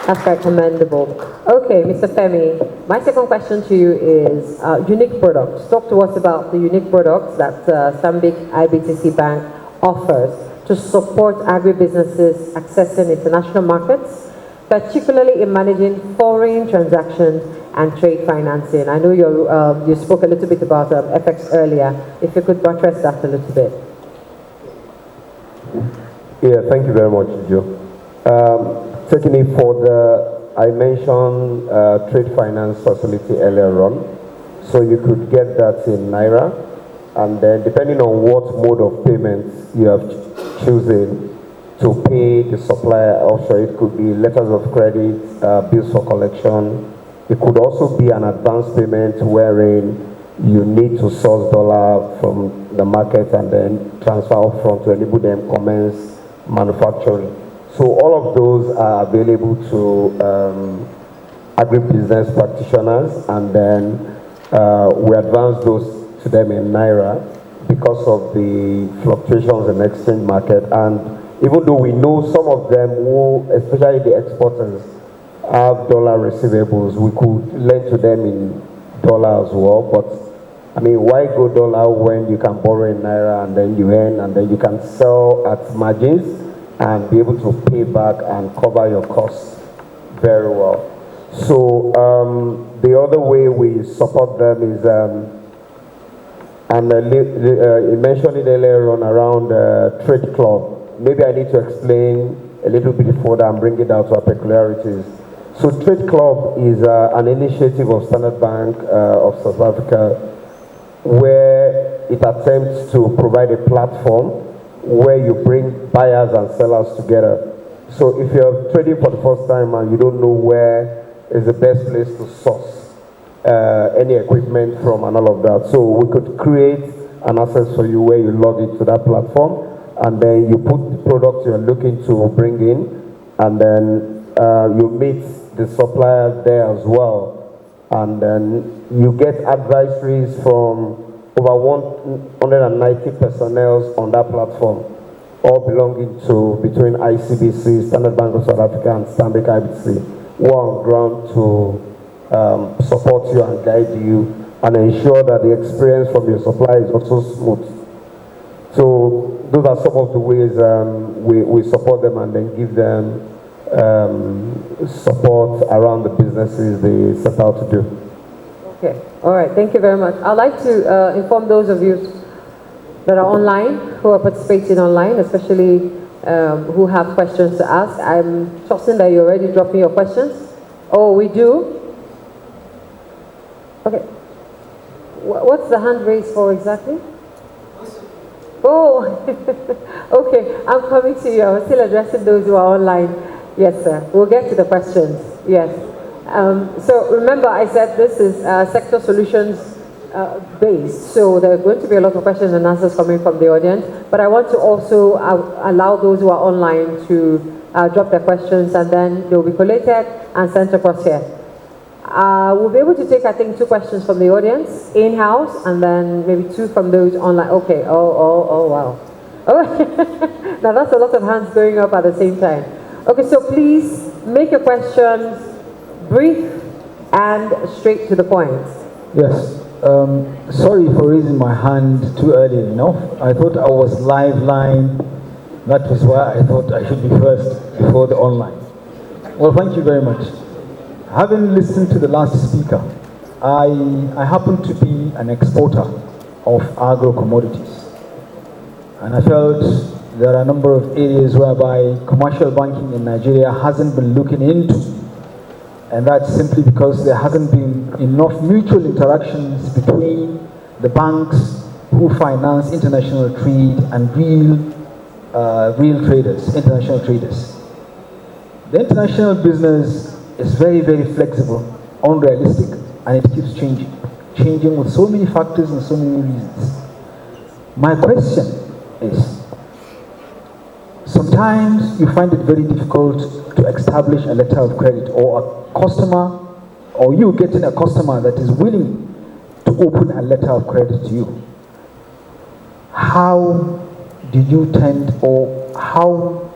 That's quite commendable. Okay, Mr. Femi, my second question to you is unique products. Talk to us about the unique products that Stanbic IBTC Bank offers to support agribusinesses accessing international markets, particularly in managing foreign transactions and trade financing. I know you spoke a little bit about FX earlier. If you could buttress that a little bit. Yeah, thank you very much, Joe. Taking it further, I mentioned trade finance facility earlier on. So you could get that in Naira, and then depending on what mode of payments you have chosen to pay the supplier offshore, it could be letters of credit, bills for collection. It could also be an advance payment wherein you need to source dollar from the market and then transfer upfront to enable them commence manufacturing. So all of those are available to agribusiness practitioners, and then we advance those to them in Naira because of the fluctuations in the exchange market. And even though we know some of them who, especially the exporters, have dollar receivables, we could lend to them in dollar as well. But I mean, why go dollar when you can borrow in Naira and then you earn, and then you can sell at margins and be able to pay back and cover your costs very well. So the other way we support them is, and you mentioned it earlier on around Trade Club. Maybe I need to explain a little bit further and bring it down to our peculiarities. So Trade Club is an initiative of Standard Bank of South Africa, where it attempts to provide a platform where you bring buyers and sellers together. So if you're trading for the first time and you don't know where is the best place to source any equipment from and all of that, so we could create an access for you where you log into that platform, and then you put the products you're looking to bring in, and then you meet the supplier there as well, and then you get advisories from over 190 personnel on that platform, all belonging to between ICBC, Standard Bank of South Africa, and Stanbic IBTC, who are on ground to support you and guide you and ensure that the experience from your supplier is also smooth. So those are some of the ways we support them and then give them support around the businesses they set out to do. Okay, all right, thank you very much. I'd like to inform those of you that are online, who are participating online, especially who have questions to ask. I'm trusting that you already dropped me your questions. Oh, we do? Okay. What's the hand raised for exactly? Oh, okay, I'm coming to you. I'm still addressing those who are online. Yes, sir. We'll get to the questions. Yes. So remember, I said this is sector solutions based. So there are going to be a lot of questions and answers coming from the audience. But I want to also allow those who are online to drop their questions, and then they'll be collated and sent across here. We'll be able to take, I think, 2 questions from the audience in-house, and then maybe 2 from those online. Okay. Oh, wow. Oh, now that's a lot of hands going up at the same time. Okay, so please make your questions brief and straight to the point. Yes. Sorry for raising my hand too early enough. I thought I was live line. That was why I thought I should be first before the online. Well, thank you very much. having listened to the last speaker, I happen to be an exporter of agro commodities. And I felt there are a number of areas whereby commercial banking in Nigeria hasn't been looking into. And that's simply because there hasn't been enough mutual interactions between the banks who finance international trade and real traders, international traders. The international business is very, very flexible, unrealistic, and it keeps changing with so many factors and so many reasons. My question is, sometimes you find it very difficult to establish a letter of credit, or a customer, or you getting a customer that is willing to open a letter of credit to you. How do you tend, or how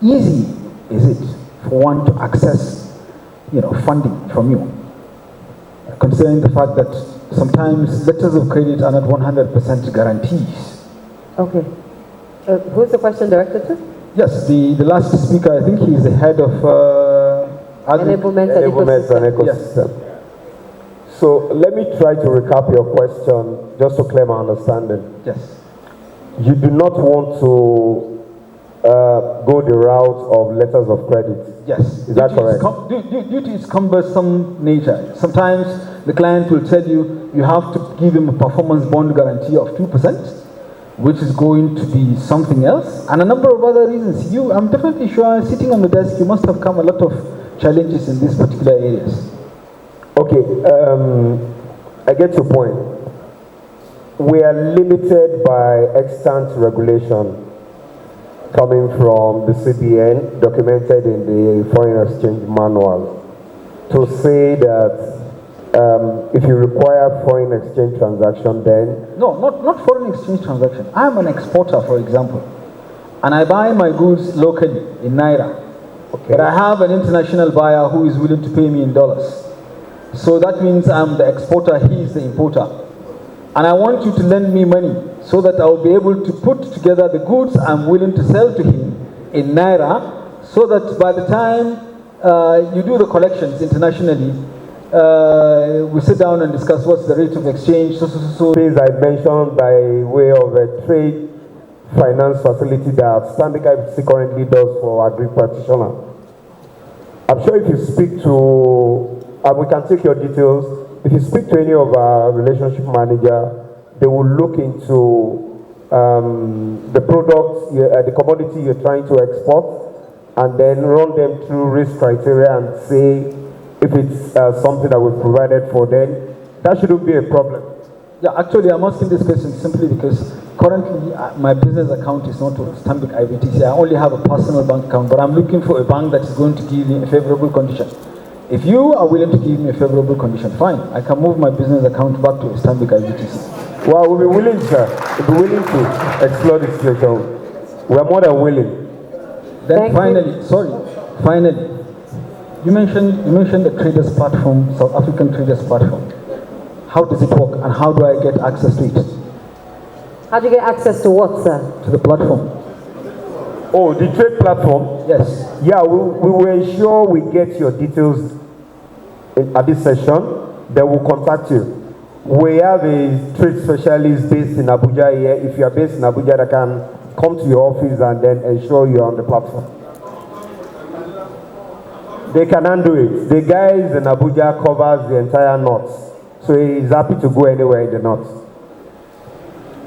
easy is it for one to access, funding from you? Considering the fact that sometimes letters of credit are not 100% guarantees. Okay. Who's the question directed to? Yes, the last speaker, I think he's the head of Enablement and Ecosystem. Yes. So let me try to recap your question just to clear my understanding. Yes. You do not want to go the route of letters of credit. Yes. Is that correct? Due to its cumbersome nature, sometimes the client will tell you you have to give him a performance bond guarantee of 2%, which is going to be something else, and a number of other reasons. I'm definitely sure, sitting on the desk, you must have come a lot of challenges in these particular areas. Okay, I get your point. We are limited by extant regulation coming from the CBN, documented in the foreign exchange manual, to say that if you require foreign exchange transaction, then... No, not foreign exchange transaction. I'm an exporter, for example, and I buy my goods locally in Naira. Okay. But I have an international buyer who is willing to pay me in dollars. So that means I'm the exporter, he is the importer. And I want you to lend me money so that I'll be able to put together the goods I'm willing to sell to him in Naira, so that by the time you do the collections internationally, we sit down and discuss what's the rate of exchange. So things I mentioned by way of a trade finance facility that Stanbic IBTC currently does for agri-practitioner. I'm sure if you speak to, and we can take your details, if you speak to any of our relationship manager, they will look into the products, the commodity you're trying to export, and then run them through risk criteria and say if it's something that was provided for, then that shouldn't be a problem. Yeah, actually, I'm asking this question simply because currently my business account is not with Stanbic IBTC. I only have a personal bank account, but I'm looking for a bank that is going to give me a favorable condition. If you are willing to give me a favorable condition, fine. I can move my business account back to Stanbic IBTC. Well, we'll be willing, sir. We'll be willing to explore this situation. We're more than willing. Then finally, you mentioned the traders platform, South African traders platform. How does it work, and how do I get access to it? How do you get access to what, sir? To the platform. Oh, the trade platform? Yes. Yeah, we will ensure we get your details at this session. Then we'll contact you. We have a trade specialist based in Abuja here. If you are based in Abuja, they can come to your office and then ensure you are on the platform. They can handle it. The guys in Abuja covers the entire north, so he's happy to go anywhere in the north.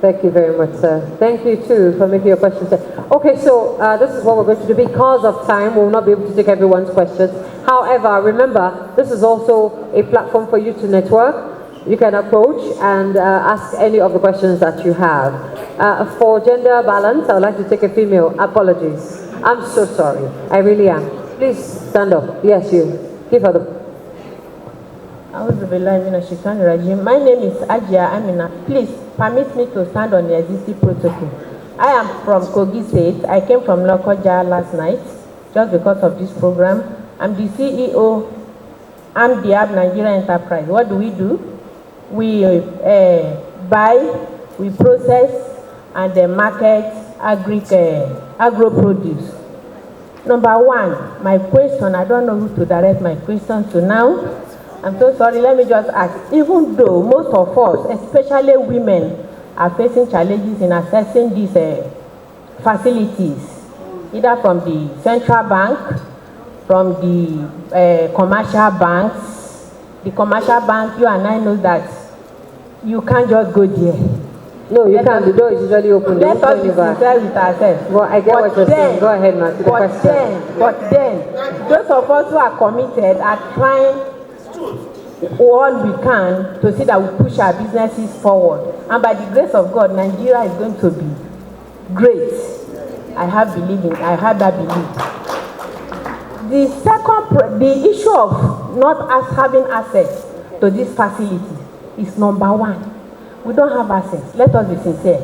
Thank you very much, sir. Thank you, too, for making your questions. Okay, so this is what we're going to do. Because of time, we'll not be able to take everyone's questions. However, remember, this is also a platform for you to network. You can approach and ask any of the questions that you have. For gender balance, I would like to take a female. Apologies. I'm so sorry. I really am. Please stand up. Yes, you. Give her the... My name is Ajia Amina. Please permit me to stand on the existing protocol. I am from Kogi State. I came from Lokoja last night just because of this program. I'm the CEO, Amdiab Nigeria Enterprise. What do? We buy, we process, and market agro produce. Number one, my question, I don't know who to direct my question to now. I'm so sorry, let me just ask. Even though most of us, especially women, are facing challenges in accessing these facilities, either from the central bank, from the commercial banks. The commercial bank, you and I know that you can't just go there. No, you can't. The door is usually open. Let us be sincere with ourselves. Well, I get what you're saying. Go ahead now to the question. But then, those of us who are committed are trying all we can to see that we push our businesses forward. And by the grace of God, Nigeria is going to be great. I have that belief. The issue of not us having access to this facility is number one. We don't have access. Let us be sincere.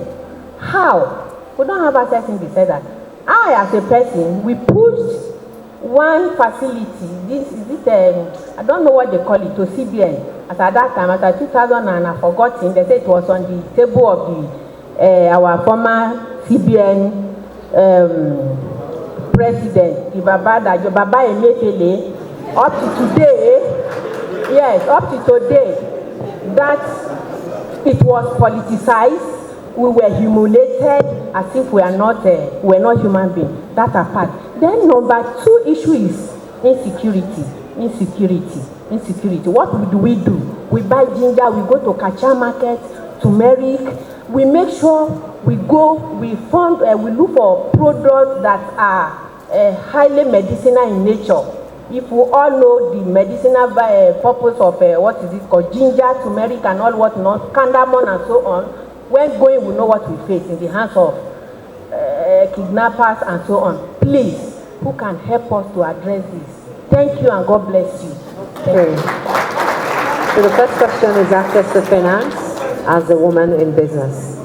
How? We don't have access in the sense that I, as a person, we pushed one facility. I don't know what they call it, to CBN. As at that time, at 2000, and I've forgotten, they said it was on the table of our former CBN president, Baba Emefiele. Up to today, that it was politicized. We were humiliated as if we are not human beings. That apart. Then number two issue is insecurity. What do? We buy ginger, we go to Kacha market, turmeric. We make sure we look for products that are highly medicinal in nature. If we all know the medicinal purpose of what is it called, ginger, turmeric, and all what not, cardamom, and so on. When going, we know what we face in the hands of kidnappers and so on. Please, who can help us to address this? Thank you and God bless you. Okay. So the first question is access to finance as a woman in business.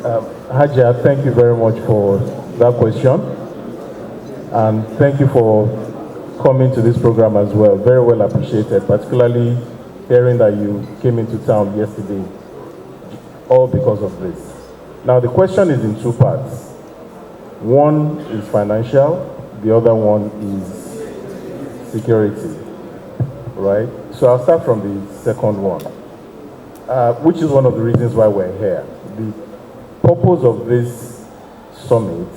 Hajia, thank you very much for that question. And thank you for coming to this program as well. Very well appreciated, particularly hearing that you came into town yesterday, all because of this. Now, the question is in two parts. One is financial, the other one is security, right? So I'll start from the second one, which is one of the reasons why we're here. The purpose of this summit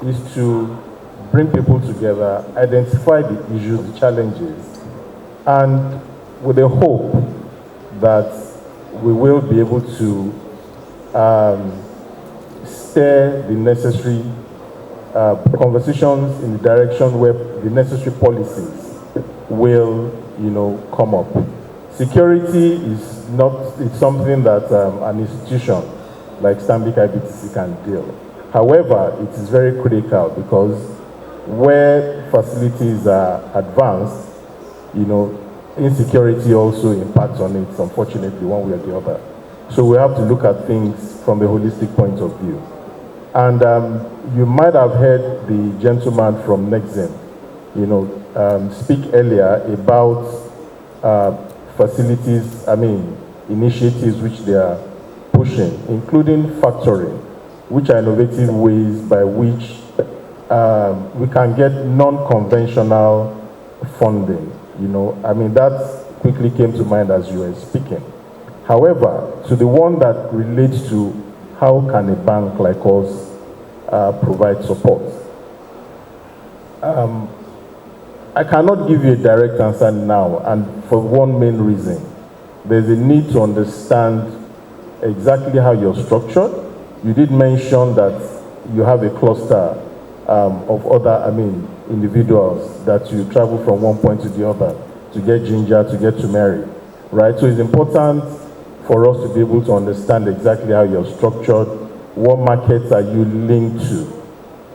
is to bring people together, identify the issues, the challenges, and with the hope that we will be able to steer the necessary conversations in the direction where the necessary policies will, come up. Security is it's something that an institution like Stanbic IBTC can deal. However, it is very critical because where facilities are advanced, insecurity also impacts on it, unfortunately, one way or the other. So we have to look at things from a holistic point of view. And you might have heard the gentleman from Nexim, speak earlier about facilities, initiatives which they are pushing, including factoring, which are innovative ways by which we can get non-conventional funding. That quickly came to mind as you were speaking. However, to the one that relates to how can a bank like us provide support, I cannot give you a direct answer now, and for one main reason. There's a need to understand exactly how you're structured. You did mention that you have a cluster of other, individuals that you travel from one point to the other to get ginger, to get turmeric, right? So it's important for us to be able to understand exactly how you're structured, what markets are you linked to,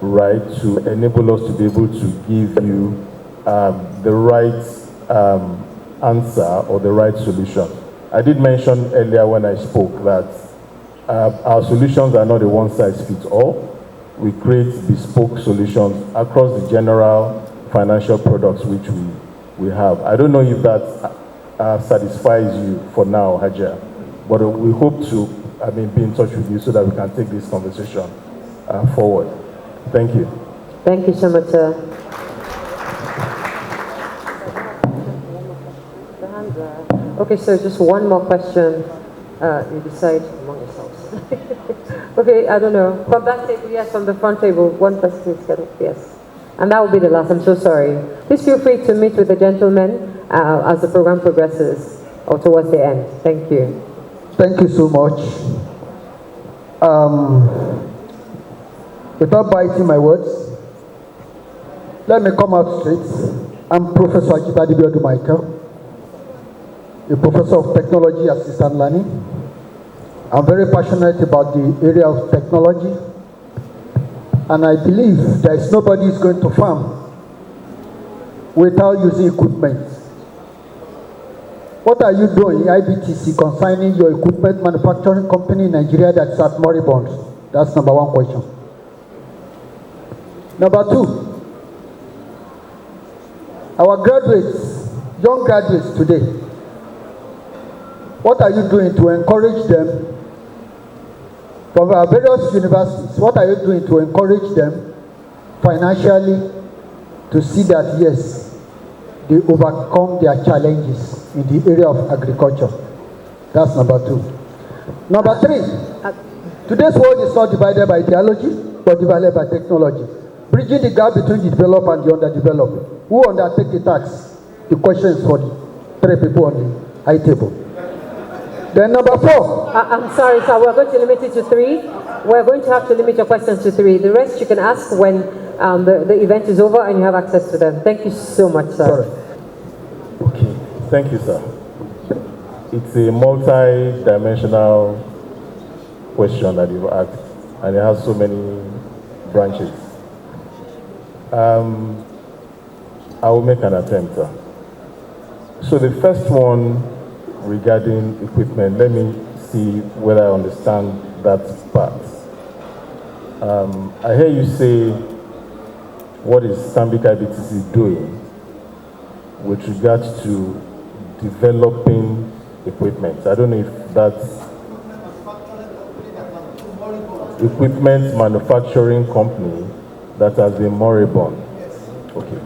right, to enable us to be able to give you the right answer or the right solution. I did mention earlier when I spoke that our solutions are not a one-size-fits-all. We create bespoke solutions across the general financial products which we have. I don't know if that satisfies you for now, Hajia, but we hope to be in touch with you so that we can take this conversation forward. Thank you. Thank you so much, sir. Okay, so just one more question. You decide among yourselves. Okay, I don't know. From that table, yes, from the front table, one person please get it, yes. And that will be the last, I'm so sorry. Please feel free to meet with the gentleman as the program progresses or towards the end. Thank you. Thank you so much. Without biting my words, let me come out straight. I'm Professor Agribusinesses Michael, a professor of technology assistant learning. I'm very passionate about the area of technology, and I believe there is nobody who's going to farm without using equipment. What are you doing, IBTC, concerning your equipment manufacturing company in Nigeria that's at moribund? That's number one question. Number two, our graduates, young graduates today, what are you doing to encourage them from our various universities? What are you doing to encourage them financially to see that, yes, they overcome their challenges in the area of agriculture? That's number two. Number three, today's world is not divided by ideology, but divided by technology. Bridging the gap between the developed and the underdeveloped. Who undertake the tax? The question is for the three people on the high table. Then number four. I'm sorry, sir. We're going to limit it to 3. We're going to have to limit your questions to 3. The rest you can ask when the event is over and you have access to them. Thank you so much, sir. Sorry. Okay. Thank you, sir. It's a multi-dimensional question that you've asked, and it has so many branches. I will make an attempt, sir. So the first one regarding equipment, let me see whether I understand that part. I hear you say, what is Stanbic IBTC doing with regards to developing equipment? I don't know if that's equipment manufacturing company that has been moribund. Okay.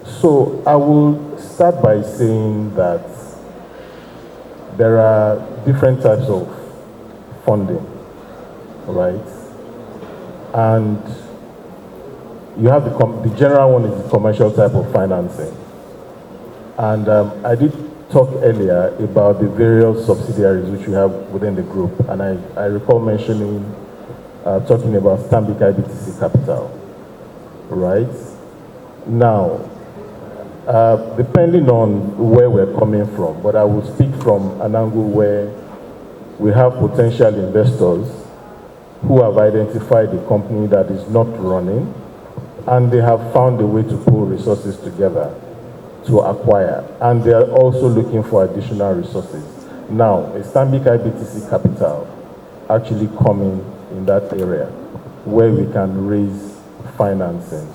So I will start by saying that there are different types of funding, right? And you have the general one is the commercial type of financing. And I did talk earlier about the various subsidiaries which we have within the group, and I recall mentioning, talking about Stanbic IBTC Capital, right? Now, depending on where we're coming from, but I will speak from an angle where we have potential investors who have identified a company that is not running, and they have found a way to pull resources together to acquire, and they are also looking for additional resources. Now, a Stanbic IBTC Capital actually coming in that area where we can raise financing,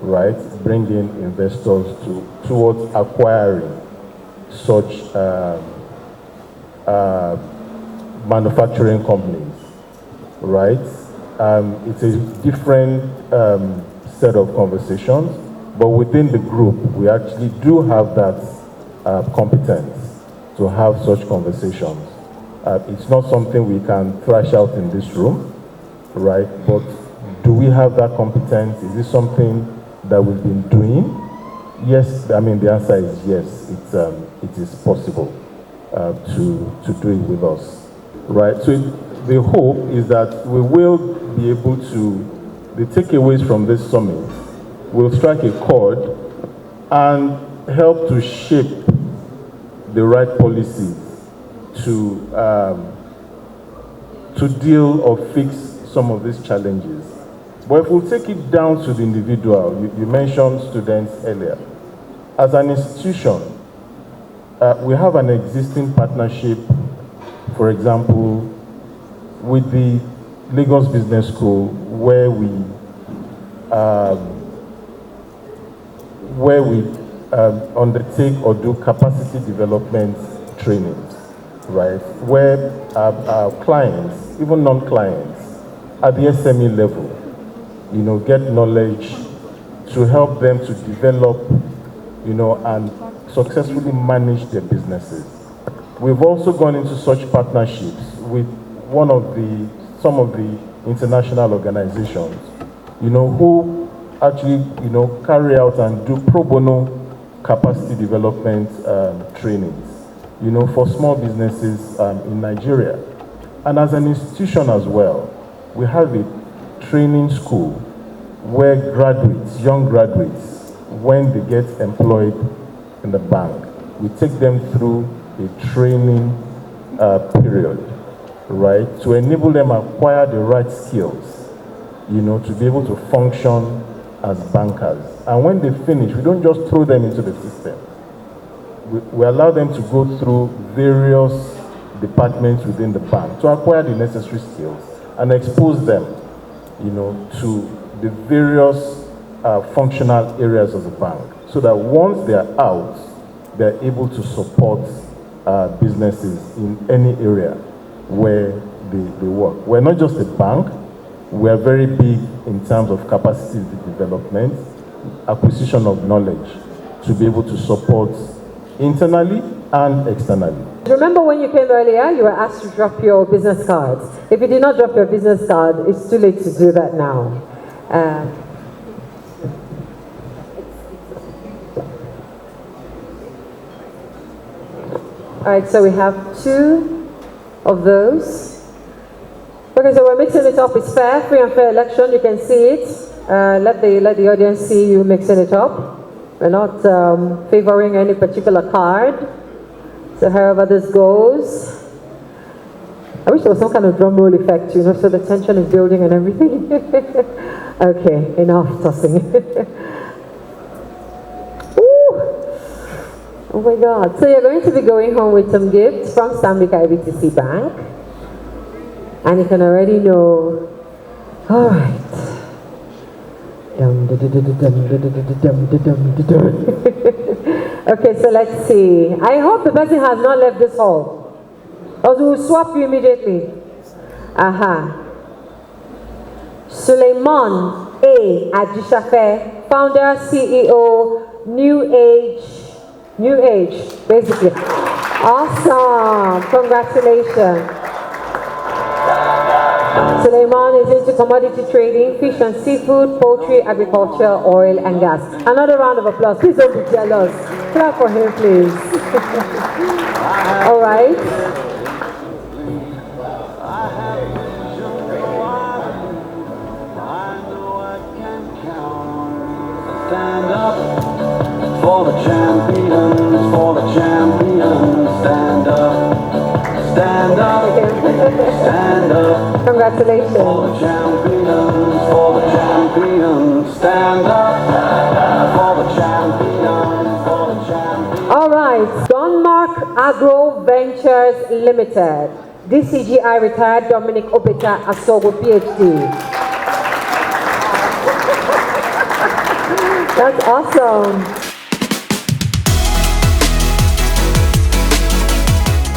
right? Bring in investors towards acquiring such manufacturing companies, right? It's a different set of conversations, but within the group, we actually do have that competence to have such conversations. It's not something we can thrash out in this room, right? But do we have that competence? Is this something that we've been doing? Yes, I mean, the answer is yes. It is possible to do it with us, right? So the hope is that we will be able to, the takeaways from this summit will strike a chord and help to shape the right policies to deal or fix some of these challenges. But if we'll take it down to the individual, you mentioned students earlier. As an institution, we have an existing partnership, for example, with the Lagos Business School, where we undertake or do capacity development trainings, right? Where our clients, even non-clients, at the SME level, get knowledge to help them to develop, and successfully manage their businesses. We've also gone into such partnerships with some of the international organizations, who actually, carry out and do pro bono capacity development trainings, for small businesses in Nigeria. And as an institution as well, we have a training school where young graduates, when they get employed in the bank, we take them through a training period, right, to enable them acquire the right skills, to be able to function as bankers. And when they finish, we don't just throw them into the system. We allow them to go through various departments within the bank to acquire the necessary skills and expose them, to the various functional areas of the bank, so that once they are out, they're able to support businesses in any area where they work. We're not just a bank, we're very big in terms of capacity development, acquisition of knowledge, to be able to support internally and externally. Remember when you came earlier, you were asked to drop your business cards. If you did not drop your business card, it's too late to do that now. All right, so we have 2 of those. Okay, so we're mixing it up. It's fair, free and fair election. You can see it. Let the audience see you mixing it up. We're not favoring any particular card. So however this goes. I wish there was some kind of drum roll effect, so the tension is building and everything. Okay, enough tossing. Oh my God. So you're going to be going home with some gifts from Stanbic IBTC Bank. And you can already know, all right. Okay, so let's see. I hope the person has not left this hall, or we will swap you immediately. Aha. Suleiman A. Ajishafe, founder, CEO, New Age, basically. Awesome. Congratulations. Suleiman is into commodity trading, fish and seafood, poultry, agriculture, oil and gas. Another round of applause. Please don't be jealous. Clap for him, please. All right. Stand up for the champions, stand up, stand up, stand up. Congratulations. For the champions, stand up, for the champions, All right, Denmark Agro Ventures Limited, DCGI retired Dominic Obeta Asogo, PhD. That's awesome.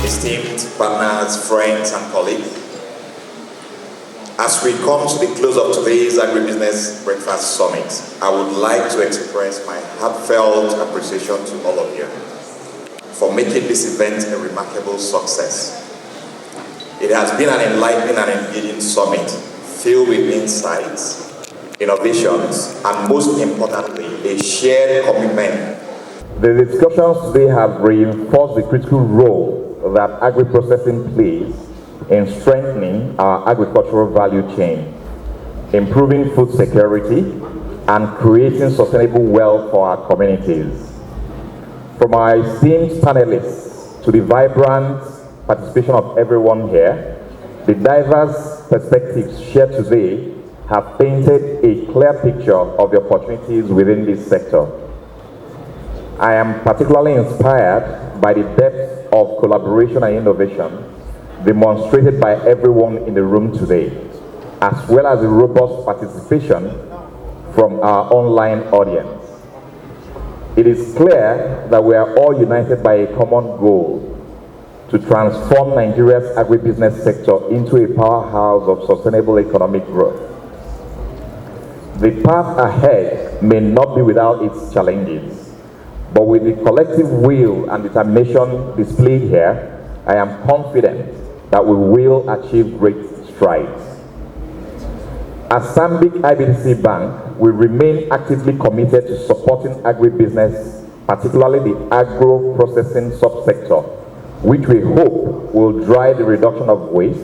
Esteemed partners, friends, and colleagues, as we come to the close of today's Agribusiness Breakfast Summit, I would like to express my heartfelt appreciation to all of you for making this event a remarkable success. It has been an enlightening and engaging summit filled with insights, innovations, and most importantly, a shared commitment. The discussions today have reinforced the critical role that agri-processing plays in strengthening our agricultural value chain, improving food security, and creating sustainable wealth for our communities. From our esteemed panelists to the vibrant participation of everyone here, the diverse perspectives shared today have painted a clear picture of the opportunities within this sector. I am particularly inspired by the depth of collaboration and innovation demonstrated by everyone in the room today, as well as the robust participation from our online audience. It is clear that we are all united by a common goal to transform Nigeria's agribusiness sector into a powerhouse of sustainable economic growth. The path ahead may not be without its challenges, But with the collective will and determination displayed here, I am confident that we will achieve great strides. As Stanbic IBTC Bank, we remain actively committed to supporting agribusiness, particularly the agro-processing subsector, which we hope will drive the reduction of waste,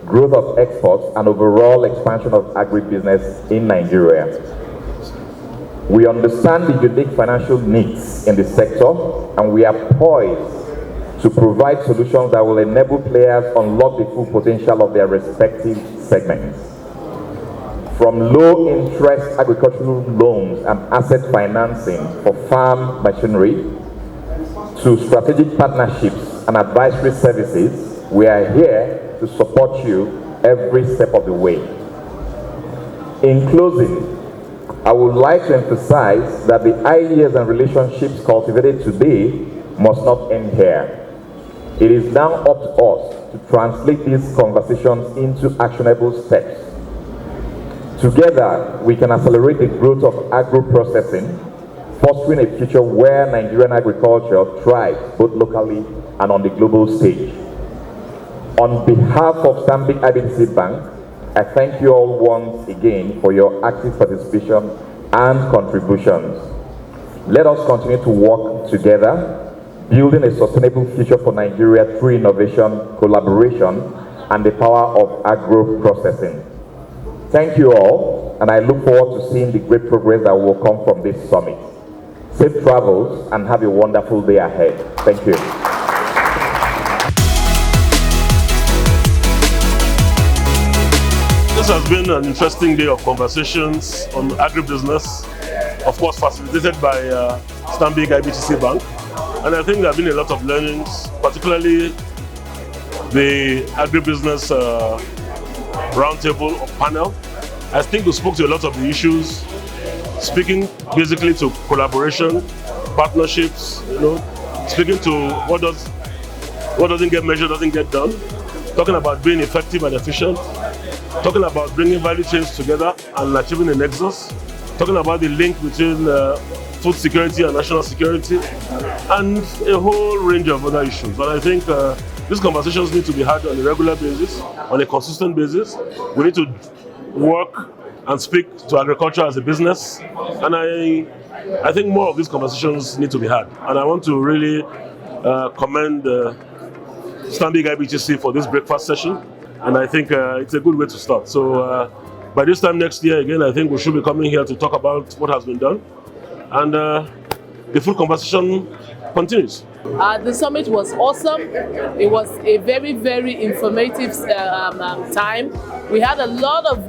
growth of exports, and overall expansion of agribusiness in Nigeria. We understand the unique financial needs in the sector, and we are poised to provide solutions that will enable players unlock the full potential of their respective segments. From low-interest agricultural loans and asset financing for farm machinery to strategic partnerships and advisory services, we are here to support you every step of the way. In closing, I would like to emphasize that the ideas and relationships cultivated today must not end here. It is now up to us to translate these conversations into actionable steps. Together, we can accelerate the growth of agro-processing, fostering a future where Nigerian agriculture thrives both locally and on the global stage. On behalf of Stanbic IBTC Bank, I thank you all once again for your active participation and contributions. Let us continue to work together, building a sustainable future for Nigeria through innovation, collaboration, and the power of agro-processing. Thank you all, and I look forward to seeing the great progress that will come from this summit. Safe travels and have a wonderful day ahead. Thank you. This has been an interesting day of conversations on agribusiness, of course facilitated by Stanbic IBTC Bank. And I think there have been a lot of learnings, particularly the agribusiness roundtable or panel. I think we spoke to a lot of the issues, speaking basically to collaboration, partnerships, speaking to what doesn't get measured doesn't get done, talking about being effective and efficient, talking about bringing value chains together and achieving a nexus, talking about the link between food security and national security, and a whole range of other issues. And I think these conversations need to be had on a regular basis, on a consistent basis. We need to work and speak to agriculture as a business. And I think more of these conversations need to be had. And I want to really commend Stanbic IBTC for this breakfast session. And I think it's a good way to start. So by this time next year, again, I think we should be coming here to talk about what has been done. And the full conversation continues. The summit was awesome. It was a very, very informative time. We had a lot of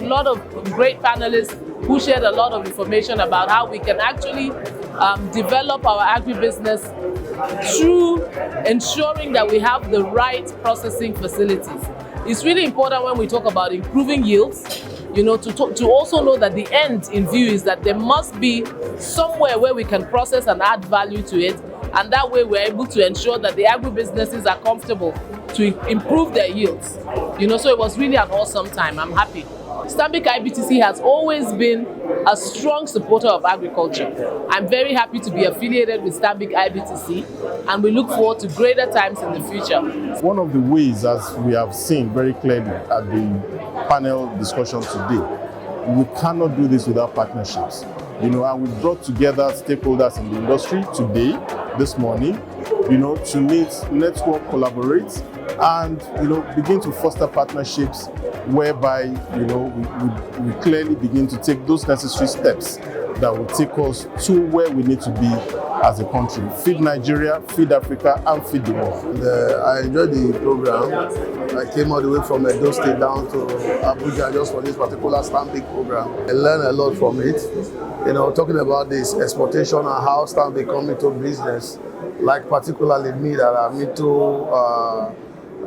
great panelists who shared a lot of information about how we can actually develop our agribusiness through ensuring that we have the right processing facilities. It's really important when we talk about improving yields, to also know that the end in view is that there must be somewhere where we can process and add value to it, and that way we're able to ensure that the agribusinesses are comfortable to improve their yields. So it was really an awesome time. I'm happy. Stanbic IBTC has always been a strong supporter of agriculture. I'm very happy to be affiliated with Stanbic IBTC, and we look forward to greater times in the future. One of the ways, as we have seen very clearly at the panel discussion today, we cannot do this without partnerships. And we brought together stakeholders in the industry today, this morning, to meet, network, collaborate, and begin to foster partnerships whereby we clearly begin to take those necessary steps that will take us to where we need to be as a country. Feed Nigeria, feed Africa, and feed the world. I enjoyed the program. I came all the way from Edo State down to Abuja just for this particular Stanbic program. I learned a lot from it. Talking about this exportation and how Stanbic come into business, like particularly me that I'm into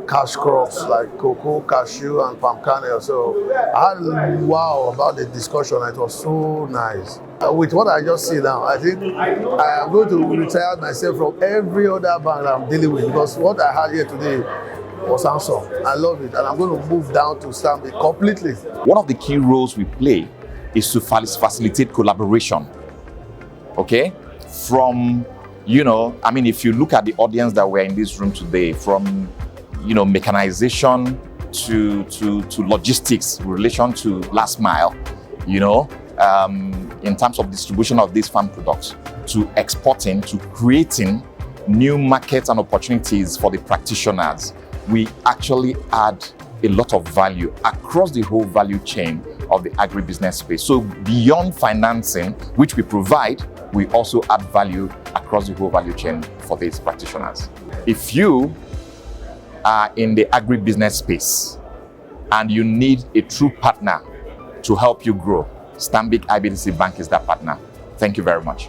cash crops like cocoa, cashew, and palm kernel. So I had wow about the discussion. It was so nice. With what I just see now, I think I am going to retire myself from every other bank I'm dealing with, because what I had here today was awesome. I love it, and I'm going to move down to Stanbic completely. One of the key roles we play is to facilitate collaboration, okay, from You know, I mean, if you look at the audience that were in this room today, from, you know, mechanization to logistics, relation to last mile, you know, in terms of distribution of these farm products, to exporting, to creating new markets and opportunities for the practitioners, we actually add a lot of value across the whole value chain of the agribusiness space. So beyond financing, which we provide, we also add value across the whole value chain for these practitioners. If you are in the agribusiness space and you need a true partner to help you grow, Stanbic IBTC Bank is that partner. Thank you very much.